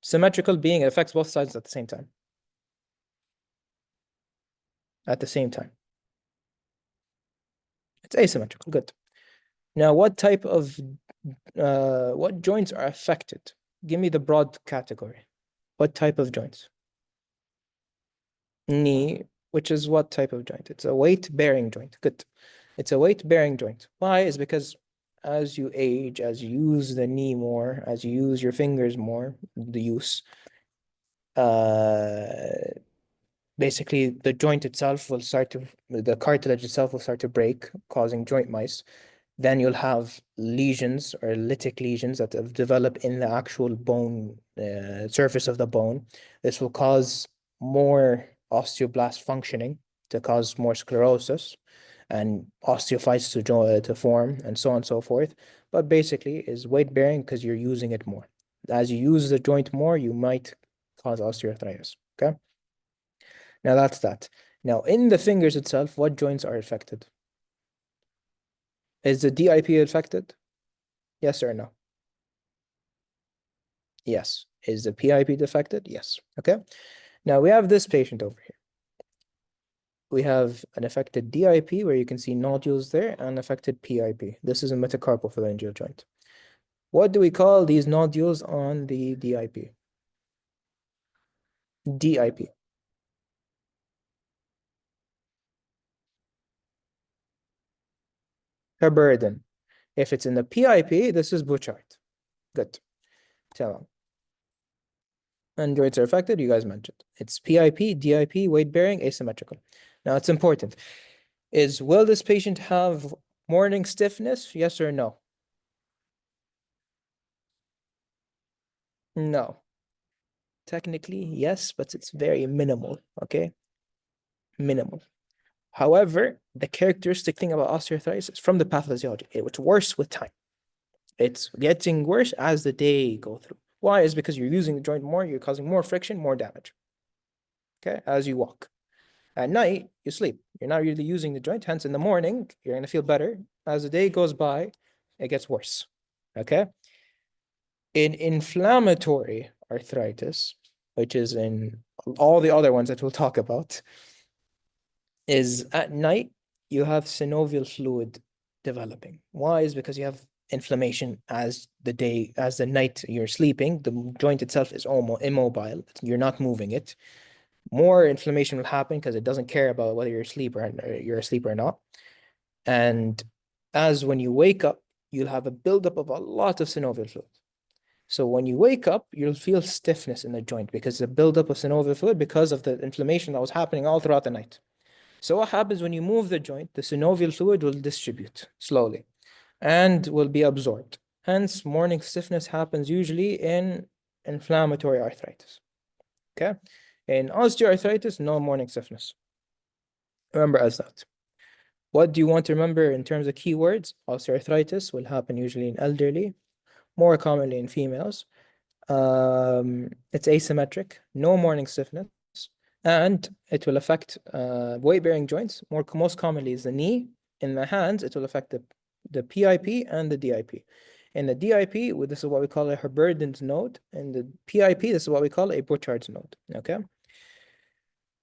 Symmetrical being it affects both sides at the same time. at the same time. It's asymmetrical. Good. Now, what joints are affected? Give me the broad category. What type of joints? Knee, which is what type of joint? It's a weight-bearing joint. Good. It's a weight-bearing joint. Why? Is because as you age, as you use the knee more, as you use your fingers more, basically the joint itself will start to, the cartilage itself will start to break, causing joint mice. Then you'll have lesions or lytic lesions that have developed in the actual bone, surface of the bone. This will cause more osteoblast functioning to cause more sclerosis and osteophytes to form and so on and so forth. But basically is weight bearing because you're using it more. As you use the joint more, you might cause osteoarthritis. Okay. Now that's that. Now in the fingers itself, what joints are affected? Is the DIP affected? Yes or no? Yes. Is the PIP affected? Yes. Okay. Now we have this patient over here. We have an affected DIP where you can see nodules there and affected PIP. This is a metacarpophalangeal joint. What do we call these nodules on the DIP? DIP. Her burden. If it's in the PIP, this is Bouchard. Good. Tell them. And joints are affected, you guys mentioned. It's PIP, DIP, weight bearing, asymmetrical. Now it's important. Will this patient have morning stiffness? Yes or no? No. Technically, yes, but it's very minimal, okay? Minimal. However, the characteristic thing about osteoarthritis is from the pathophysiology. It's worse with time. It's getting worse as the day go through. Why? Is because you're using the joint more, you're causing more friction, more damage. Okay, as you walk. At night, you sleep. You're not really using the joint. Hence, in the morning, you're going to feel better. As the day goes by, it gets worse. Okay? In inflammatory arthritis, which is in all the other ones that we'll talk about, is at night, you have synovial fluid developing. Why? Is because you have inflammation as the night you're sleeping. The joint itself is almost immobile. You're not moving it. More inflammation will happen because it doesn't care about whether you're asleep or not. And as when you wake up, you'll have a buildup of a lot of synovial fluid. So when you wake up, you'll feel stiffness in the joint because the buildup of synovial fluid because of the inflammation that was happening all throughout the night. So what happens when you move the joint? The synovial fluid will distribute slowly and will be absorbed. Hence, morning stiffness happens usually in inflammatory arthritis. Okay? In osteoarthritis, no morning stiffness. Remember as that. What do you want to remember in terms of keywords? Osteoarthritis will happen usually in elderly, more commonly in females. It's asymmetric, no morning stiffness, and it will affect weight-bearing joints. Most commonly is the knee. In the hands, it will affect the PIP and the DIP. In the DIP, this is what we call a Heberden's node. In the PIP, this is what we call a Bouchard's node. Okay.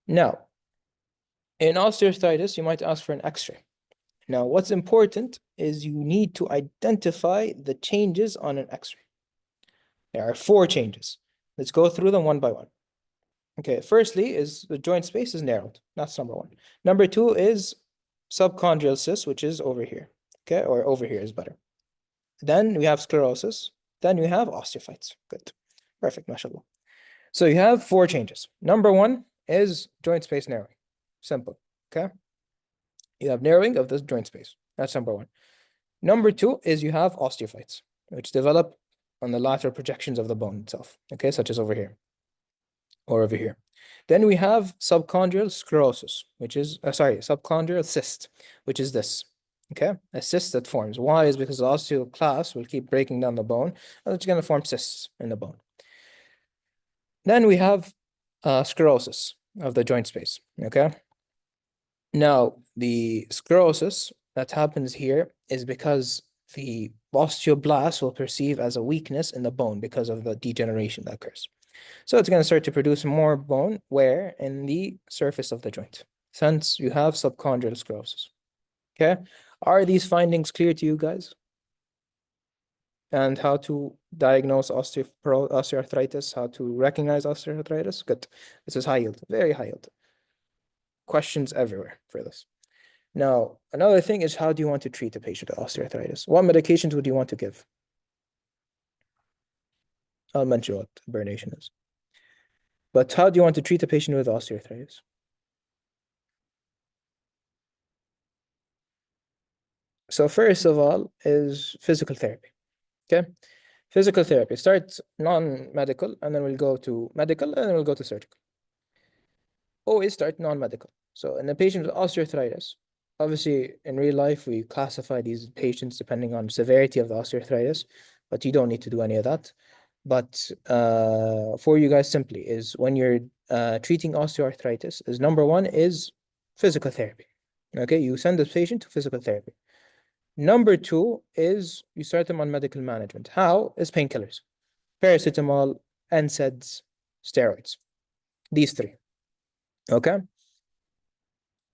Now, in osteoarthritis, you might ask for an X-ray. Now, what's important is you need to identify the changes on an X-ray. There are 4 changes. Let's go through them one by one. Okay, firstly is the joint space is narrowed. That's number 1. Number 2 is subchondral cyst, which is over here. Okay, or over here is better. Then we have sclerosis. Then we have osteophytes. Good. Perfect, mashallah. So you have 4 changes. Number 1 is joint space narrowing. Simple. Okay. You have narrowing of the joint space. That's number 1. Number 2 is you have osteophytes, which develop on the lateral projections of the bone itself. Okay, such as over here or over here. Then we have subchondral sclerosis, which is, subchondral cyst, which is this. Okay, a cyst that forms. Why? Is because the osteoclast will keep breaking down the bone, and it's going to form cysts in the bone. Then we have sclerosis of the joint space. Okay. Now, the sclerosis that happens here is because the osteoblast will perceive as a weakness in the bone because of the degeneration that occurs. So it's going to start to produce more bone where in the surface of the joint. since you have subchondral sclerosis. Okay, are these findings clear to you guys? And how to diagnose osteoarthritis, how to recognize osteoarthritis? Good. This is high yield, very high yield. Questions everywhere for this. Now, another thing is, how do you want to treat a patient with osteoarthritis? What medications would you want to give? I'll mention what hibernation is. But how do you want to treat a patient with osteoarthritis? So first of all is physical therapy. Okay. Physical therapy. Start non-medical, and then we'll go to medical, and then we'll go to surgical. Always start non-medical. So in a patient with osteoarthritis, obviously in real life, we classify these patients depending on severity of the osteoarthritis, but you don't need to do any of that. But for you guys simply is when you're treating osteoarthritis is number one is physical therapy. Okay, you send the patient to physical therapy. Number two is you start them on medical management. How? Is painkillers, paracetamol, NSAIDs, steroids. These three. Okay.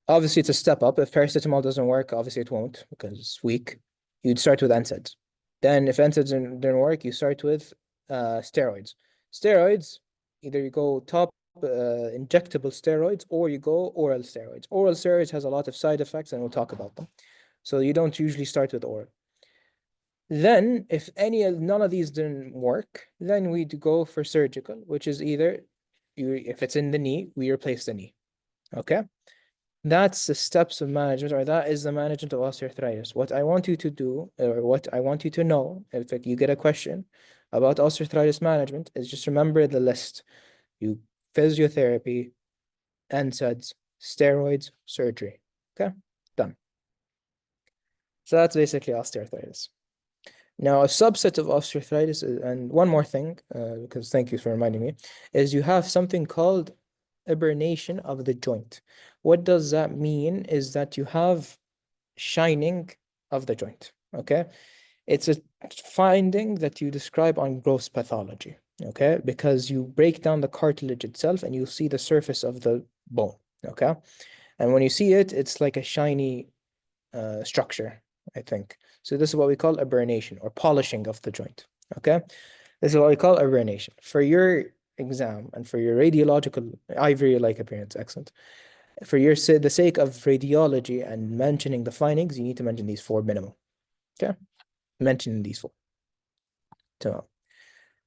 Obviously, it's a step up. If paracetamol doesn't work, obviously it won't because it's weak. You'd start with NSAIDs. Then if NSAIDs didn't work, you start with steroids. Steroids, either you go top injectable steroids or you go oral steroids. Oral steroids has a lot of side effects, and we'll talk about them. So you don't usually start with oral. Then, if none of these didn't work, then we'd go for surgical, which is either if it's in the knee, we replace the knee. Okay, that's the steps of management, or that is the management of osteoarthritis. What I want you to do, or what I want you to know, if you get a question about osteoarthritis management, is just remember the list. You physiotherapy, NSAIDs, steroids, surgery. Okay, done. So that's basically osteoarthritis. Now, a subset of osteoarthritis, and one more thing, because thank you for reminding me, is you have something called hibernation of the joint. What does that mean? Is that you have shining of the joint. Okay, it's a finding that you describe on gross pathology. Okay, because you break down the cartilage itself and you see the surface of the bone. Okay, and when you see it, it's like a shiny structure, I think. So this is what we call hibernation or polishing of the joint. Okay, this is what we call hibernation. For your exam and for your radiological ivory-like appearance, excellent. For the sake of radiology and mentioning the findings, you need to mention these four minimum. Okay, mention these four. So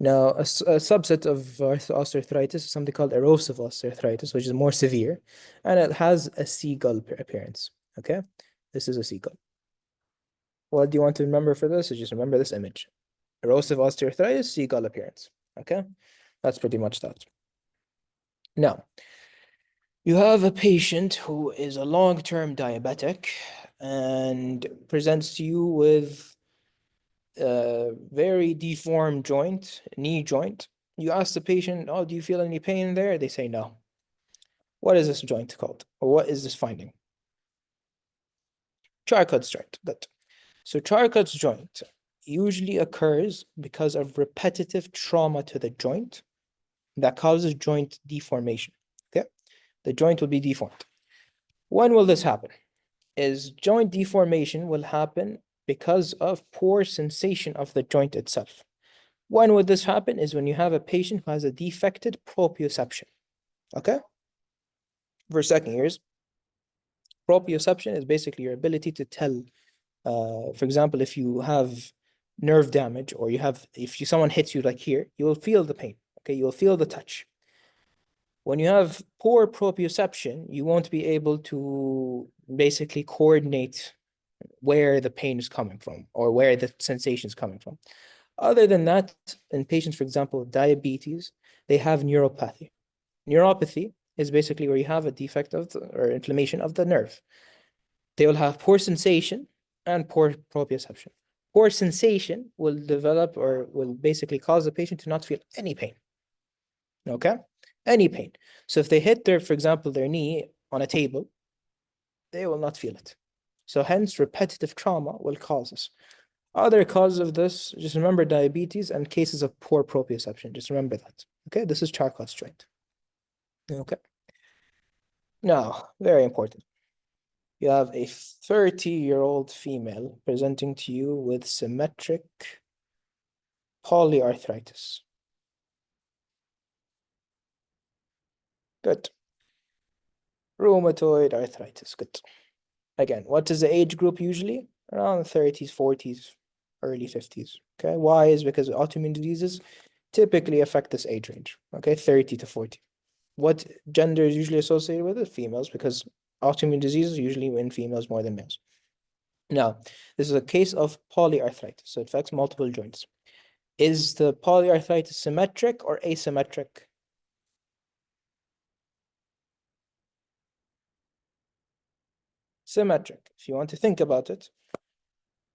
now a subset of osteoarthritis is something called erosive osteoarthritis, which is more severe, and it has a seagull appearance. Okay, this is a seagull. What do you want to remember for this? Is just remember this image. Erosive osteoarthritis, seagull appearance. Okay, that's pretty much that. Now, you have a patient who is a long-term diabetic and presents to you with a very deformed joint, knee joint. You ask the patient, oh, do you feel any pain there? They say no. What is this joint called? Or what is this finding? Charcot's joint. Good. So Charcot's joint usually occurs because of repetitive trauma to the joint that causes joint deformation. Okay, the joint will be deformed. When will this happen? Is joint deformation will happen because of poor sensation of the joint itself. When would this happen? Is when you have a patient who has a defected proprioception. Okay? For second years, proprioception is basically your ability to tell, for example, if you have nerve damage or someone hits you like here, you will feel the pain. Okay, you will feel the touch. When you have poor proprioception, you won't be able to basically coordinate where the pain is coming from or where the sensation is coming from. Other than that, in patients, for example, with diabetes, they have neuropathy. Neuropathy is basically where you have a defect or inflammation of the nerve. They will have poor sensation and poor proprioception. Poor sensation will develop or will basically cause the patient to not feel any pain. Okay? Any pain. So if they hit for example, their knee on a table, they will not feel it. So hence, repetitive trauma will cause this. Other causes of this, just remember diabetes and cases of poor proprioception. Just remember that. Okay, this is Charcot's joint. Okay. Now, very important. You have a 30-year-old female presenting to you with symmetric polyarthritis. Good. Rheumatoid arthritis. Good. Again, what is the age group usually? Around 30s, 40s, early 50s. Okay. Why? Is because autoimmune diseases typically affect this age range. Okay, 30 to 40. What gender is usually associated with it? Females, because autoimmune diseases usually in females more than males. Now, this is a case of polyarthritis, so it affects multiple joints. Is the polyarthritis symmetric or asymmetric? Symmetric. If you want to think about it,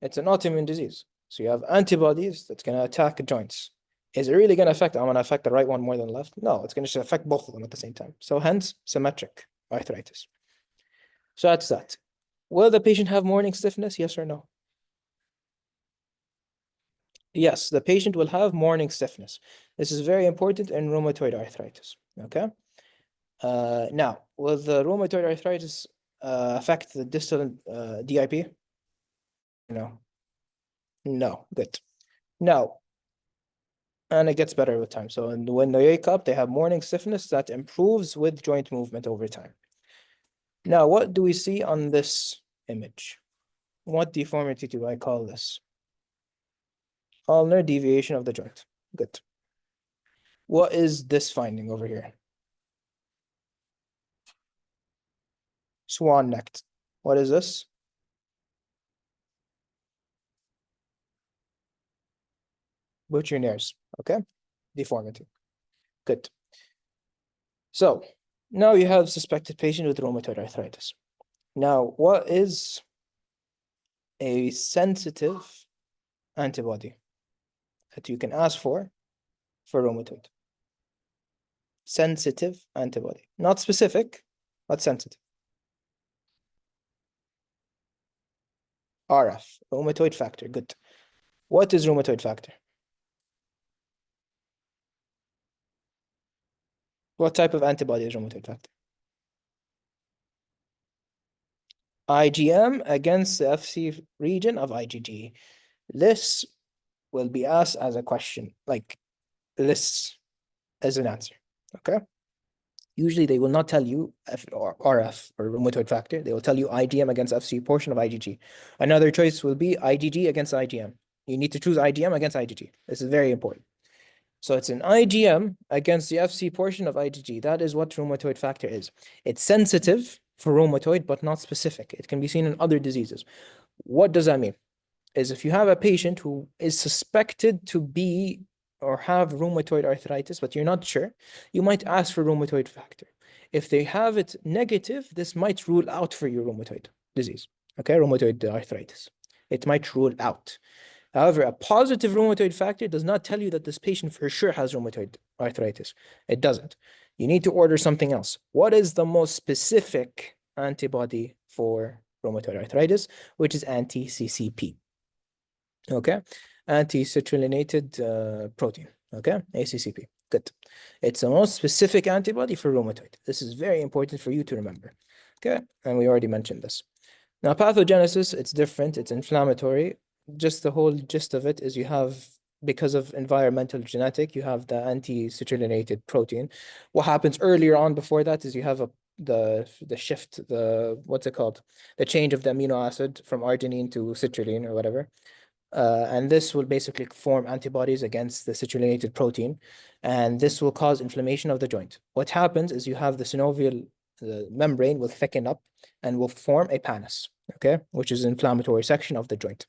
it's an autoimmune disease. So you have antibodies that's going to attack joints. Is it really going to affect, I'm going to affect the right one more than the left? No, it's going to affect both of them at the same time. So hence, symmetric arthritis. So that's that. Will the patient have morning stiffness? Yes or no? Yes, the patient will have morning stiffness. This is very important in rheumatoid arthritis. Okay. Now, will the rheumatoid arthritis affect the distal DIP? No. No. Good. Now, and it gets better with time. So when they wake up, they have morning stiffness that improves with joint movement over time. Now, what do we see on this image? What deformity do I call this? Ulnar deviation of the joint. Good. What is this finding over here? Swan necked. What is this? Boutonnieres. Okay. Deformity. Good. So now you have suspected patient with rheumatoid arthritis. Now, what is a sensitive antibody that you can ask for rheumatoid? Sensitive antibody. Not specific, but sensitive. RF, rheumatoid factor. Good. What is rheumatoid factor? What type of antibody is rheumatoid factor? IgM against the Fc region of IgG. This will be asked as a question, like this as an answer. Okay. Usually they will not tell you F or RF or rheumatoid factor. They will tell you IgM against Fc portion of IgG. Another choice will be IgG against IgM. You need to choose IgM against IgG. This is very important. So it's an IgM against the Fc portion of IgG. That is what rheumatoid factor is. It's sensitive for rheumatoid, but not specific. It can be seen in other diseases. What does that mean? Is if you have a patient who is suspected to be or have rheumatoid arthritis, but you're not sure, you might ask for rheumatoid factor. If they have it negative, this might rule out for your rheumatoid disease. Okay, rheumatoid arthritis. It might rule out. However, a positive rheumatoid factor does not tell you that this patient for sure has rheumatoid arthritis. It doesn't. You need to order something else. What is the most specific antibody for rheumatoid arthritis, which is anti-CCP? Okay, anti-citrullinated protein. Okay, ACCP. Good. It's the most specific antibody for rheumatoid. This is very important for you to remember. Okay, and we already mentioned this. Now, pathogenesis, it's different. It's inflammatory. Just the whole gist of it is you have, because of environmental genetic, you have the anti-citrulliнаted protein. What happens earlier on before that is you have the shift, what's it called? The change of the amino acid from arginine to citrulline or whatever. And this will basically form antibodies against the citrulliнаted protein, and this will cause inflammation of the joint. What happens is you have the synovial membrane will thicken up and will form a pannus, okay, which is an inflammatory section of the joint.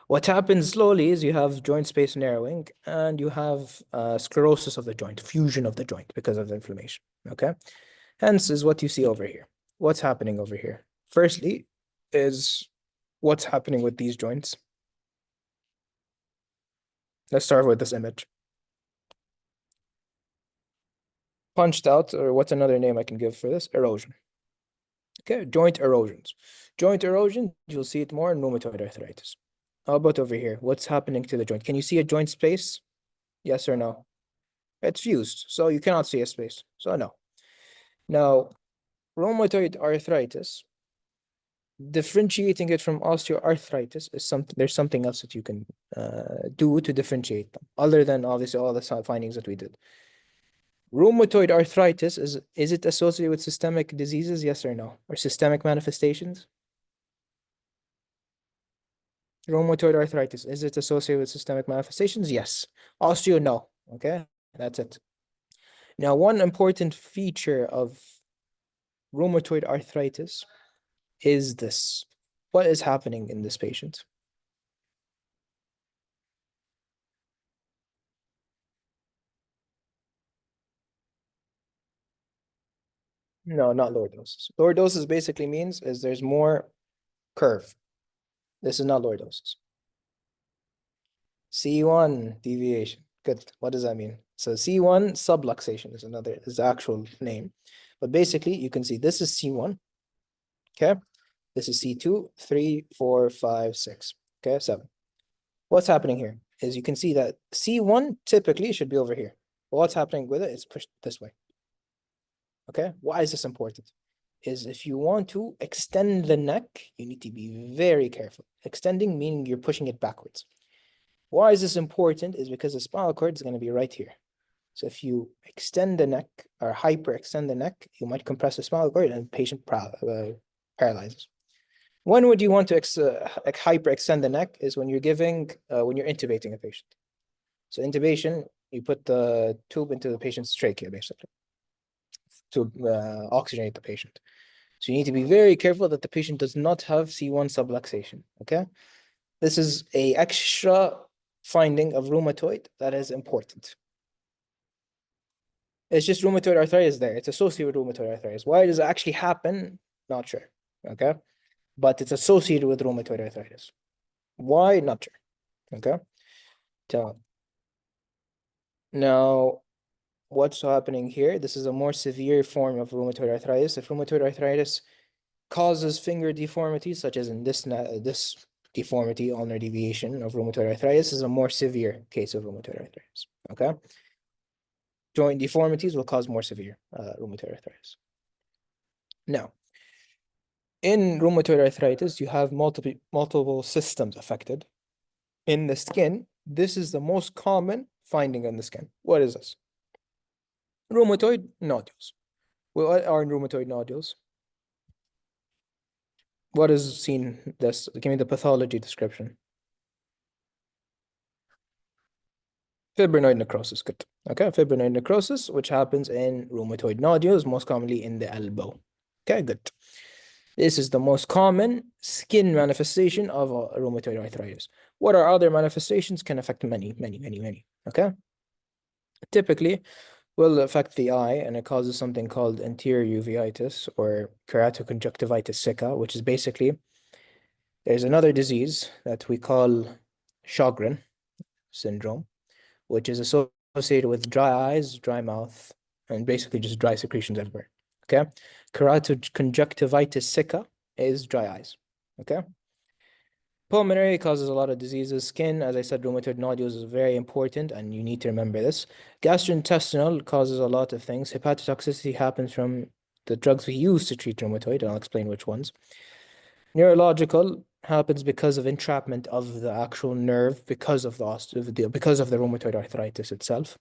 What happens slowly is you have joint space narrowing and you have sclerosis of the joint, fusion of the joint because of the inflammation, okay? Hence is what you see over here. What's happening over here? Firstly is what's happening with these joints. Let's start with this image. Punched out, or what's another name I can give for this? Erosion. Okay, joint erosions. Joint erosion, you'll see it more in rheumatoid arthritis. How about over here? What's happening to the joint? Can you see a joint space? Yes or no? It's fused, so you cannot see a space. So no. Now, rheumatoid arthritis, differentiating it from osteoarthritis is something, there's something else that you can do to differentiate them, other than obviously all the findings that we did. Rheumatoid arthritis, is it associated with systemic diseases, yes or no? Or systemic manifestations? Rheumatoid arthritis, is it associated with systemic manifestations? Yes. Osteo, no. Okay, that's it. Now, one important feature of rheumatoid arthritis is this. What is happening in this patient? No, not lordosis. Lordosis basically means is there's more curve. This is not lordosis. C1 deviation. Good. What does that mean? So C1 subluxation is the actual name. But basically, you can see this is C1. Okay. This is C2, 3, 4, 5, 6. Okay, 7. What's happening here is you can see that C1 typically should be over here. But what's happening with it is pushed this way. Okay, why is this important? Is if you want to extend the neck, you need to be very careful. Extending meaning you're pushing it backwards. Why is this important? Is because the spinal cord is going to be right here. So if you extend the neck or hyperextend the neck, you might compress the spinal cord and the patient paralyzes. When would you want to hyperextend the neck is when you're when you're intubating a patient. So intubation, you put the tube into the patient's trachea, basically, to oxygenate the patient. So you need to be very careful that the patient does not have C1 subluxation, okay? This is a extra finding of rheumatoid that is important. It's just rheumatoid arthritis there. It's associated with rheumatoid arthritis. Why does it actually happen? Not sure, okay? But it's associated with rheumatoid arthritis. Why? Not sure, okay? So now, what's happening here? This is a more severe form of rheumatoid arthritis. If rheumatoid arthritis causes finger deformities, such as in this deformity, ulnar deviation of rheumatoid arthritis, is a more severe case of rheumatoid arthritis, okay? Joint deformities will cause more severe rheumatoid arthritis. Now, in rheumatoid arthritis, you have multiple systems affected. In the skin, this is the most common finding in the skin. What is this? Rheumatoid nodules. What are rheumatoid nodules? What is seen this? Give me the pathology description. Fibrinoid necrosis, good. Okay, fibrinoid necrosis, which happens in rheumatoid nodules, most commonly in the elbow. Okay, good. This is the most common skin manifestation of rheumatoid arthritis. What are other manifestations? Can affect many, okay? Typically, will affect the eye, and it causes something called anterior uveitis or keratoconjunctivitis sicca, which is basically, there's another disease that we call Sjogren syndrome, which is associated with dry eyes, dry mouth, and basically just dry secretions everywhere. Okay, keratoconjunctivitis sicca is dry eyes. Okay, pulmonary causes a lot of diseases. Skin, as I said, rheumatoid nodules is very important, and you need to remember this. Gastrointestinal causes a lot of things. Hepatotoxicity happens from the drugs we use to treat rheumatoid, and I'll explain which ones. Neurological happens because of entrapment of the actual nerve because of the rheumatoid arthritis itself.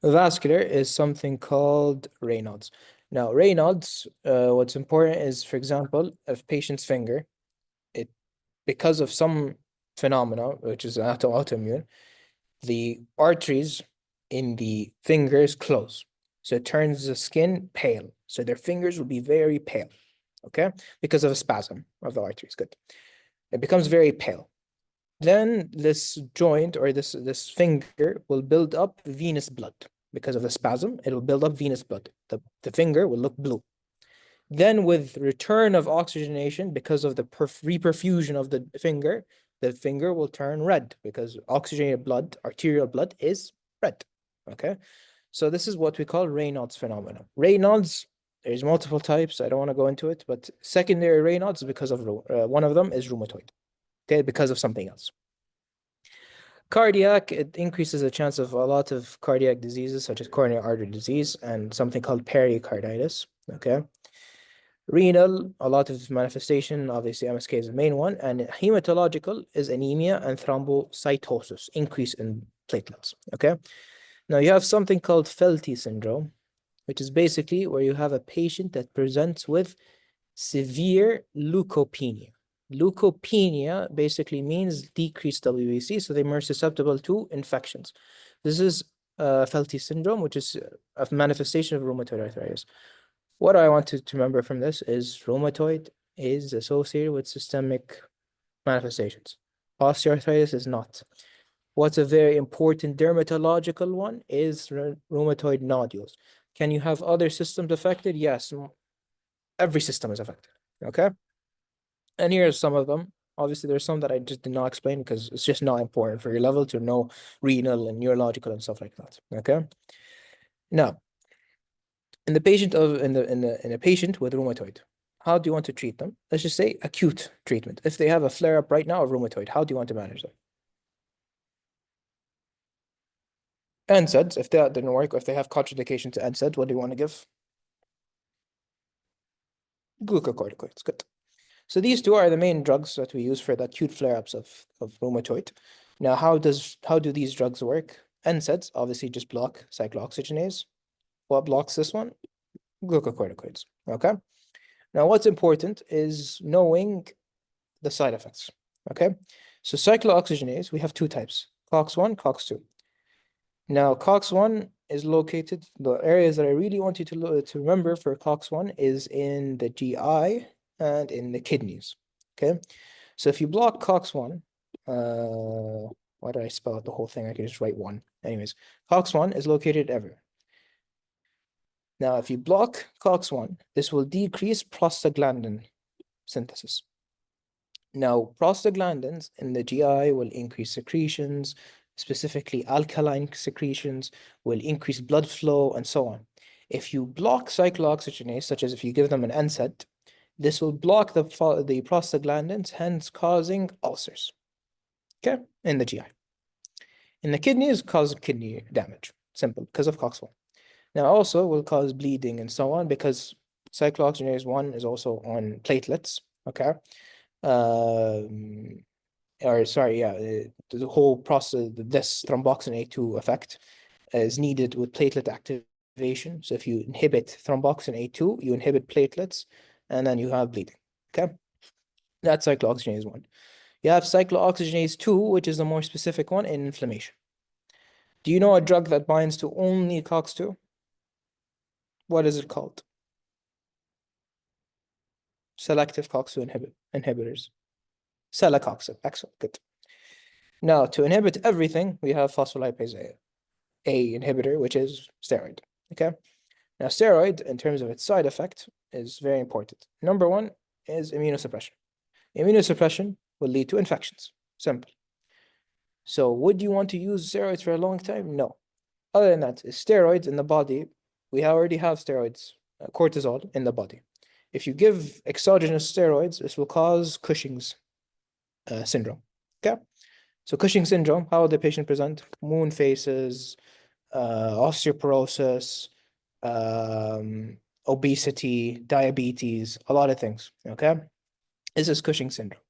Vascular is something called Raynaud's. Now, Raynaud's, what's important is, for example, if patient's finger, because of some phenomena, which is autoimmune, the arteries in the fingers close. So it turns the skin pale. So their fingers will be very pale, okay? Because of a spasm of the arteries, good. It becomes very pale. Then this joint or this finger will build up venous blood. Because of the spasm, it will build up venous blood. The finger will look blue. Then with return of oxygenation, because of the reperfusion of the finger will turn red because oxygenated blood, arterial blood is red, okay? So this is what we call Raynaud's phenomenon. Raynaud's, there's multiple types. I don't want to go into it, but secondary Raynaud's because of, one of them is rheumatoid, okay? Because of something else. Cardiac, it increases the chance of a lot of cardiac diseases such as coronary artery disease and something called pericarditis. okay? Renal, a lot of manifestation, obviously MSK is the main one, and hematological is anemia and thrombocytosis, increase in platelets, okay? Now you have something called Felty syndrome, which is basically where you have a patient that presents with severe leukopenia. Leukopenia basically means decreased WBC, so they're more susceptible to infections. This is Felty syndrome, which is a manifestation of rheumatoid arthritis. What I want to remember from this is rheumatoid is associated with systemic manifestations. Osteoarthritis is not. What's a very important dermatological one is rheumatoid nodules. Can you have other systems affected? Yes, every system is affected, okay? And here are some of them. Obviously, there's some that I just did not explain because it's just not important for your level to know renal and neurological and stuff like that, okay? Now, in a patient with rheumatoid, how do you want to treat them? Let's just say acute treatment. If they have a flare-up right now of rheumatoid, how do you want to manage them? NSAIDs, if that didn't work, or if they have contraindication to NSAID, what do you want to give? Glucocorticoids, good. So these two are the main drugs that we use for the acute flare-ups of rheumatoid. Now, how do these drugs work? NSAIDs obviously just block cyclooxygenase. What blocks this one? Glucocorticoids, okay? Now, what's important is knowing the side effects, okay? So cyclooxygenase, we have two types, COX-1, COX-2. Now, COX-1 is located, the areas that I really want you to remember for COX-1 is in the GI and in the kidneys, okay? So if you block COX-1, why did I spell out the whole thing? I can just write one. Anyways, COX-1 is located everywhere. Now, if you block COX-1, this will decrease prostaglandin synthesis. Now, prostaglandins in the GI will increase secretions, specifically alkaline secretions, will increase blood flow, and so on. If you block cyclooxygenase, such as if you give them an NSAID, this will block the prostaglandins, hence causing ulcers, okay, in the GI. In the kidneys, cause kidney damage, simple, because of COX-1. Now, also will cause bleeding and so on, because cyclooxygenase 1 is also on platelets, okay? The whole process, this thromboxane A2 effect is needed with platelet activation. So if you inhibit thromboxane A2, you inhibit platelets, and then you have bleeding, okay? That's cyclooxygenase 1. You have cyclooxygenase 2, which is the more specific one in inflammation. Do you know a drug that binds to only COX-2? What is it called? Selective COX-2 inhibitors. Celecoxib. Excellent. Good. Now, to inhibit everything, we have phospholipase A inhibitor, which is steroid. Okay. Now, steroid, in terms of its side effect, is very important. Number one is immunosuppression. Immunosuppression will lead to infections. Simple. So, would you want to use steroids for a long time? No. Other than that, steroids in the body, we already have steroids, cortisol in the body. If you give exogenous steroids, this will cause Cushing's syndrome. Okay. So Cushing's syndrome, how will the patient present? Moon faces, osteoporosis, obesity, diabetes, a lot of things, okay? This is Cushing's syndrome.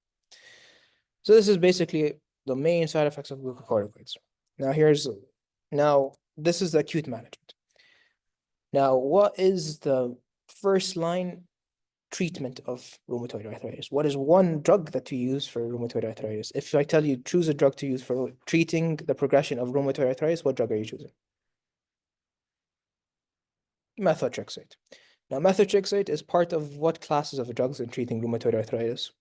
So this is basically the main side effects of glucocorticoids. Now this is the acute management. Now, what is the first line treatment of rheumatoid arthritis? What is one drug that you use for rheumatoid arthritis? If I tell you choose a drug to use for treating the progression of rheumatoid arthritis, what drug are you choosing? Methotrexate. Now, methotrexate is part of what classes of drugs in treating rheumatoid arthritis?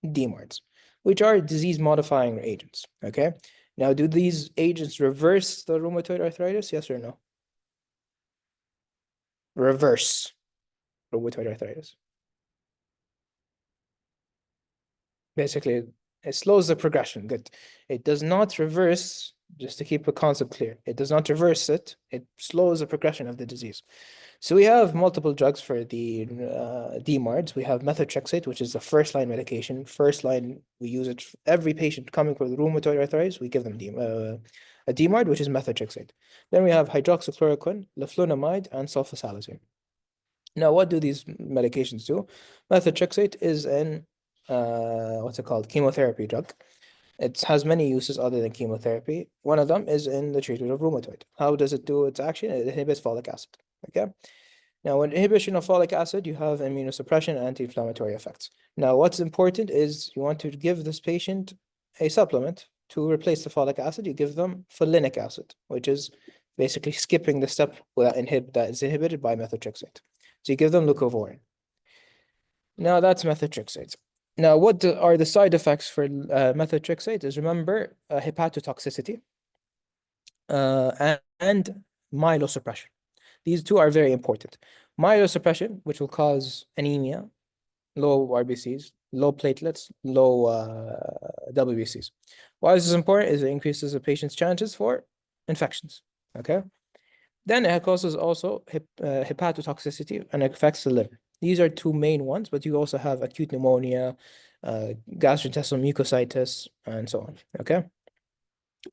DMARDs, which are disease-modifying agents, okay? Now, do these agents reverse the rheumatoid arthritis? Yes or no? Reverse rheumatoid arthritis. Basically, it slows the progression. Good. It does not reverse, just to keep the concept clear, it does not reverse it. It slows the progression of the disease. So we have multiple drugs for the DMARDs. We have methotrexate, which is the first line medication. First line, we use it for every patient coming with rheumatoid arthritis. We give them a DMARD, which is methotrexate. Then we have hydroxychloroquine, leflunomide, and sulfasalazine. Now, what do these medications do? Methotrexate is an what's it called? Chemotherapy drug. It has many uses other than chemotherapy. One of them is in the treatment of rheumatoid. How does it do its action? It inhibits folic acid. Okay. Now, with inhibition of folic acid, you have immunosuppression and anti-inflammatory effects. Now, what's important is you want to give this patient a supplement to replace the folic acid. You give them folinic acid, which is basically skipping the step that is inhibited by methotrexate. So you give them leucovorin. Now that's methotrexate. Now, what are the side effects for methotrexate? Is remember hepatotoxicity and myelosuppression. These two are very important. Myelosuppression, which will cause anemia, low RBCs, low platelets, low WBCs. Why is this important? Is it increases the patient's chances for infections. Okay. Then it causes also hepatotoxicity and affects the liver. These are two main ones, but you also have acute pneumonia, gastrointestinal mucositis, and so on. Okay.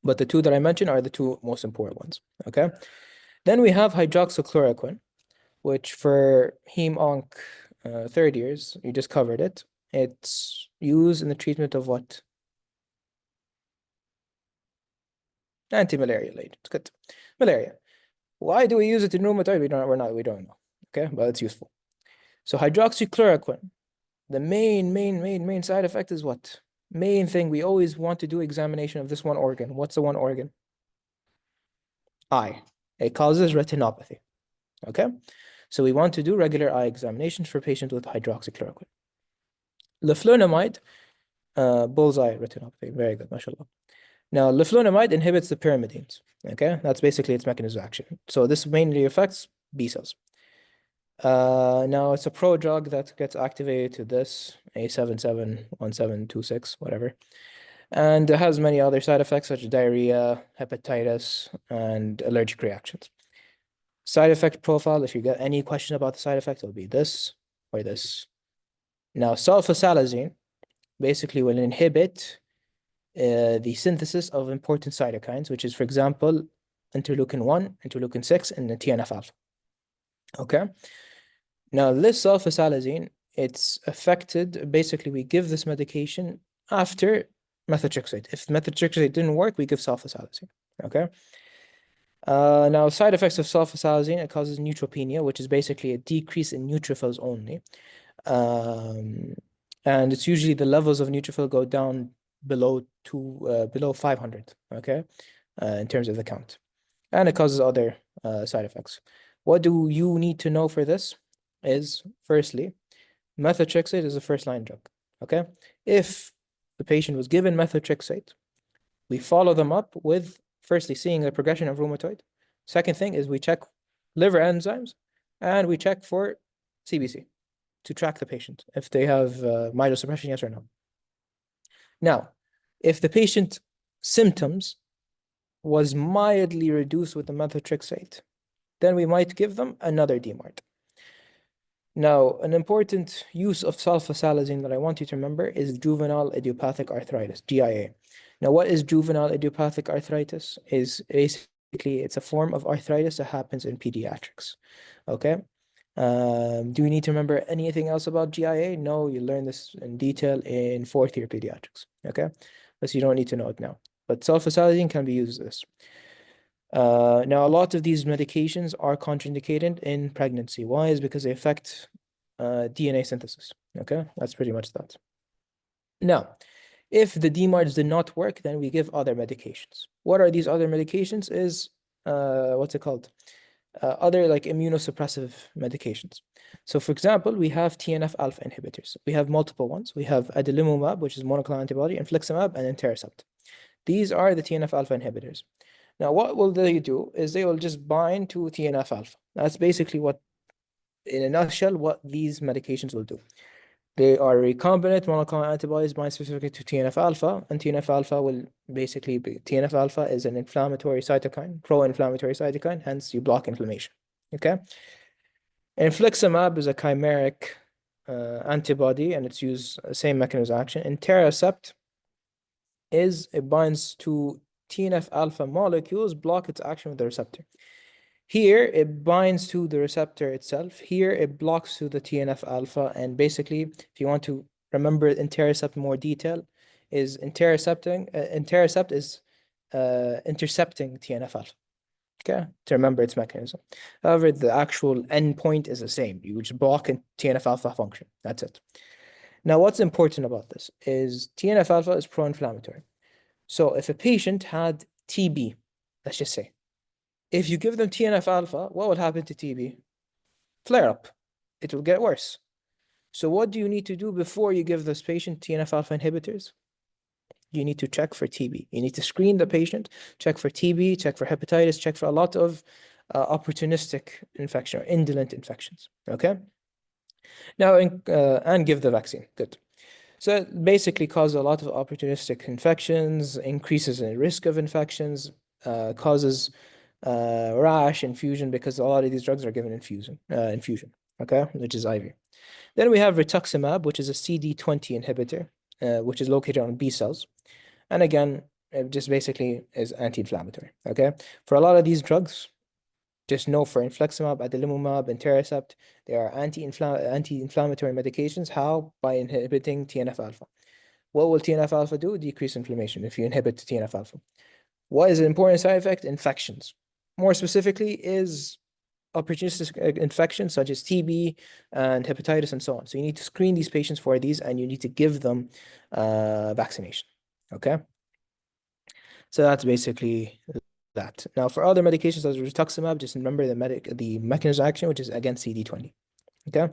But the two that I mentioned are the two most important ones. Okay. Then we have hydroxychloroquine, which for heme-onc third years, you just covered it. It's used in the treatment of what? Anti-malarial agent. Good. Malaria. Why do we use it in rheumatoid? We don't know. Okay, but it's useful. So hydroxychloroquine, the main side effect is what? Main thing, we always want to do examination of this one organ. What's the one organ? Eye. It causes retinopathy. Okay, so we want to do regular eye examinations for patients with hydroxychloroquine. Leflunomide, bullseye retinopathy. Very good, mashallah. Now, leflunomide inhibits the pyrimidines. Okay, that's basically its mechanism of action. So this mainly affects B cells. Now it's a prodrug that gets activated to this A771726, whatever. And it has many other side effects such as diarrhea, hepatitis, and allergic reactions. Side effect profile, if you get any question about the side effect, it'll be this or this. Now, sulfasalazine basically will inhibit the synthesis of important cytokines, which is, for example, interleukin-1, interleukin-6, and the TNF-alpha. Okay? Now, this sulfasalazine, it's affected, basically, we give this medication after methotrexate. If methotrexate didn't work, we give sulfasalazine. Okay? Now, side effects of sulfasalazine, it causes neutropenia, which is basically a decrease in neutrophils only. And it's usually the levels of neutrophil go down below 500, okay, in terms of the count. And it causes other side effects. What do you need to know for this is, firstly, methotrexate is a first-line drug, okay? If the patient was given methotrexate, we follow them up with, firstly, seeing the progression of rheumatoid. Second thing is we check liver enzymes, and we check for CBC to track the patient, if they have myelosuppression, yes or no. Now, if the patient symptoms was mildly reduced with the methotrexate, then we might give them another DMARD. Now, an important use of sulfasalazine that I want you to remember is juvenile idiopathic arthritis, GIA. Now, what is juvenile idiopathic arthritis? Is basically, it's a form of arthritis that happens in pediatrics, okay? Do we need to remember anything else about GIA? No, you learn this in detail in fourth year pediatrics, okay? But you don't need to know it now. But sulfasalazine can be used as this. Now, a lot of these medications are contraindicated in pregnancy. Why? Is because they affect DNA synthesis, okay? That's pretty much that. Now, if the DMARDs did not work, then we give other medications. What are these other medications? Is, what's it called? Other like immunosuppressive medications. So for example, we have TNF-alpha inhibitors. We have multiple ones. We have adalimumab, which is monoclonal antibody, infliximab, and etanercept. These are the TNF-alpha inhibitors. Now, what will they do is they will just bind to TNF-alpha. That's basically what, in a nutshell, what these medications will do. They are recombinant monoclonal antibodies bind specifically to TNF-alpha, and TNF-alpha will basically be, TNF-alpha is an inflammatory cytokine, pro-inflammatory cytokine, hence you block inflammation, okay? Infliximab is a chimeric antibody, and it's used same mechanism of action. Etanercept is, it binds to TNF-alpha molecules, block its action with the receptor. Here, it binds to the receptor itself. Here, it blocks to the TNF alpha. And basically, if you want to remember intercept in more detail, is intercepting. Intercept is intercepting TNF alpha. Okay, to remember its mechanism. However, the actual endpoint is the same. You just block TNF alpha function. That's it. Now, what's important about this is TNF alpha is pro-inflammatory. So if a patient had TB, let's just say, if you give them TNF alpha, what will happen to TB? Flare up. It will get worse. So what do you need to do before you give this patient TNF alpha inhibitors? You need to check for TB. You need to screen the patient, check for TB, check for hepatitis, check for a lot of opportunistic infection or indolent infections. Okay. Now, and give the vaccine. Good. So it basically causes a lot of opportunistic infections, increases in risk of infections, causes rash, infusion, because a lot of these drugs are given infusion, okay, which is IV. Then we have rituximab, which is a CD20 inhibitor, which is located on B cells. And again, it just basically is anti-inflammatory, okay? For a lot of these drugs, just know for infliximab, adalimumab, and Intercept, they are anti-inflammatory medications. How? By inhibiting TNF alpha. What will TNF alpha do? Decrease inflammation if you inhibit TNF alpha. What is an important side effect? Infections. More specifically is opportunistic infections such as TB and hepatitis and so on. So you need to screen these patients for these and you need to give them vaccination. Okay? So that's basically that. Now, for other medications such as rituximab, just remember the mechanism of action, which is against CD20. Okay.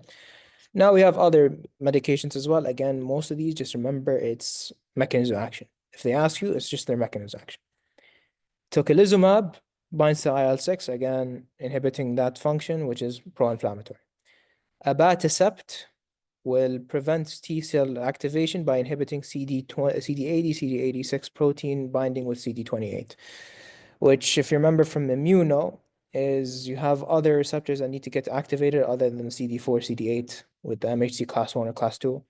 Now we have other medications as well. Again, most of these, just remember its mechanism of action. If they ask you, it's just their mechanism of action. Tocilizumab binds to IL-6, again, inhibiting that function, which is pro-inflammatory. Abatacept will prevent T cell activation by inhibiting CD80, CD86 protein binding with CD28, which, if you remember from immuno, is you have other receptors that need to get activated other than CD4, CD8 with the MHC class 1 or class 2,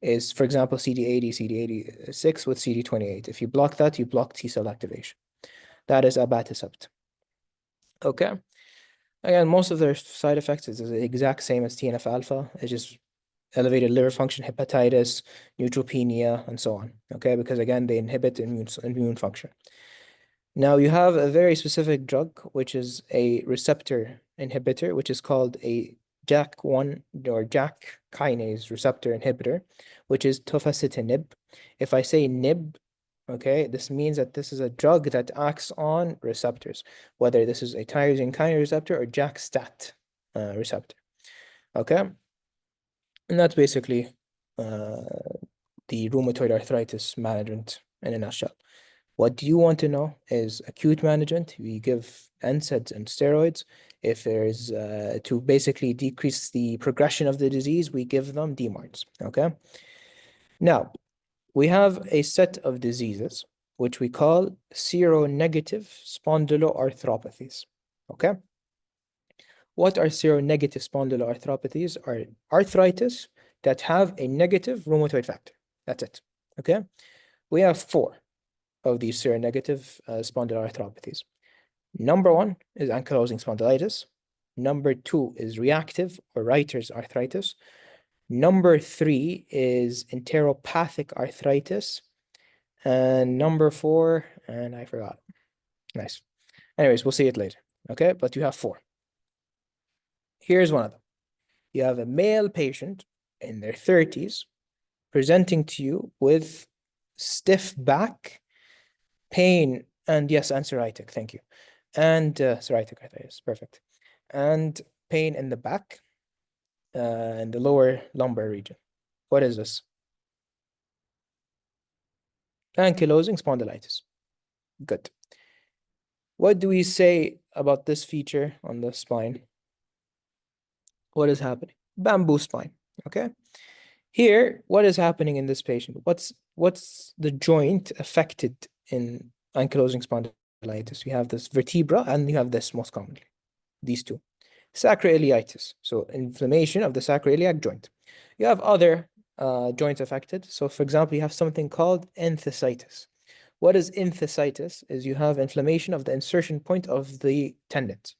is, for example, CD80, CD86 with CD28. If you block that, you block T cell activation. That is abatacept. Okay. Again, most of their side effects is the exact same as TNF alpha. It's just elevated liver function, hepatitis, neutropenia, and so on. Okay, because again, they inhibit immune function. Now you have a very specific drug, which is a receptor inhibitor, which is called a JAK1 or JAK kinase receptor inhibitor, which is tofacitinib. If I say nib, okay, this means that this is a drug that acts on receptors, whether this is a tyrosine kinase receptor or JAK-STAT receptor. Okay, and that's basically the rheumatoid arthritis management in a nutshell. What you want to know is acute management. We give NSAIDs and steroids. If there's to basically decrease the progression of the disease, we give them DMARDs. Okay. Now, we have a set of diseases which we call seronegative spondyloarthropathies. Okay. What are seronegative spondyloarthropathies? Are arthritis that have a negative rheumatoid factor. That's it. Okay. We have 4 of these seronegative spondyloarthropathies. Number 1 is ankylosing spondylitis. Number 2 is reactive or Reiter's arthritis. Number 3 is enteropathic arthritis. And number 4, and I forgot. Nice. Anyways, we'll see it later. Okay, but you have 4. Here's one of them. You have a male patient in their 30s presenting to you with stiff back, pain, and yes, and psoriatic, thank you. And psoriatic arthritis, perfect. And pain in the back and the lower lumbar region. What is this? Ankylosing spondylitis. Good. What do we say about this feature on the spine? What is happening? Bamboo spine, okay? Here, what is happening in this patient? What's the joint affected in ankylosing spondylitis? You have this vertebra and you have this most commonly, these two. Sacroiliitis, so inflammation of the sacroiliac joint. You have other joints affected. So for example, you have something called enthesitis. What is enthesitis? Is you have inflammation of the insertion point of the tendons.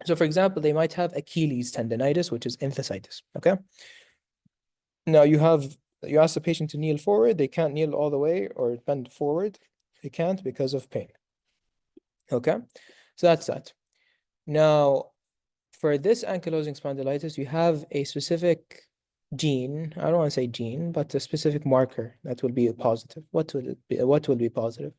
So for example, they might have Achilles tendonitis, which is enthesitis, okay? Now you ask the patient to kneel forward, they can't kneel all the way or bend forward. They can't because of pain. Okay? So that's that. Now, for this ankylosing spondylitis, you have a specific gene. I don't want to say gene, but a specific marker that will be positive. What will it be? What will be positive?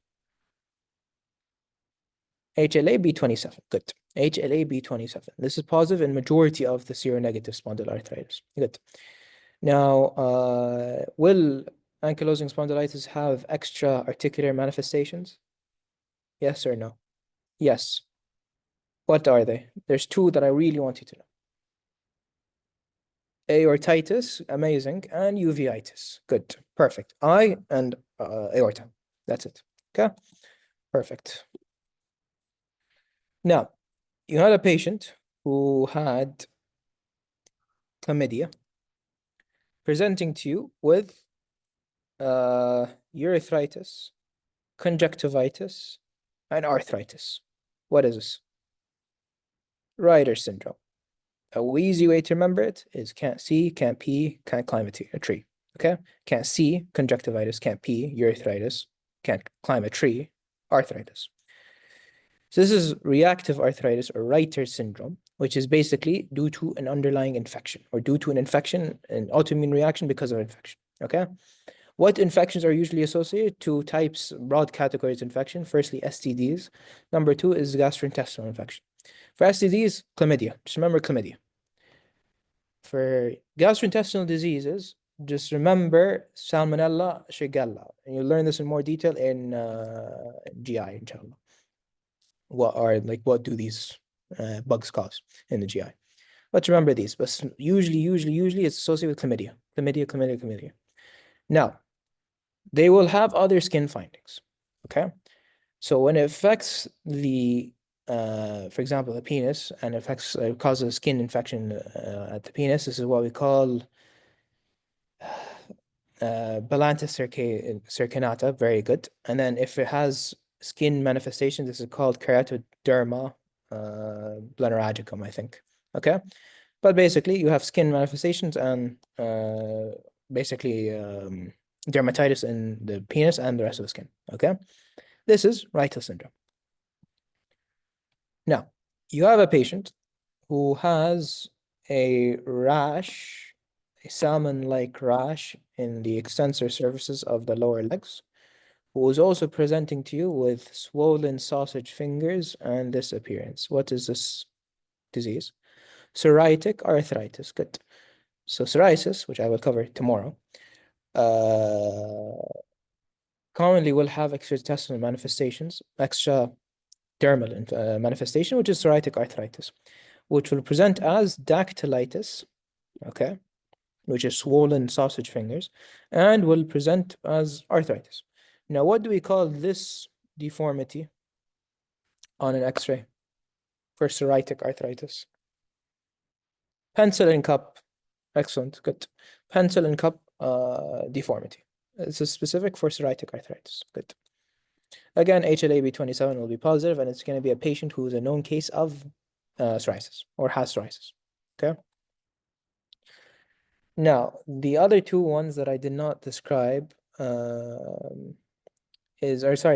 HLA-B27. Good. HLA-B27. This is positive in majority of the seronegative spondyloarthritis. Good. Now, will ankylosing spondylitis have extra articular manifestations? Yes or no? Yes. What are they? There's two that I really want you to know. Aortitis, amazing, and uveitis. Good, perfect. Eye and aorta. That's it. Okay, perfect. Now, you had a patient who had chlamydia presenting to you with urethritis, conjunctivitis, and arthritis. What is this? Reiter syndrome. A easy way to remember it is can't see, can't pee, can't climb a tree. Okay? Can't see, conjunctivitis, can't pee, urethritis, can't climb a tree, arthritis. So this is reactive arthritis or Reiter syndrome, which is basically due to an underlying infection or due to an infection, an autoimmune reaction because of infection. Okay? What infections are usually associated? Two types, broad categories of infection. Firstly, STDs. Number two is gastrointestinal infection. For STDs, chlamydia. Just remember chlamydia. For gastrointestinal diseases, just remember Salmonella, Shigella. And you'll learn this in more detail in GI, inshallah. What do these bugs cause in the GI? But remember these. But usually it's associated with chlamydia. Chlamydia. Now, they will have other skin findings. Okay? So when it affects the for example, the penis and causes a skin infection at the penis, this is what we call Balantis circinata, very good. And then if it has skin manifestations, this is called keratoderma blennoragicum, I think. Okay, but basically you have skin manifestations and basically dermatitis in the penis and the rest of the skin. Okay, this is Reiter syndrome. Now, you have a patient who has a rash, a salmon-like rash in the extensor surfaces of the lower legs, who is also presenting to you with swollen sausage fingers and this appearance. What is this disease? Psoriatic arthritis. Good. So psoriasis, which I will cover tomorrow, commonly will have extraintestinal manifestations, extradermal manifestation, which is psoriatic arthritis, which will present as dactylitis, okay, which is swollen sausage fingers, and will present as arthritis. Now, what do we call this deformity on an X-ray for psoriatic arthritis? Pencil and cup. Excellent, good. Pencil and cup deformity. This is specific for psoriatic arthritis. Good. Again, HLA-B27 will be positive, and it's going to be a patient who is a known case of psoriasis or has psoriasis. Okay. Now, the other two ones that I did not describe the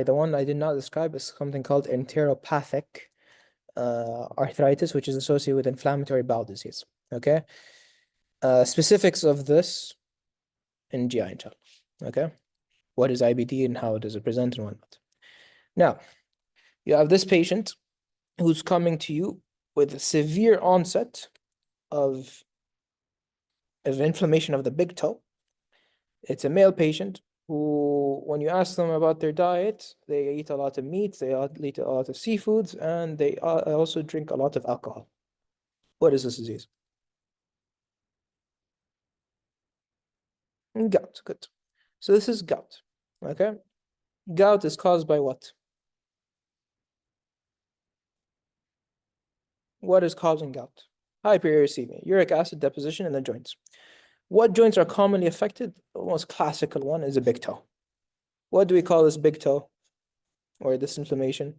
one I did not describe is something called enteropathic arthritis, which is associated with inflammatory bowel disease. Okay. Specifics of this in GI, inshallah. Okay. What is IBD and how does it present and whatnot? Now, you have this patient who's coming to you with a severe onset of inflammation of the big toe. It's a male patient who, when you ask them about their diet, they eat a lot of meat, they eat a lot of seafoods, and they also drink a lot of alcohol. What is this disease? Gout, good. So this is gout, okay? Gout is caused by what? What is causing gout? Hyperuricemia, uric acid deposition in the joints. What joints are commonly affected? The most classical one is the big toe. What do we call this big toe or this inflammation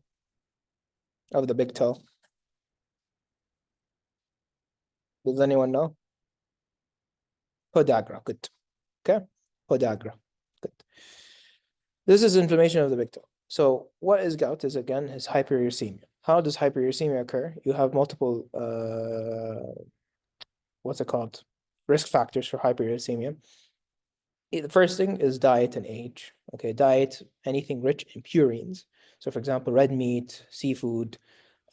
of the big toe? Does anyone know? Podagra, good. Okay, podagra, good. This is inflammation of the big toe. So what is gout is again is hyperuricemia. How does hyperuricemia occur? You have multiple what's it called? Risk factors for hyperuricemia. The first thing is diet and age. Okay, diet, anything rich in purines. So for example, red meat, seafood,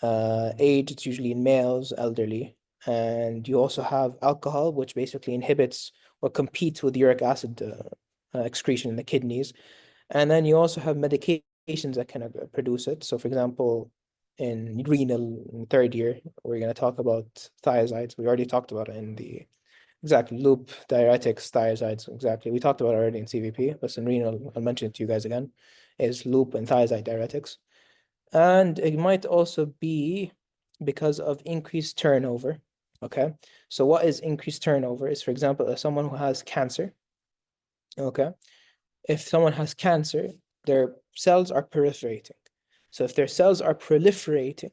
age, it's usually in males, elderly. And you also have alcohol, which basically inhibits or competes with uric acid excretion in the kidneys. And then you also have medications that can produce it. So for example, in renal in third year, we're going to talk about thiazides. We already talked about it in the exactly loop, diuretics, thiazides. Exactly. We talked about it already in CVP, but in renal, I'll mention it to you guys again, is loop and thiazide diuretics. And it might also be because of increased turnover. Okay. So what is increased turnover is, for example, if someone who has cancer, okay, if someone has cancer, their cells are proliferating. So if their cells are proliferating,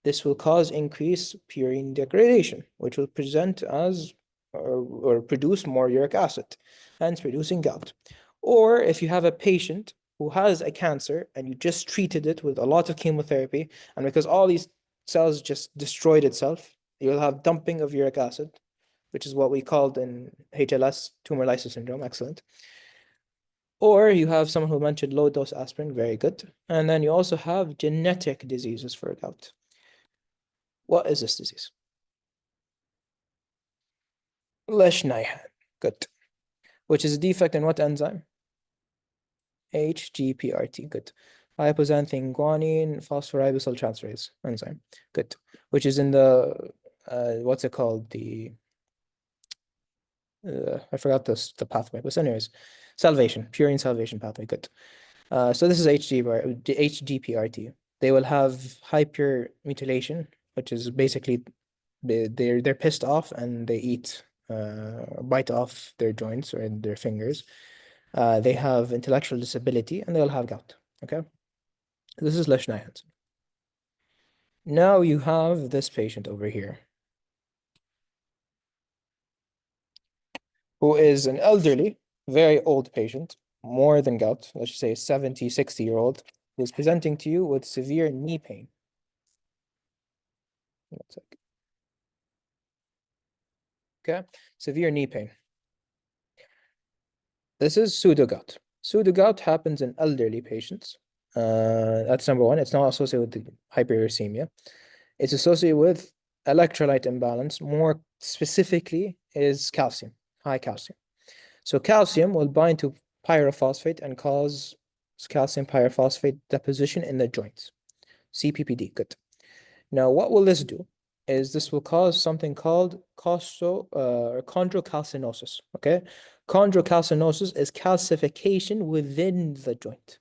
this will cause increased purine degradation, which will present as or produce more uric acid, hence producing gout. Or if you have a patient who has a cancer and you just treated it with a lot of chemotherapy, and because all these cells just destroyed itself, you'll have dumping of uric acid, which is what we called in HLS, tumor lysis syndrome. Excellent. Or you have someone who mentioned low dose aspirin, very good. And then you also have genetic diseases for gout. What is this disease? Leschnyhan, good. Which is a defect in what enzyme? HGPRT, good. Hypoxanthine guanine phosphoribosyltransferase transferase enzyme, good. Which is in the, what's it called? I forgot the pathway, but anyways, salvation, purine salvation pathway, good. So this is HGPRT. They will have hypermutilation, which is basically they're pissed off and they eat bite off their joints or their fingers. They have intellectual disability and they'll have gout. Okay, this is Leschnyhan. Now you have this patient over here who is an elderly, very old patient, more than gout, let's just say 70, 60-year-old, who's presenting to you with severe knee pain. Okay, severe knee pain. This is pseudogout. Pseudogout happens in elderly patients. That's number one. It's not associated with hyperuricemia. It's associated with electrolyte imbalance. More specifically is calcium, high calcium. So calcium will bind to pyrophosphate and cause calcium pyrophosphate deposition in the joints. CPPD, good. Now, what will this do? Is this will cause something called chondrocalcinosis, okay? Chondrocalcinosis is calcification within the joint.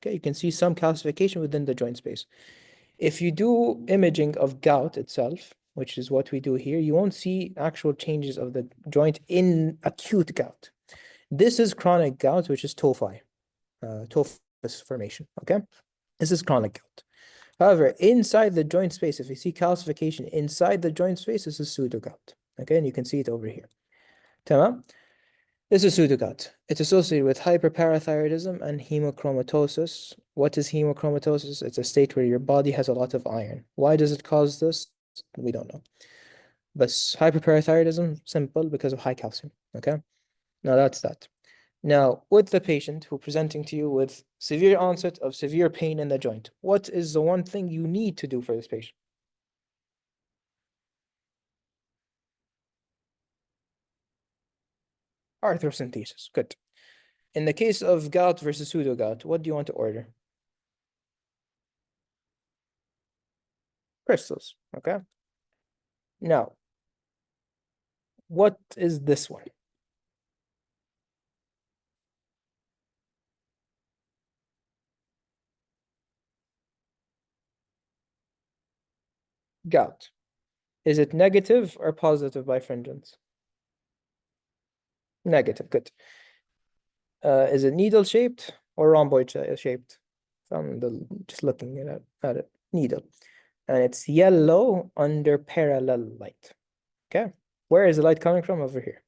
Okay, you can see some calcification within the joint space. If you do imaging of gout itself, which is what we do here, you won't see actual changes of the joint in acute gout. This is chronic gout, which is tophi, tophus formation, okay? This is chronic gout. However, inside the joint space, if you see calcification inside the joint space, this is pseudogout. Okay, and you can see it over here. Tamam? This is pseudogout. It's associated with hyperparathyroidism and hemochromatosis. What is hemochromatosis? It's a state where your body has a lot of iron. Why does it cause this? We don't know. But hyperparathyroidism, simple, because of high calcium. Okay? Now that's that. Now, with the patient who presenting to you with severe onset of severe pain in the joint, what is the one thing you need to do for this patient? Arthrosynthesis, good. In the case of gout versus pseudogout, what do you want to order? Crystals, okay? Now, what is this one? Gout. Is it negative or positive bifringence? Negative, good. Is it needle shaped or rhomboid shaped? From the just looking at it, needle. And it's yellow under parallel light. Okay, where is the light coming from? Over here.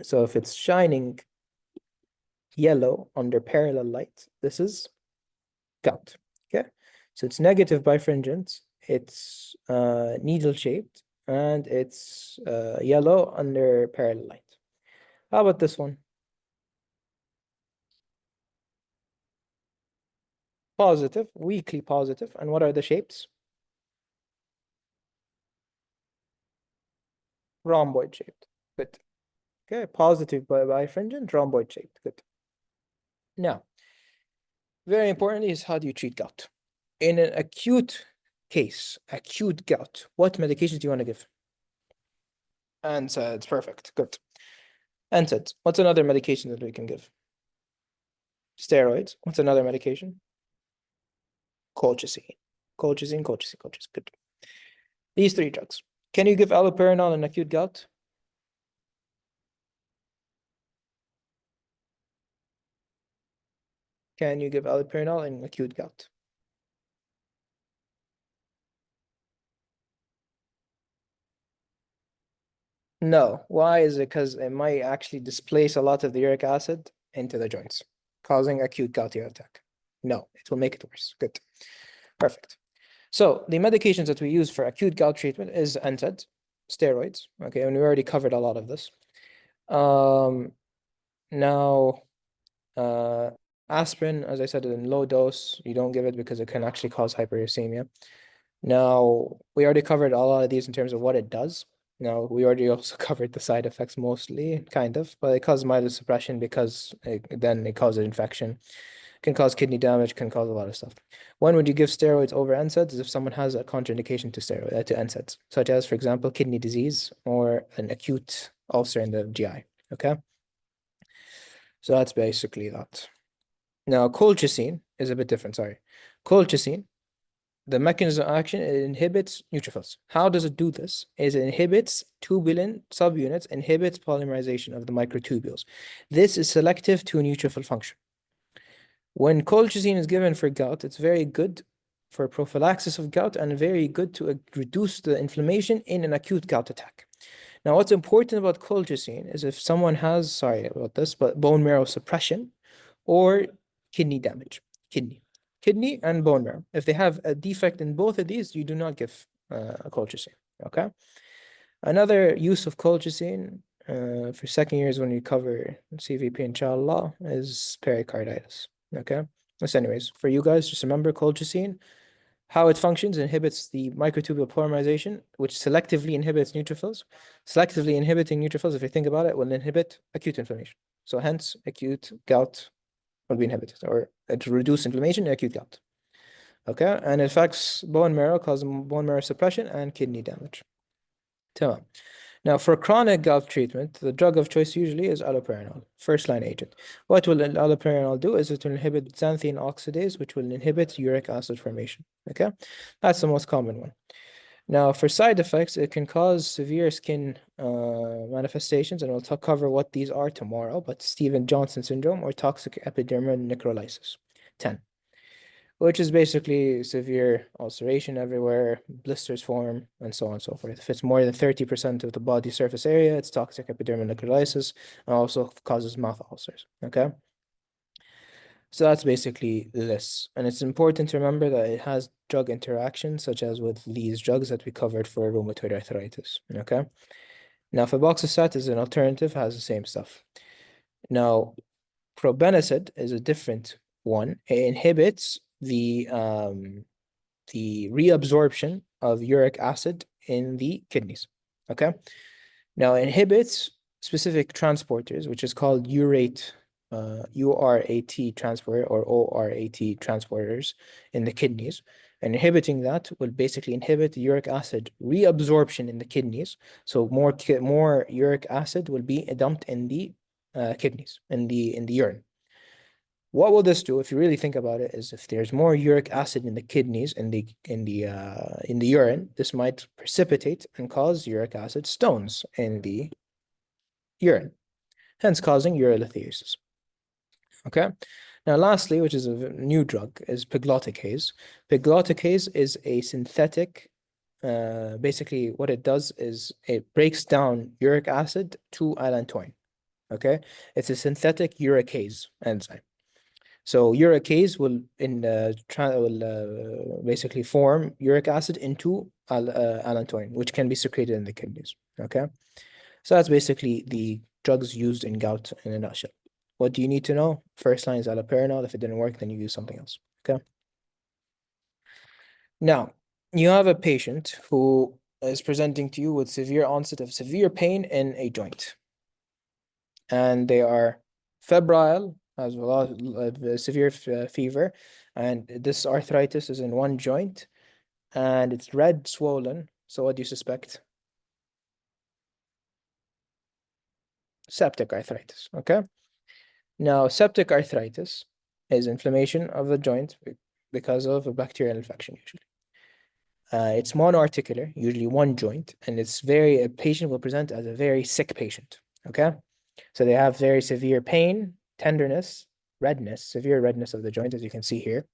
So if it's shining yellow under parallel light, this is gout. Okay, so it's negative bifringent, it's needle shaped, and it's yellow under parallel light. How about this one? Positive, weakly positive. And what are the shapes? Rhomboid shaped. Good. Okay, positive bifringent, rhomboid shaped. Good. Now, very importantly is how do you treat gout? In an acute case, acute gout, what medications do you want to give? NSAIDs, perfect. Good. NSAIDs. What's another medication that we can give? Steroids. What's another medication? Colchicine. Colchicine. Good. These three drugs. Can you give allopurinol in acute gout? Can you give allopurinol in acute gout? No. Why is it? Because it might actually displace a lot of the uric acid into the joints, causing acute gouty attack. No, it will make it worse. Good. Perfect. So the medications that we use for acute gout treatment is NSAIDs, steroids. Okay, and we already covered a lot of this. Now, aspirin, as I said, in low dose, you don't give it because it can actually cause hyperuricemia. Now, we already covered a lot of these in terms of what it does. Now, we already also covered the side effects mostly, kind of, but it causes myelosuppression because then it causes infection, can cause kidney damage, can cause a lot of stuff. When would you give steroids over NSAIDs? Is if someone has a contraindication to to NSAIDs, such as, for example, kidney disease or an acute ulcer in the GI. Okay, so that's basically that. Now, colchicine is a bit different. Sorry, colchicine. The mechanism of action, it inhibits neutrophils. How does it do this? Is it inhibits tubulin subunits, inhibits polymerization of the microtubules. This is selective to neutrophil function. When colchicine is given for gout, it's very good for prophylaxis of gout and very good to reduce the inflammation in an acute gout attack. Now, what's important about colchicine is if someone has, sorry about this, but bone marrow suppression or kidney damage, kidney and bone marrow. If they have a defect in both of these, you do not give colchicine, okay? Another use of colchicine for second years when you cover CVP, inshallah, is pericarditis, okay? So anyways, for you guys, just remember colchicine, how it functions, inhibits the microtubule polymerization, which selectively inhibits neutrophils. Selectively inhibiting neutrophils, if you think about it, will inhibit acute inflammation. So hence, acute gout will be inhibited, or to reduce inflammation in acute gout. Okay, and it affects bone marrow, causing bone marrow suppression and kidney damage. Tamam. Now, for chronic gout treatment, the drug of choice usually is allopurinol, first-line agent. What will allopurinol do is it will inhibit xanthine oxidase, which will inhibit uric acid formation. Okay, that's the most common one. Now, for side effects, it can cause severe skin manifestations, and we'll cover what these are tomorrow, but Stevens-Johnson syndrome or toxic epidermal necrolysis, 10, which is basically severe ulceration everywhere, blisters form, and so on and so forth. If it's more than 30% of the body surface area, it's toxic epidermal necrolysis, and also causes mouth ulcers, okay? So that's basically this. And it's important to remember that it has drug interactions, such as with these drugs that we covered for rheumatoid arthritis. Okay. Now, febuxostat is an alternative, has the same stuff. Now, probenecid is a different one. It inhibits the reabsorption of uric acid in the kidneys. Okay. Now, it inhibits specific transporters, which is called urate URAT transporter or ORAT transporters in the kidneys. And inhibiting that will basically inhibit the uric acid reabsorption in the kidneys. So more uric acid will be dumped in the kidneys, in the urine. What will this do, if you really think about it, is if there's more uric acid in the kidneys, in the urine, this might precipitate and cause uric acid stones in the urine, hence causing urolithiasis. Okay. Now, lastly, which is a new drug, is pegloticase. Pegloticase is a synthetic basically what it does is it breaks down uric acid to allantoin. Okay, it's a synthetic uricase enzyme. So uricase will basically form uric acid into allantoin, which can be secreted in the kidneys. Okay, so that's basically the drugs used in gout in a nutshell. What do you need to know? First line is allopurinol. If it didn't work, then you use something else. Okay. Now, you have a patient who is presenting to you with severe onset of severe pain in a joint, and they are febrile as well as severe fever, and this arthritis is in one joint, and it's red, swollen. So what do you suspect? Septic arthritis. Okay. Now, septic arthritis is inflammation of the joint because of a bacterial infection, usually. It's monoarticular, usually one joint, and a patient will present as a very sick patient. Okay. So they have very severe pain, tenderness, redness, severe redness of the joint, as you can see here,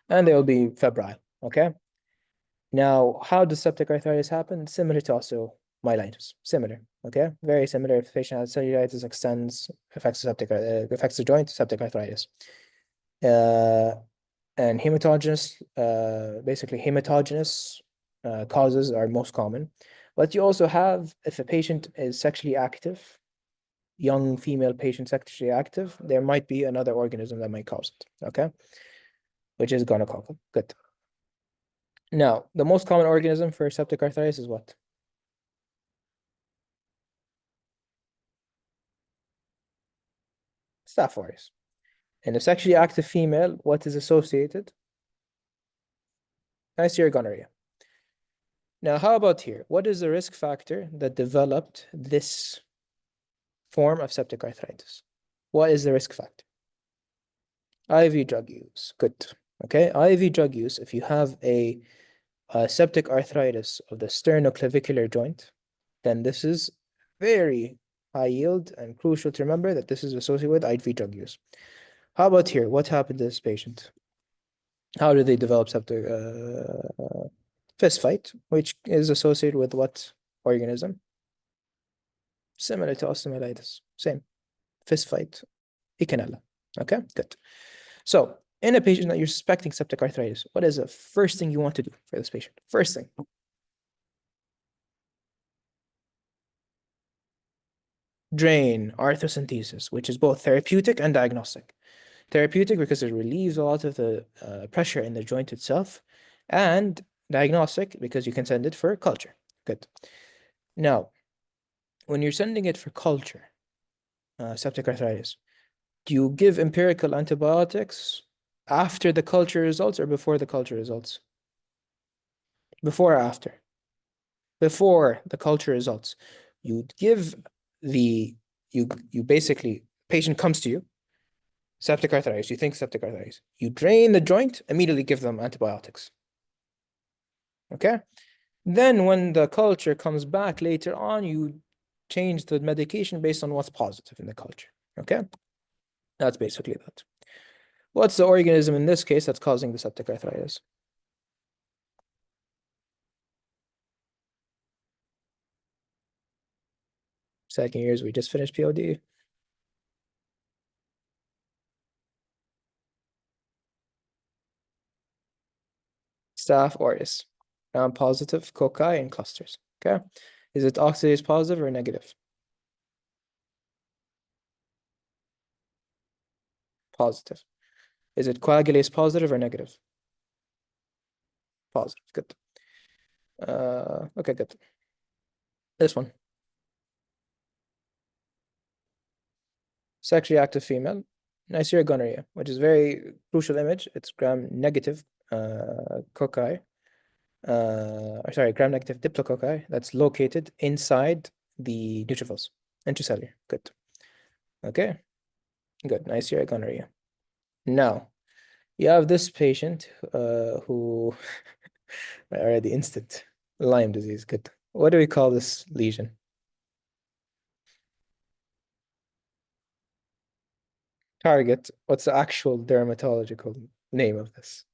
and they will be febrile. Okay. Now, how does septic arthritis happen? Similar to osteomyelitis. Similar. Okay. Very similar. If the patient has cellulitis, affects the joint, septic arthritis. And basically hematogenous causes are most common. But you also have, if a patient is sexually active, young female patient sexually active, there might be another organism that might cause it, okay? Which is gonococcal. Good. Now, the most common organism for septic arthritis is what? Staph aureus. In a sexually active female, what is associated? Neisseria gonorrhea. Now, how about here? What is the risk factor that developed this form of septic arthritis? What is the risk factor? IV drug use. Good. Okay, IV drug use, if you have a septic arthritis of the sternoclavicular joint, then this is very high yield and crucial to remember that this is associated with IV drug use. How about here? What happened to this patient? How did they develop septic fist fight, which is associated with what organism? Similar to osteomyelitis. Same. Fist fight. Echinella. Okay, good. So in a patient that you're suspecting septic arthritis, what is the first thing you want to do for this patient? First thing. Drain arthrocentesis, which is both therapeutic and diagnostic. Therapeutic because it relieves a lot of the pressure in the joint itself, and diagnostic because you can send it for culture. Good. Now, when you're sending it for culture, septic arthritis, do you give empirical antibiotics after the culture results or before the culture results? Before or after? Before the culture results. You give the, you basically, patient comes to you, septic arthritis, you think septic arthritis. You drain the joint, immediately give them antibiotics. Okay? Then when the culture comes back later on, you change the medication based on what's positive in the culture. Okay? That's basically that. What's the organism in this case that's causing the septic arthritis? Second years, we just finished POD. Staph aureus. Positive, cocci, and clusters. Okay? Is it oxidase positive or negative? Positive. Is it coagulase positive or negative? Positive. Good. Okay, good. This one. Sexually active female. Neisseria gonorrhea, which is very crucial image. It's gram-negative cocci. Gram-negative diplococci that's located inside the neutrophils. Intracellular. Good. Okay. Good. Neisseria gonorrhea. Now, you have this patient who already instant Lyme disease. Good. What do we call this lesion? Target. What's the actual dermatological name of this?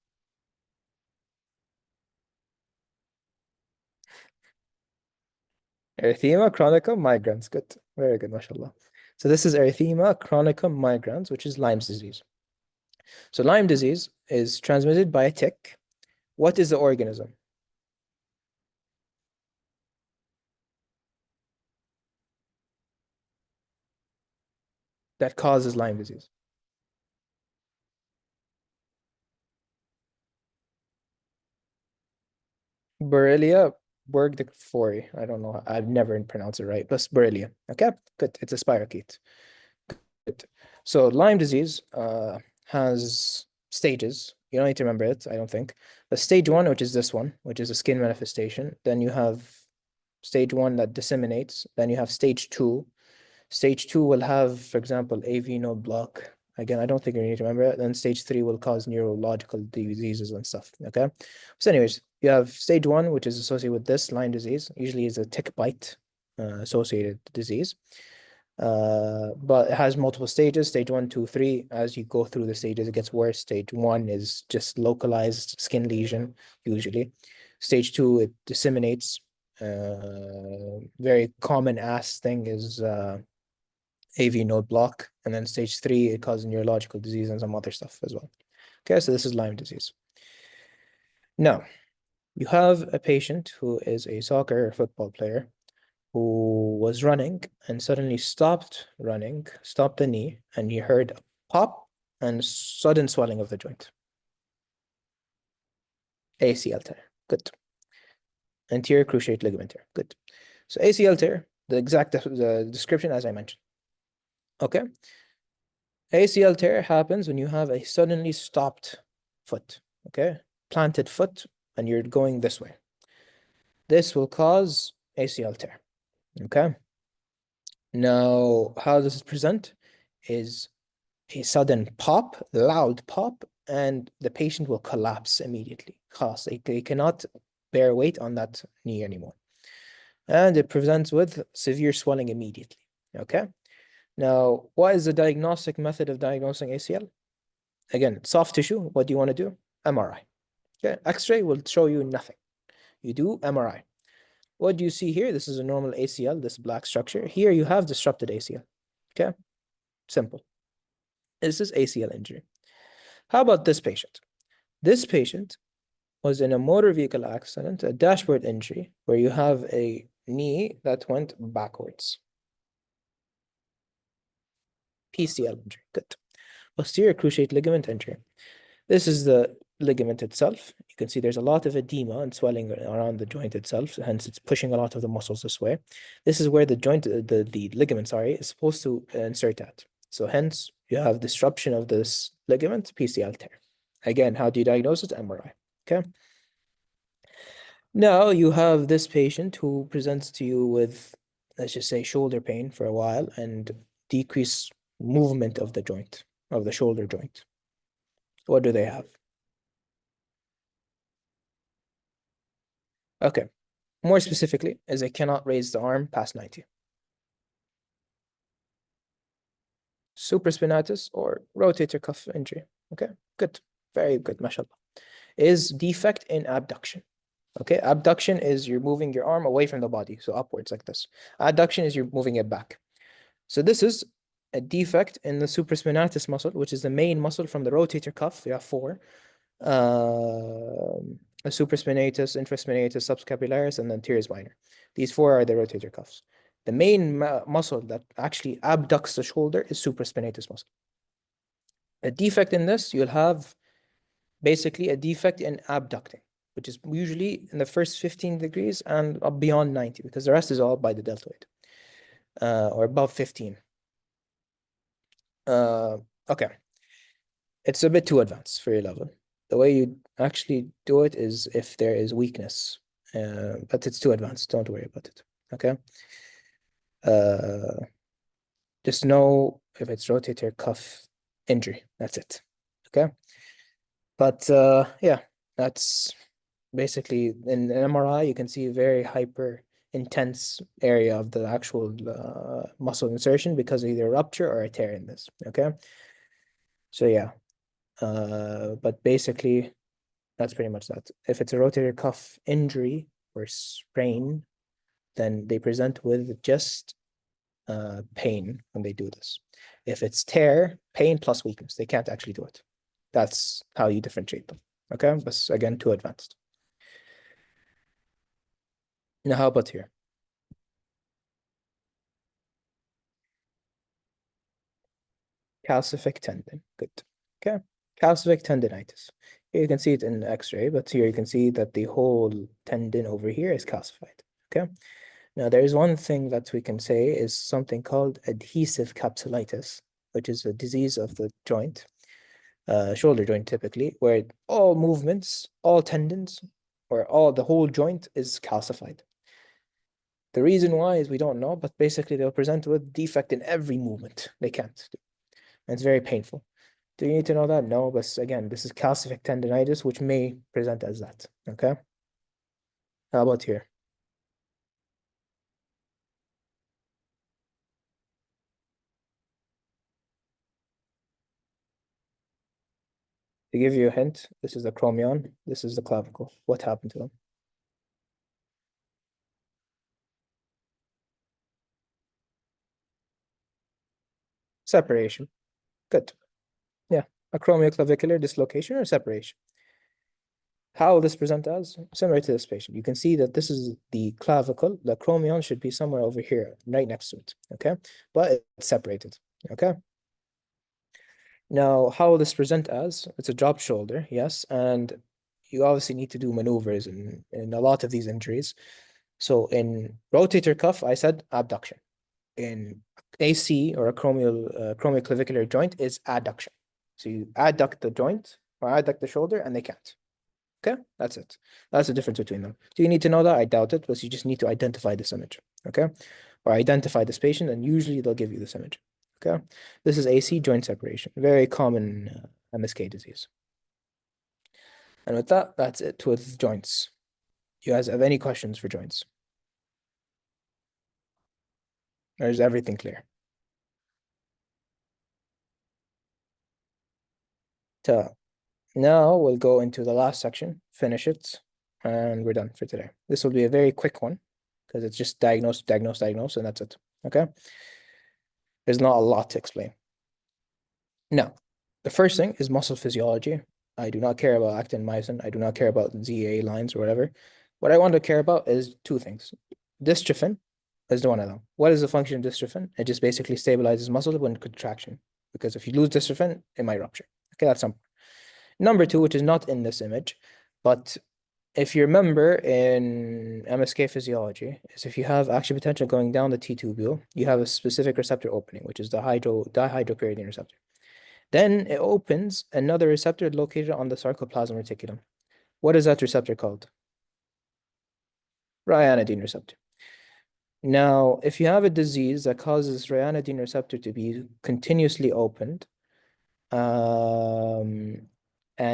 Erythema chronica migrans. Good. Very good, mashallah. So this is erythema chronica migrans, which is Lyme's disease. So Lyme disease is transmitted by a tick. What is the organism that causes Lyme disease? Borrelia burgdorferi. I don't know. I've never pronounced it right. Plus Borrelia. Okay, good. It's a spirochete. Good. So Lyme disease has stages. You don't need to remember it, I don't think. The stage one, which is this one, which is a skin manifestation. Then you have stage one that disseminates. Then you have stage two. Stage two will have, for example, AV node block. Again, I don't think you need to remember it. Then stage three will cause neurological diseases and stuff. Okay. So, anyways, you have stage one, which is associated with this Lyme disease. Usually is a tick bite associated disease. But it has multiple stages, stage one, two, three. As you go through the stages, it gets worse. Stage one is just localized skin lesion, usually. Stage two, it disseminates. Very common ass thing is AV node block. And then stage three, it causes neurological disease and some other stuff as well. Okay, so this is Lyme disease. Now, you have a patient who is a soccer or football player who was running and suddenly stopped running, stopped the knee, and he heard a pop and sudden swelling of the joint. ACL tear. Good. Anterior cruciate ligament tear. Good. So ACL tear, the exact the description as I mentioned. Okay. ACL tear happens when you have a suddenly stopped foot. Okay. Planted foot, and you're going this way. This will cause ACL tear. Okay. Now, how does it present is a sudden pop, loud pop, and the patient will collapse immediately. Khas, they cannot bear weight on that knee anymore. And it presents with severe swelling immediately. Okay. Now, what is the diagnostic method of diagnosing ACL? Again, soft tissue. What do you want to do? MRI. Okay. X-ray will show you nothing. You do MRI. What do you see here? This is a normal ACL, this black structure. Here you have disrupted ACL. Okay. Simple. This is ACL injury. How about this patient? This patient was in a motor vehicle accident, a dashboard injury, where you have a knee that went backwards. PCL injury. Good. Posterior cruciate ligament injury. This is the ligament itself. You can see there's a lot of edema and swelling around the joint itself, hence it's pushing a lot of the muscles this way. This is where the joint, the ligament, sorry, is supposed to insert at. So hence you have disruption of this ligament, PCL tear. Again, how do you diagnose it? MRI. Okay. Now you have this patient who presents to you with, let's just say, shoulder pain for a while and decreased movement of the joint, of the shoulder joint. What do they have? Okay. More specifically, is they cannot raise the arm past 90. Supraspinatus or rotator cuff injury. Okay, good. Very good, mashallah. Is defect in abduction. Okay, abduction is you're moving your arm away from the body, so upwards like this. Adduction is you're moving it back. So this is a defect in the supraspinatus muscle, which is the main muscle from the rotator cuff. You have four. A supraspinatus, infraspinatus, subscapularis, and then teres minor. These four are the rotator cuffs. The main muscle that actually abducts the shoulder is supraspinatus muscle. A defect in this, you'll have basically a defect in abducting, which is usually in the first 15 degrees and up beyond 90, because the rest is all by the deltoid, or above 15. Okay. It's a bit too advanced for your level. The way you actually do it is if there is weakness, but it's too advanced. Don't worry about it. Okay. Just know if it's rotator cuff injury. That's it. Okay. But yeah, that's basically in an MRI. You can see a very hyper intense area of the actual muscle insertion because of either a rupture or a tear in this. Okay. So yeah. But basically, that's pretty much that. If it's a rotator cuff injury or sprain, then they present with just pain when they do this. If it's tear, pain plus weakness, they can't actually do it. That's how you differentiate them. Okay, but again, too advanced. Now, how about here? Calcific tendon. Good. Okay. Calcific tendinitis. Here you can see it in X-ray, but here you can see that the whole tendon over here is calcified. Okay. Now, there is one thing that we can say is something called adhesive capsulitis, which is a disease of the joint, shoulder joint typically, where all movements, all tendons, or the whole joint is calcified. The reason why is we don't know, but basically they'll present with defect in every movement. They can't do. And it's very painful. Do you need to know that? No, but again, this is calcific tendinitis, which may present as that. Okay. How about here? To give you a hint, this is the chromion, this is the clavicle. What happened to them? Separation. Good. Yeah, acromioclavicular dislocation or separation. How will this present as? Similar to this patient. You can see that this is the clavicle. The chromion should be somewhere over here, right next to it. Okay, but it's separated. Okay. Now, how will this present as? It's a dropped shoulder, yes, and you obviously need to do maneuvers in a lot of these injuries. So in rotator cuff, I said abduction. In AC or acromioclavicular joint is adduction. So you adduct the joint or adduct the shoulder and they can't. Okay, that's it. That's the difference between them. Do you need to know that? I doubt it, but you just need to identify this image. Okay, or identify this patient, and usually they'll give you this image. Okay, this is AC joint separation, very common MSK disease. And with that, that's it with joints. You guys have any questions for joints? Or is everything clear? So now we'll go into the last section, finish it, and we're done for today. This will be a very quick one because it's just diagnose, diagnose, diagnose, and that's it. Okay. There's not a lot to explain. Now, the first thing is muscle physiology. I do not care about actin myosin. I do not care about ZA lines or whatever. What I want to care about is two things. Dystrophin is the one of them. What is the function of dystrophin? It just basically stabilizes muscle when contraction. Because if you lose dystrophin, it might rupture. Okay, that's number. Number two, which is not in this image, but if you remember in MSK physiology, is if you have action potential going down the T-tubule, you have a specific receptor opening, which is the dihydropyridine receptor. Then it opens another receptor located on the sarcoplasmic reticulum. What is that receptor called? Ryanodine receptor. Now, if you have a disease that causes ryanodine receptor to be continuously opened, and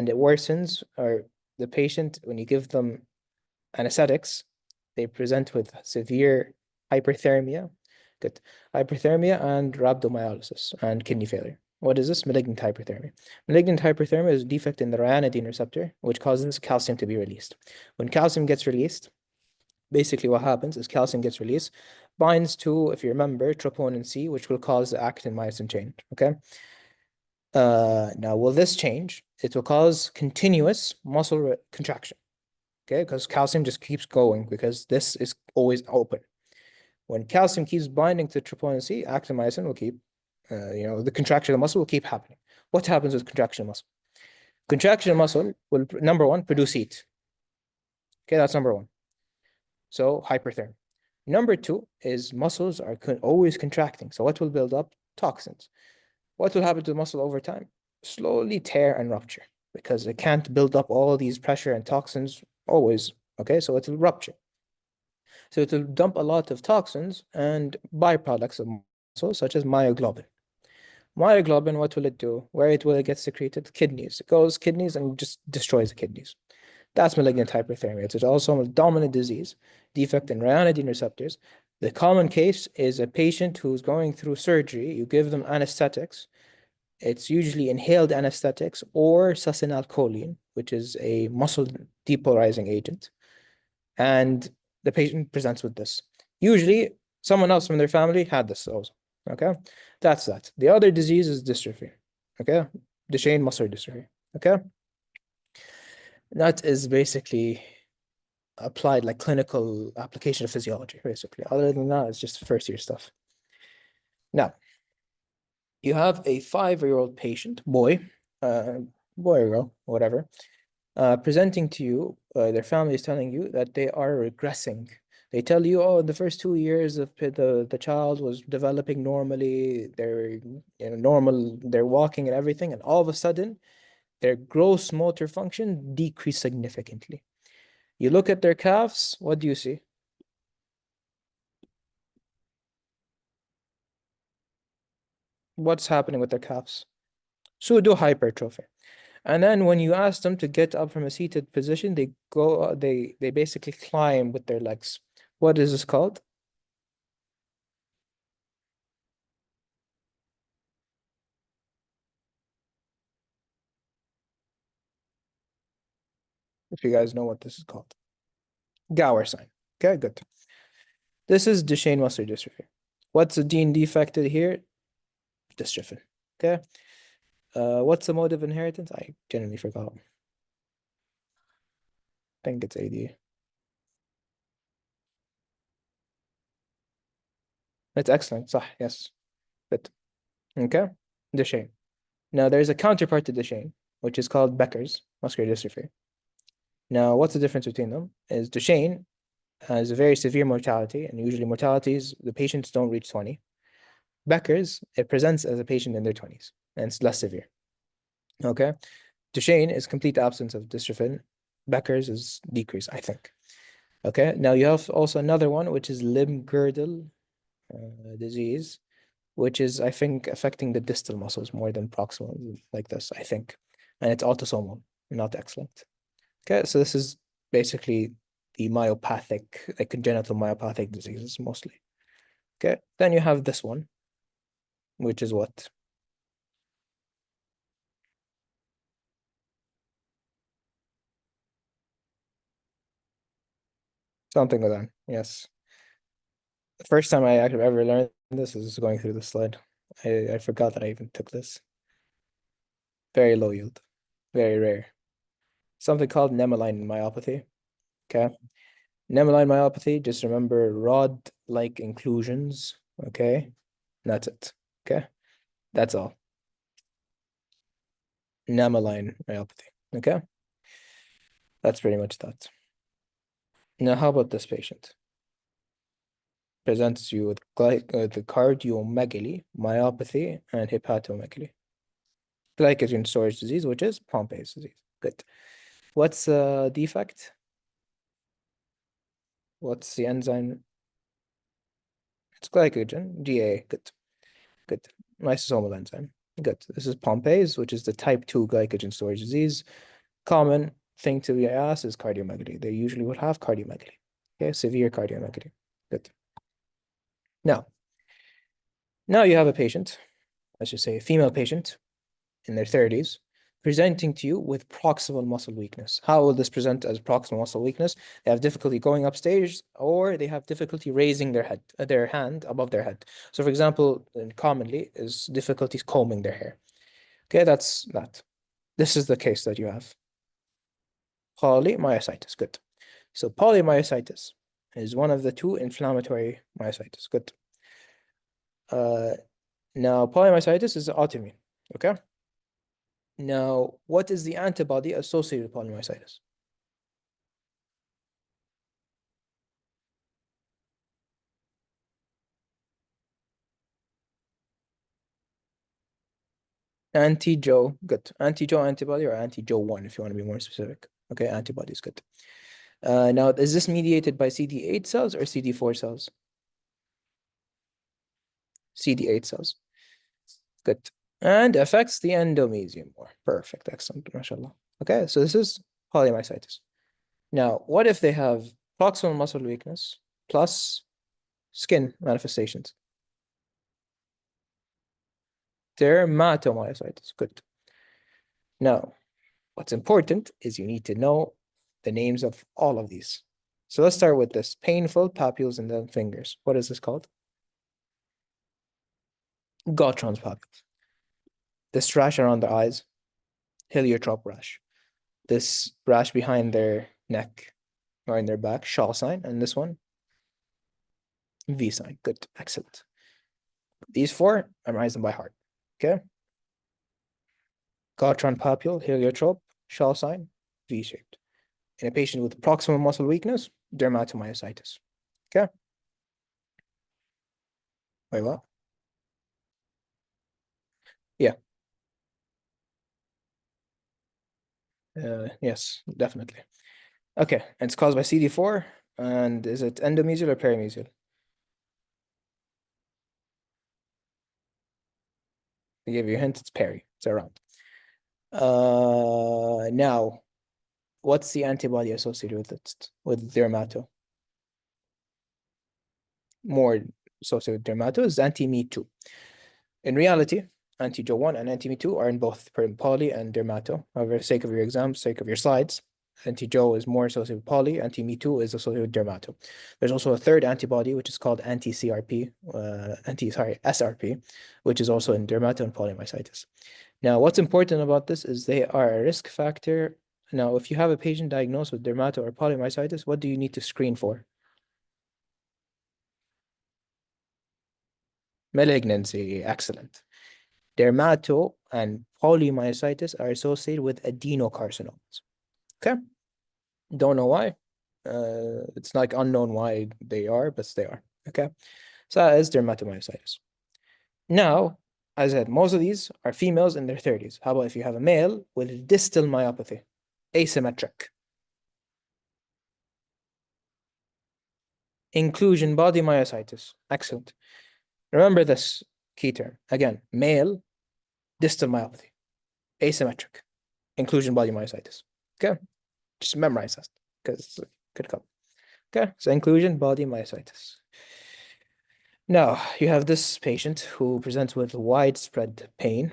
it worsens, or the patient, when you give them anesthetics, they present with severe hyperthermia, good, hyperthermia and rhabdomyolysis and kidney failure. What is this? Malignant hyperthermia. Malignant hyperthermia is a defect in the ryanodine receptor, which causes calcium to be released. When calcium gets released, basically what happens is calcium gets released, binds to, if you remember, troponin C, which will cause the actin myosin chain. Okay. Now, will this change? It will cause continuous muscle contraction. Okay, because calcium just keeps going because this is always open. When calcium keeps binding to troponin C, actin myosin will keep, the contraction of the muscle will keep happening. What happens with contraction of muscle? Contraction of muscle will, number one, produce heat. Okay, that's number one. So hyperthermia. Number two is muscles are always contracting. So what will build up? Toxins. What will happen to the muscle over time? Slowly tear and rupture because it can't build up all these pressure and toxins always. Okay, so it will rupture. So it will dump a lot of toxins and byproducts of muscle, such as myoglobin. Myoglobin, what will it do? Where will it get secreted? Kidneys. It goes kidneys and just destroys the kidneys. That's malignant hyperthermia. It's also a dominant disease, defect in ryanodine receptors. The common case is a patient who's going through surgery. You give them anesthetics. It's usually inhaled anesthetics or succinylcholine, which is a muscle depolarizing agent. And the patient presents with this. Usually, someone else from their family had this also. Okay, that's that. The other disease is dystrophy. Okay, Duchenne muscular dystrophy. Okay, that is basically applied like clinical application of physiology, basically. Other than that, it's just first year stuff. Now, you have a 5-year-old patient, boy or girl, whatever, presenting to you, their family is telling you that they are regressing. They tell you, oh, in the first 2 years of the child was developing normally, they're normal, they're walking and everything, and all of a sudden, their gross motor function decreased significantly. You look at their calves, what do you see? What's happening with their calves? Pseudo hypertrophy. And then when you ask them to get up from a seated position, they go, they basically climb with their legs. What is this called? If you guys know what this is called. Gower sign. Okay, good. This is Duchenne muscular dystrophy. What's the gene defected here? Dystrophin. Okay. What's the mode of inheritance? I genuinely forgot. I think it's AD. It's excellent. صح, yes. Good. Okay. Duchenne. Now there's a counterpart to Duchenne, which is called Becker's muscular dystrophy. Now, what's the difference between them? Is Duchenne has a very severe mortality, and usually mortalities, the patients don't reach 20. Becker's, it presents as a patient in their 20s, and it's less severe. Okay. Duchenne is complete absence of dystrophin. Becker's is decrease, I think. Okay. Now you have also another one, which is limb girdle disease, which is, I think, affecting the distal muscles more than proximal, like this, I think. And it's autosomal, not excellent. Okay. So this is basically the myopathic, like congenital myopathic diseases mostly. Okay. Then you have this one, which is what? Something like that. Yes. The first time I actually ever learned this is going through the slide. I forgot that I even took this. Very low yield. Very rare. Something called Nemeline myopathy. Okay. Nemeline myopathy, just remember rod-like inclusions. Okay. That's it. Okay. That's all. Nemeline myopathy. Okay. That's pretty much that. Now, how about this patient? Presents you with the cardiomegaly, myopathy, and hepatomegaly. Glycogen storage disease, which is Pompei's disease. Good. What's the defect? What's the enzyme? It's glycogen, GA. Good. Good. Lysosomal enzyme. Good. This is Pompei's, which is the type 2 glycogen storage disease. Common thing to be asked is cardiomegaly. They usually would have cardiomegaly. Okay, severe cardiomegaly. Good. Now you have a patient, let's just say a female patient in their 30s, presenting to you with proximal muscle weakness. How will this present as proximal muscle weakness? They have difficulty going upstairs, or they have difficulty raising their hand above their head. So, for example, commonly is difficulties combing their hair. Okay, that's that. This is the case that you have. Polymyositis. Good. So polymyositis is one of the two inflammatory myositis. Good. Now polymyositis is autoimmune. Okay. Now, what is the antibody associated with polymyositis? Anti-Jo, good. Anti-Jo antibody or anti-Jo1 if you want to be more specific. Okay, antibody is good. Now, is this mediated by CD8 cells or CD4 cells? CD8 cells. Good. And affects the endomysium more. Perfect. Excellent. MashaAllah. Okay, so this is polymyositis. Now, what if they have proximal muscle weakness plus skin manifestations? Dermatomyositis. Good. Now, what's important is you need to know the names of all of these. So let's start with this. Painful papules in the fingers. What is this called? Gottron's papules. This rash around the eyes, heliotrope rash. This rash behind their neck or in their back, Shaw sign. And this one, V sign. Good. Excellent. These four, memorize them by heart. Okay? Gottron papule, heliotrope, Shaw sign, V-shaped. In a patient with proximal muscle weakness, dermatomyositis. Okay? Wait, what? Yeah. Yes, definitely. Okay, and it's caused by CD4. And is it endomesial or perimesial? I give you a hint, it's peri. It's around. Now, what's the antibody associated with it, with dermato? More associated with dermato is anti-me2. In reality, anti-Jo1 and anti-me2 are in both poly and dermato. However, for the sake of your exam, sake of your slides, anti-Jo is more associated with poly, anti-me2 is associated with dermato. There's also a third antibody, which is called anti-CRP, SRP, which is also in dermato and polymyositis. Now, what's important about this is they are a risk factor. Now, if you have a patient diagnosed with dermato or polymyositis, what do you need to screen for? Malignancy, excellent. Dermato and polymyositis are associated with adenocarcinomas. Okay? Don't know why. It's like unknown why they are, but they are. Okay? So that is dermatomyositis. Now, as I said, most of these are females in their 30s. How about if you have a male with distal myopathy, asymmetric? Inclusion body myositis. Excellent. Remember this key term. Again, male, distal myopathy, asymmetric, inclusion body myositis. Okay? Just memorize that because it could come. Okay? So inclusion body myositis. Now, you have this patient who presents with widespread pain,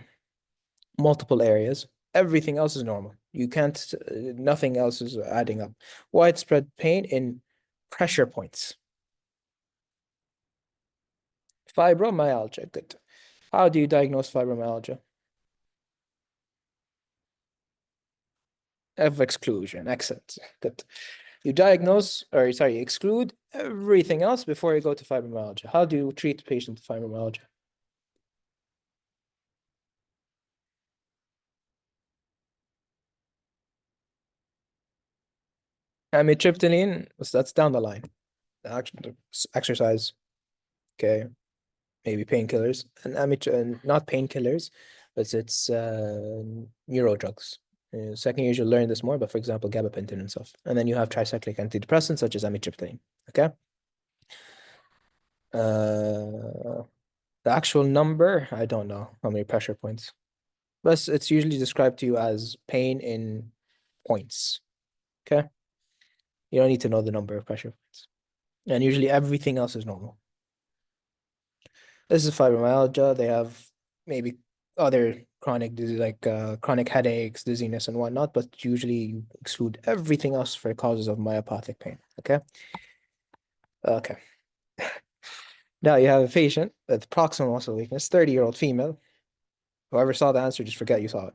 multiple areas. Everything else is normal. You can't, nothing else is adding up. Widespread pain in pressure points. Fibromyalgia, good. How do you diagnose fibromyalgia? Of exclusion, excellent, good. You diagnose, or sorry, exclude everything else before you go to fibromyalgia. How do you treat patients with fibromyalgia? Amitriptyline, that's down the line. Exercise, okay, maybe painkillers, and not painkillers, but it's neuro drugs. Second year you'll learn this more, but for example, gabapentin and stuff. And then you have tricyclic antidepressants such as amitriptyline. Okay. The actual number, I don't know how many pressure points, but it's usually described to you as pain in points. Okay. You don't need to know the number of pressure points. And usually everything else is normal. This is fibromyalgia. They have maybe other chronic disease like chronic headaches, dizziness, and whatnot, but usually you exclude everything else for causes of myopathic pain. Okay. Okay. Now you have a patient with proximal muscle weakness, 30-year-old female. Whoever saw the answer, just forget you saw it.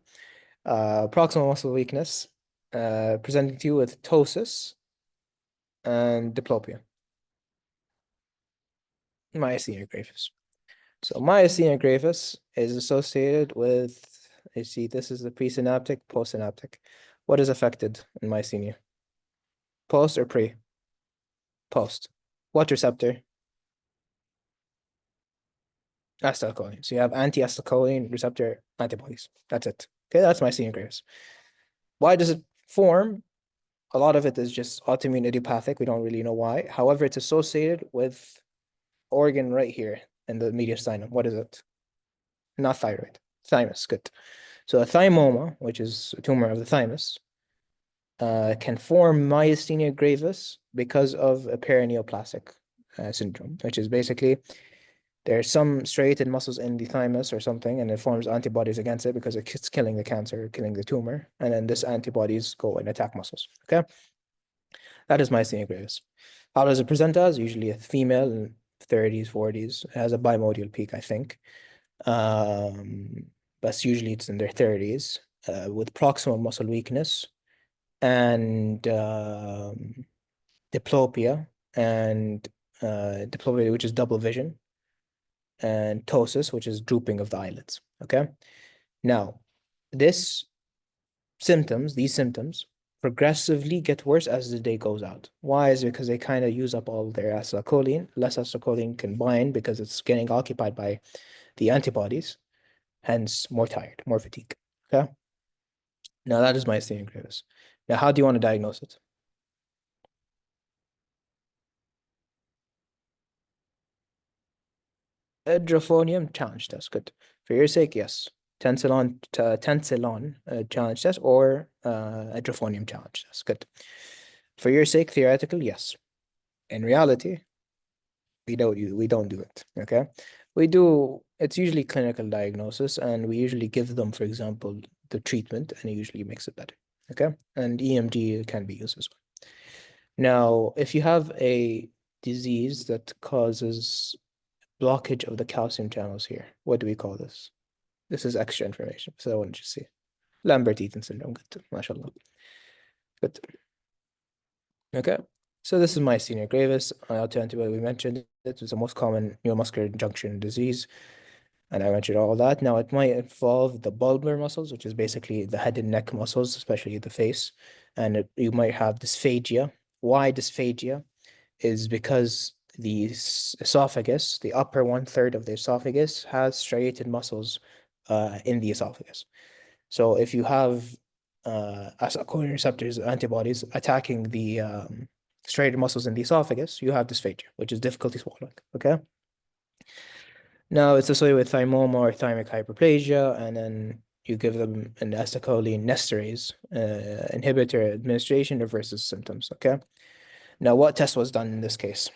Proximal muscle weakness, presenting to you with ptosis and diplopia. Myasthenia gravis. So myasthenia gravis is associated with, you see, this is the presynaptic, postsynaptic. What is affected in myasthenia? Post or pre? Post. What receptor? Acetylcholine. So you have anti-acetylcholine receptor antibodies. That's it. Okay, that's myasthenia gravis. Why does it form? A lot of it is just autoimmune idiopathic. We don't really know why. However, it's associated with organ right here in the mediastinum. What is it? Not thyroid. Thymus. Good. So a thymoma, which is a tumor of the thymus, can form myasthenia gravis because of a perineoplastic syndrome, which is basically there's some striated muscles in the thymus or something, and it forms antibodies against it because it's killing the cancer, killing the tumor, and then this antibodies go and attack muscles. Okay. That is myasthenia gravis. How does it present as? Usually a female in 30s, 40s. It has a bimodal peak, I think. Um, but usually it's in their 30s, with proximal muscle weakness and diplopia and diplopia, which is double vision, and ptosis, which is drooping of the eyelids. Okay. Now, this these symptoms progressively get worse as the day goes out. Why? Is because they kind of use up all their acetylcholine. Less acetylcholine can bind because it's getting occupied by the antibodies, hence more tired, more fatigue. Okay. Now that is myasthenia gravis. Now, how do you want to diagnose it? Hydrophonium challenge test. Good. For your sake, yes. Tensilon challenge test or hydrophonium challenge test. Good. For your sake, theoretical, yes. In reality, we don't do it. Okay. We do, it's usually clinical diagnosis, and we usually give them, for example, the treatment, and it usually makes it better. Okay. And EMG can be used as well. Now, if you have a disease that causes blockage of the calcium channels here, what do we call this? This is extra information, so I wanted you to see. Lambert-Eaton syndrome. Good. MashaAllah. Good. Okay. So this is myasthenia gravis. Autoantibody, we mentioned it was the most common neuromuscular junction disease, and I mentioned all that. Now it might involve the bulbar muscles, which is basically the head and neck muscles, especially the face, and you might have dysphagia. Why dysphagia? Is because the esophagus, the upper 1/3 of the esophagus, has striated muscles in the esophagus. So if you have acetylcholine receptors antibodies attacking the striated muscles in the esophagus, you have dysphagia, which is difficulty swallowing. Okay. Now it's associated with thymoma or thymic hyperplasia, and then you give them an acetylcholinesterase inhibitor administration reverses symptoms. Okay. Now, what test was done in this case?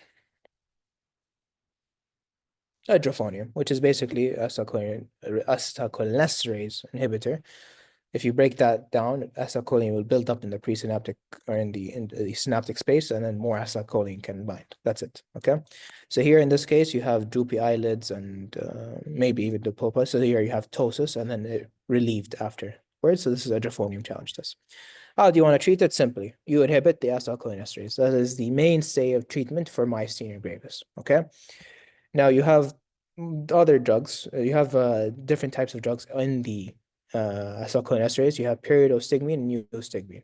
Hydrophonium, which is basically acetylcholinesterase inhibitor. If you break that down, acetylcholine will build up in the presynaptic or in the synaptic space, and then more acetylcholine can bind. That's it. Okay. So here in this case, you have droopy eyelids and maybe even diplopia. So here you have ptosis, and then it relieved afterwards. So this is a hydrophonium challenge test. How do you want to treat it? Simply, you inhibit the acetylcholinesterase. That is the mainstay of treatment for myasthenia gravis. Okay. Now you have other drugs. You have different types of drugs in the acetylcholinesterase. You have pyridostigmine and neostigmine.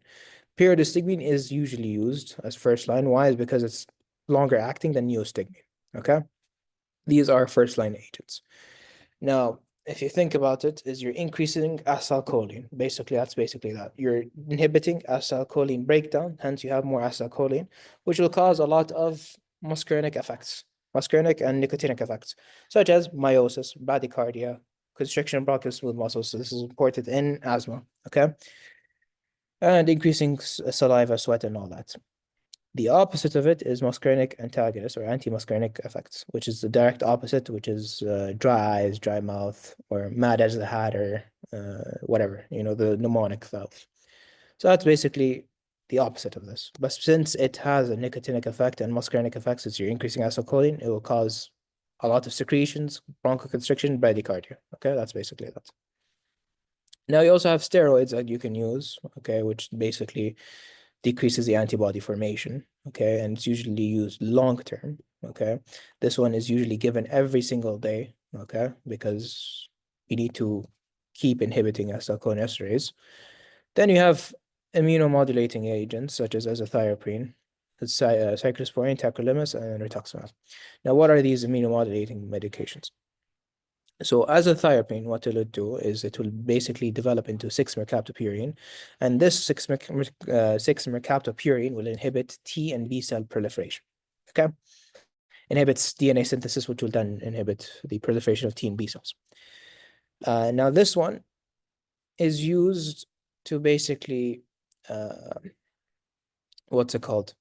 Pyridostigmine is usually used as first line. Why? Is because it's longer acting than neostigmine. Okay, these are first line agents. Now, if you think about it, is you're increasing acetylcholine. Basically, that's basically that. You're inhibiting acetylcholine breakdown, hence you have more acetylcholine, which will cause a lot of muscarinic effects, muscarinic and nicotinic effects, such as meiosis, bradycardia, constriction of bronchial smooth muscles. So this is reported in asthma, okay? And increasing saliva, sweat, and all that. The opposite of it is muscarinic antagonist or anti-muscarinic effects, which is the direct opposite, which is dry eyes, dry mouth, or mad as the hatter, whatever, the mnemonic valve. So that's basically the opposite of this. But since it has a nicotinic effect and muscarinic effects, since you're increasing acetylcholine, it will cause a lot of secretions, bronchoconstriction, bradycardia. Okay, that's basically that. Now you also have steroids that you can use, okay, which basically decreases the antibody formation, okay, and it's usually used long term, okay. This one is usually given every single day, okay, because you need to keep inhibiting acetylcholinesterase. Then you have immunomodulating agents such as azathioprine, cyclosporine, tacrolimus, and rituximab. Now, what are these immunomodulating medications? So azathioprine, what it will do is it will basically develop into 6-mercaptopurine, and this 6-mercaptopurine will inhibit T and B cell proliferation. Okay, inhibits DNA synthesis, which will then inhibit the proliferation of T and B cells. Now this one is used to basically what's it called?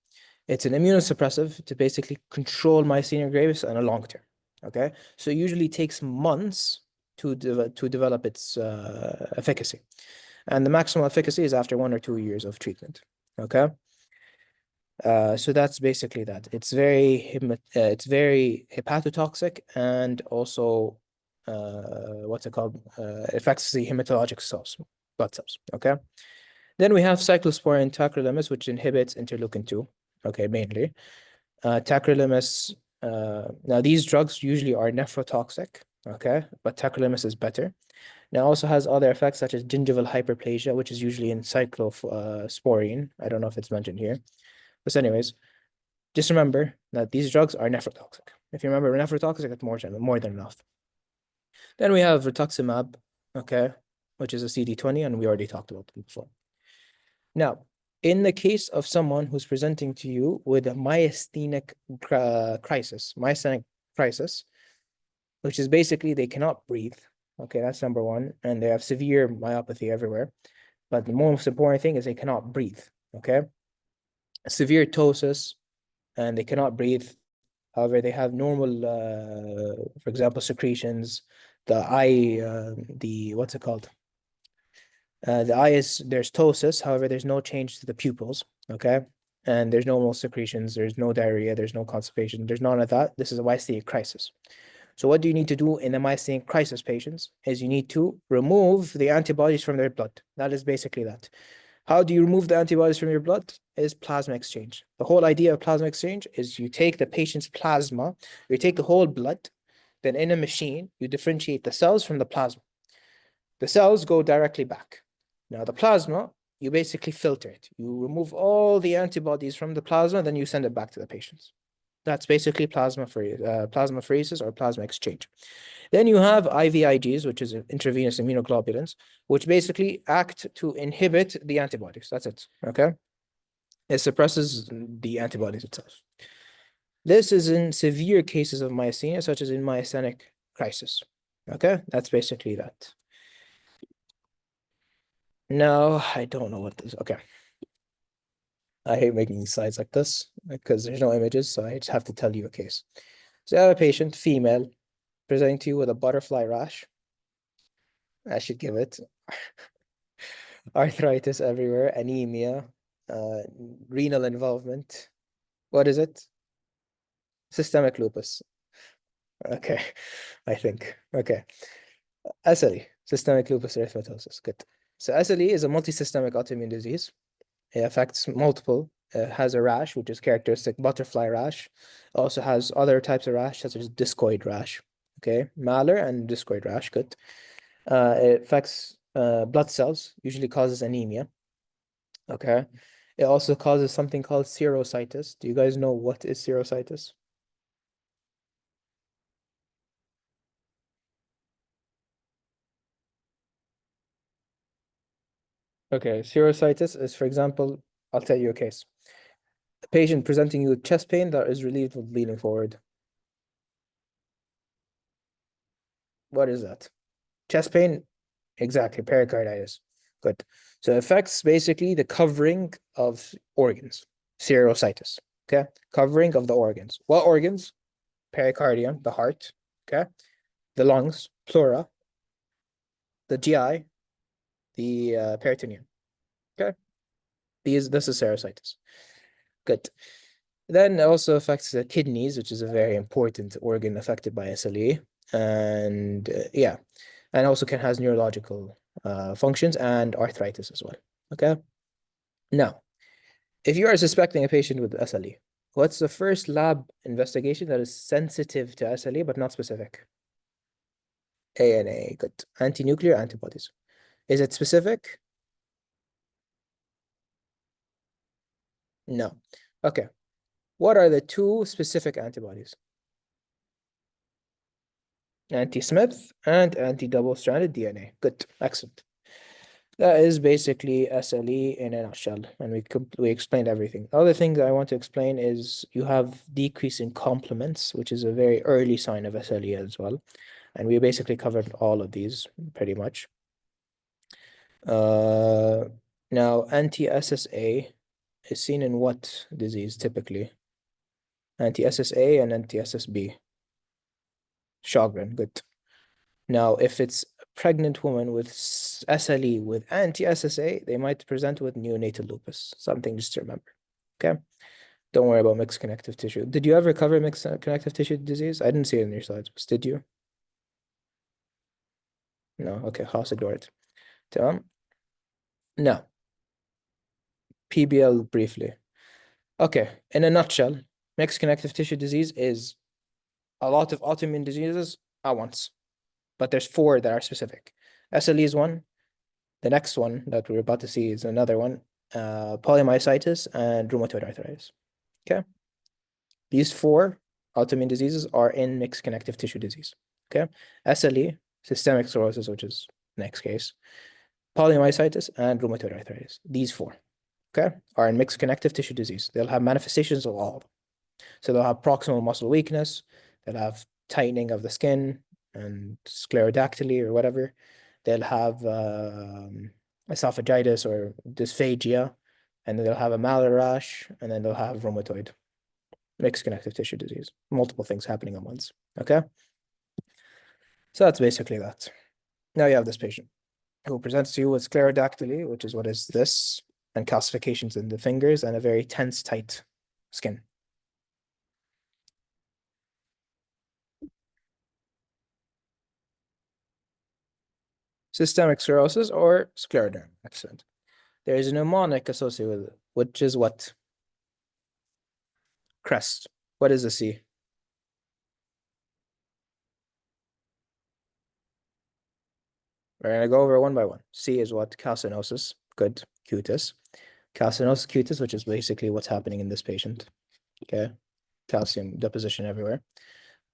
It's an immunosuppressive to basically control myasthenia gravis on a long term. Okay, so it usually takes months to develop its efficacy, and the maximal efficacy is after 1 or 2 years of treatment. Okay, So that's basically that. It's very hepatotoxic and also what's it called? Affects the hematologic cells, blood cells. Okay. Then we have cyclosporin tacrolimus, which inhibits interleukin-2. Okay, mainly. Tacrolimus. Now these drugs usually are nephrotoxic. Okay, but tacrolimus is better. Now it also has other effects such as gingival hyperplasia, which is usually in cyclosporine. I don't know if it's mentioned here. But anyways, just remember that these drugs are nephrotoxic. If you remember nephrotoxic, it's more than enough. Then we have rituximab, okay, which is a CD20, and we already talked about them before. Now, in the case of someone who's presenting to you with a myasthenic crisis, which is basically they cannot breathe. Okay, that's number one, and they have severe myopathy everywhere. But the most important thing is they cannot breathe. Okay, severe ptosis, and they cannot breathe. However, they have normal, for example, secretions. The eye, what's it called? The eye there's ptosis. However, there's no change to the pupils. Okay, and there's no more secretions. There's no diarrhea. There's no constipation. There's none of that. This is a myasthenic crisis. So what do you need to do in the myasthenic crisis patients is you need to remove the antibodies from their blood. That is basically that. How do you remove the antibodies from your blood? Is plasma exchange. The whole idea of plasma exchange is you take the patient's plasma, you take the whole blood, then in a machine, you differentiate the cells from the plasma. The cells go directly back. Now the plasma, you basically filter it. You remove all the antibodies from the plasma, then you send it back to the patients. That's basically plasmapheresis or plasma exchange. Then you have IVIGs, which is intravenous immunoglobulins, which basically act to inhibit the antibodies. That's it. Okay. It suppresses the antibodies itself. This is in severe cases of myasthenia, such as in myasthenic crisis. Okay, that's basically that. No, I don't know what this. Okay. I hate making these slides like this because there's no images, so I just have to tell you a case. So I have a patient, female, presenting to you with a butterfly rash. I should give it. Arthritis everywhere, anemia, renal involvement. What is it? Systemic lupus. Okay, I think. Okay. SLE, systemic lupus erythematosus. Good. So SLE is a multisystemic autoimmune disease. It affects multiple. It has a rash, which is characteristic butterfly rash. It also has other types of rash, such as discoid rash. Okay, malar and discoid rash. Good. It affects blood cells, usually causes anemia. Okay. It also causes something called serositis. Do you guys know what is serositis? Okay, serositis is, for example, I'll tell you a case. A patient presenting you with chest pain that is relieved with bleeding forward. What is that? Chest pain? Exactly, pericarditis. Good. So it affects basically the covering of organs. Serositis. Okay. Covering of the organs. What organs? Pericardium, the heart. Okay. The lungs, pleura. The GI, the peritoneum. Okay. This is serositis. Good. Then it also affects the kidneys, which is a very important organ affected by SLE. And yeah, and also can has neurological functions and arthritis as well. Okay. Now, if you are suspecting a patient with SLE, what's the first lab investigation that is sensitive to SLE but not specific? ANA, good. Anti-nuclear antibodies. Is it specific? No. Okay. What are the two specific antibodies? Anti-Smith and anti-double-stranded DNA. Good. Excellent. That is basically SLE in a nutshell, and we explained everything. The other thing that I want to explain is you have decrease in complements, which is a very early sign of SLE as well. And we basically covered all of these pretty much. Now, anti-SSA is seen in what disease typically? Anti-SSA and anti-SSB. Sjogren, good. Now, if it's a pregnant woman with SLE with anti-SSA, they might present with neonatal lupus. Something just to remember. Okay. Don't worry about mixed connective tissue. Did you ever cover mixed connective tissue disease? I didn't see it in your slides. Did you? No. Okay. خلاص ignore it. تمام. Now, PBL briefly. Okay. In a nutshell, mixed connective tissue disease is a lot of autoimmune diseases at once, but there's four that are specific. SLE is one. The next one that we're about to see is another one, polymyositis and rheumatoid arthritis. Okay. These four autoimmune diseases are in mixed connective tissue disease. Okay. SLE, systemic sclerosis, which is next case, polymyositis, and rheumatoid arthritis. These four, okay, are in mixed connective tissue disease. They'll have manifestations of all of them. So they'll have proximal muscle weakness, they'll have tightening of the skin and sclerodactyly or whatever. They'll have esophagitis or dysphagia, and then they'll have a malar rash, and then they'll have rheumatoid, mixed connective tissue disease. Multiple things happening at once, okay? So that's basically that. Now you have this patient who presents to you with sclerodactyly, which is what is this, and calcifications in the fingers and a very tense, tight skin. Systemic sclerosis or scleroderma. Excellent. There is a mnemonic associated with it, which is what? Crest. What is the C? We're going to go over one by one. C is what? Calcinosis. Good. Cutis. Calcinosis cutis, which is basically what's happening in this patient. Okay. Calcium deposition everywhere.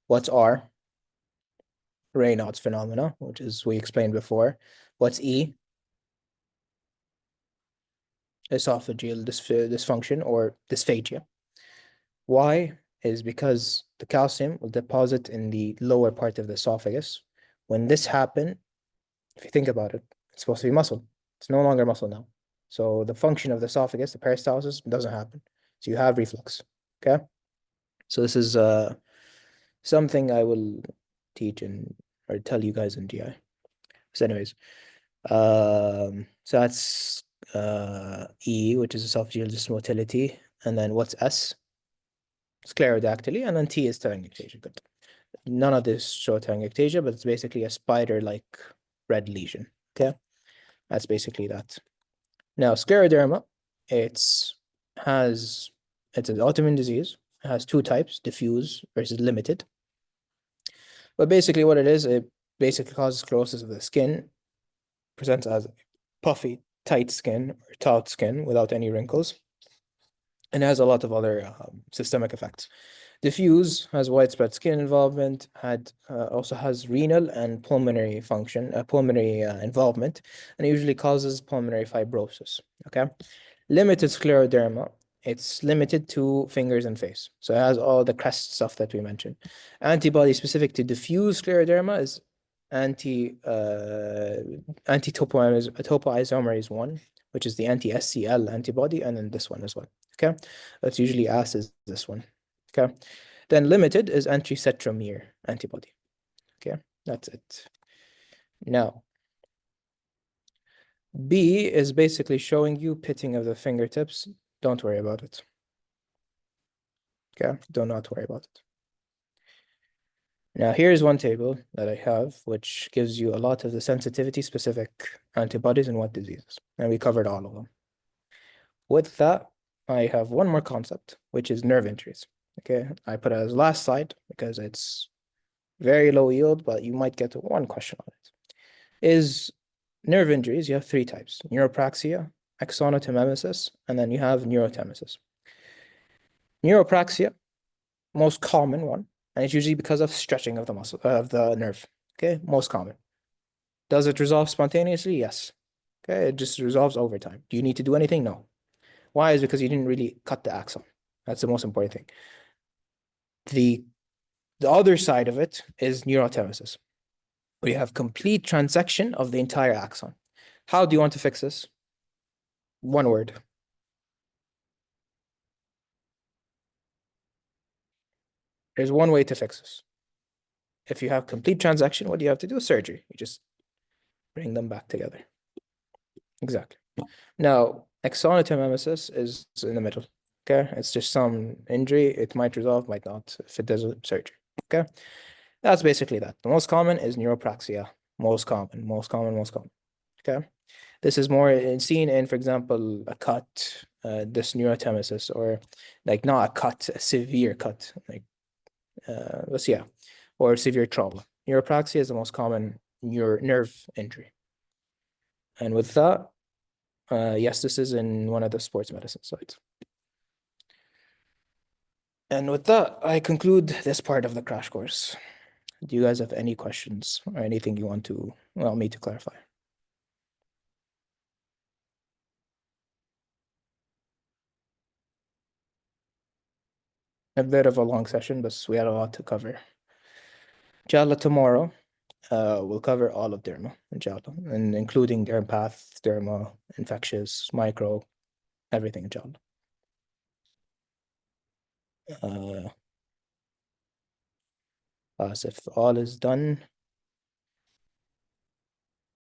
What's R? Raynaud's phenomena, which is we explained before. What's E? Esophageal dysfunction or dysphagia. Why is because the calcium will deposit in the lower part of the esophagus. When this happens, if you think about it, it's supposed to be muscle. It's no longer muscle now. So the function of the esophagus, the peristalsis, doesn't happen. So you have reflux. Okay. So this is something I will teach or tell you guys in GI. So anyways, so that's E, which is esophageal dysmotility, and then what's S? Sclerodactyly, and then T is telangiectasia. Good. None of this show telangiectasia, but it's basically a spider-like red lesion. Okay, that's basically that. Now, scleroderma, it's an autoimmune disease. It has two types, diffuse versus limited. But basically what it is, it basically causes sclerosis of the skin, presents as puffy, tight skin or taut skin without any wrinkles, and has a lot of other systemic effects. Diffuse has widespread skin involvement, also has renal and pulmonary function, pulmonary involvement, and it usually causes pulmonary fibrosis. Okay, limited scleroderma, it's limited to fingers and face, so it has all the crest stuff that we mentioned. Antibody specific to diffuse scleroderma is topoisomerase 1, which is the anti-SCL antibody, and then this one as well. Okay, that's usually asked is this one. Okay, then limited is anti-cetromere antibody. Okay, that's it. Now, B is basically showing you pitting of the fingertips. Don't worry about it. Okay, do not worry about it. Now, here's one table that I have, which gives you a lot of the sensitivity-specific antibodies and what diseases, and we covered all of them. With that, I have one more concept, which is nerve injuries. Okay, I put it as last slide because it's very low yield, but you might get one question on it. Is nerve injuries, you have three types: neuropraxia, axonotmemesis, and then you have neurotemesis. Neuropraxia, most common one, and it's usually because of stretching of the muscle of the nerve. Okay, most common. Does it resolve spontaneously? Yes. Okay, it just resolves over time. Do you need to do anything? No. Why? Is because you didn't really cut the axon. That's the most important thing. The other side of it is neurotemesis, where you have complete transection of the entire axon. How do you want to fix this? One word. There's one way to fix this. If you have complete transection, what do you have to do? Surgery. You just bring them back together. Exactly. Now, axonotmemesis is in the middle. Okay, it's just some injury. It might resolve, might not if it does a surgery. Okay, that's basically that. The most common is neuropraxia. Most common, most common, most common. Okay, this is more seen in, for example, a cut, dysneurotmesis, or like not a cut, a severe cut, like let's yeah, or severe trauma. Neuropraxia is the most common nerve injury. And with that, yes, this is in one of the sports medicine sites. And with that, I conclude this part of the crash course. Do you guys have any questions or anything you want me to clarify? A bit of a long session, but we had a lot to cover. Inshallah, tomorrow, we'll cover all of derma, inshallah, and including derm path, derma, infectious, micro, everything, inshallah. As if all is done,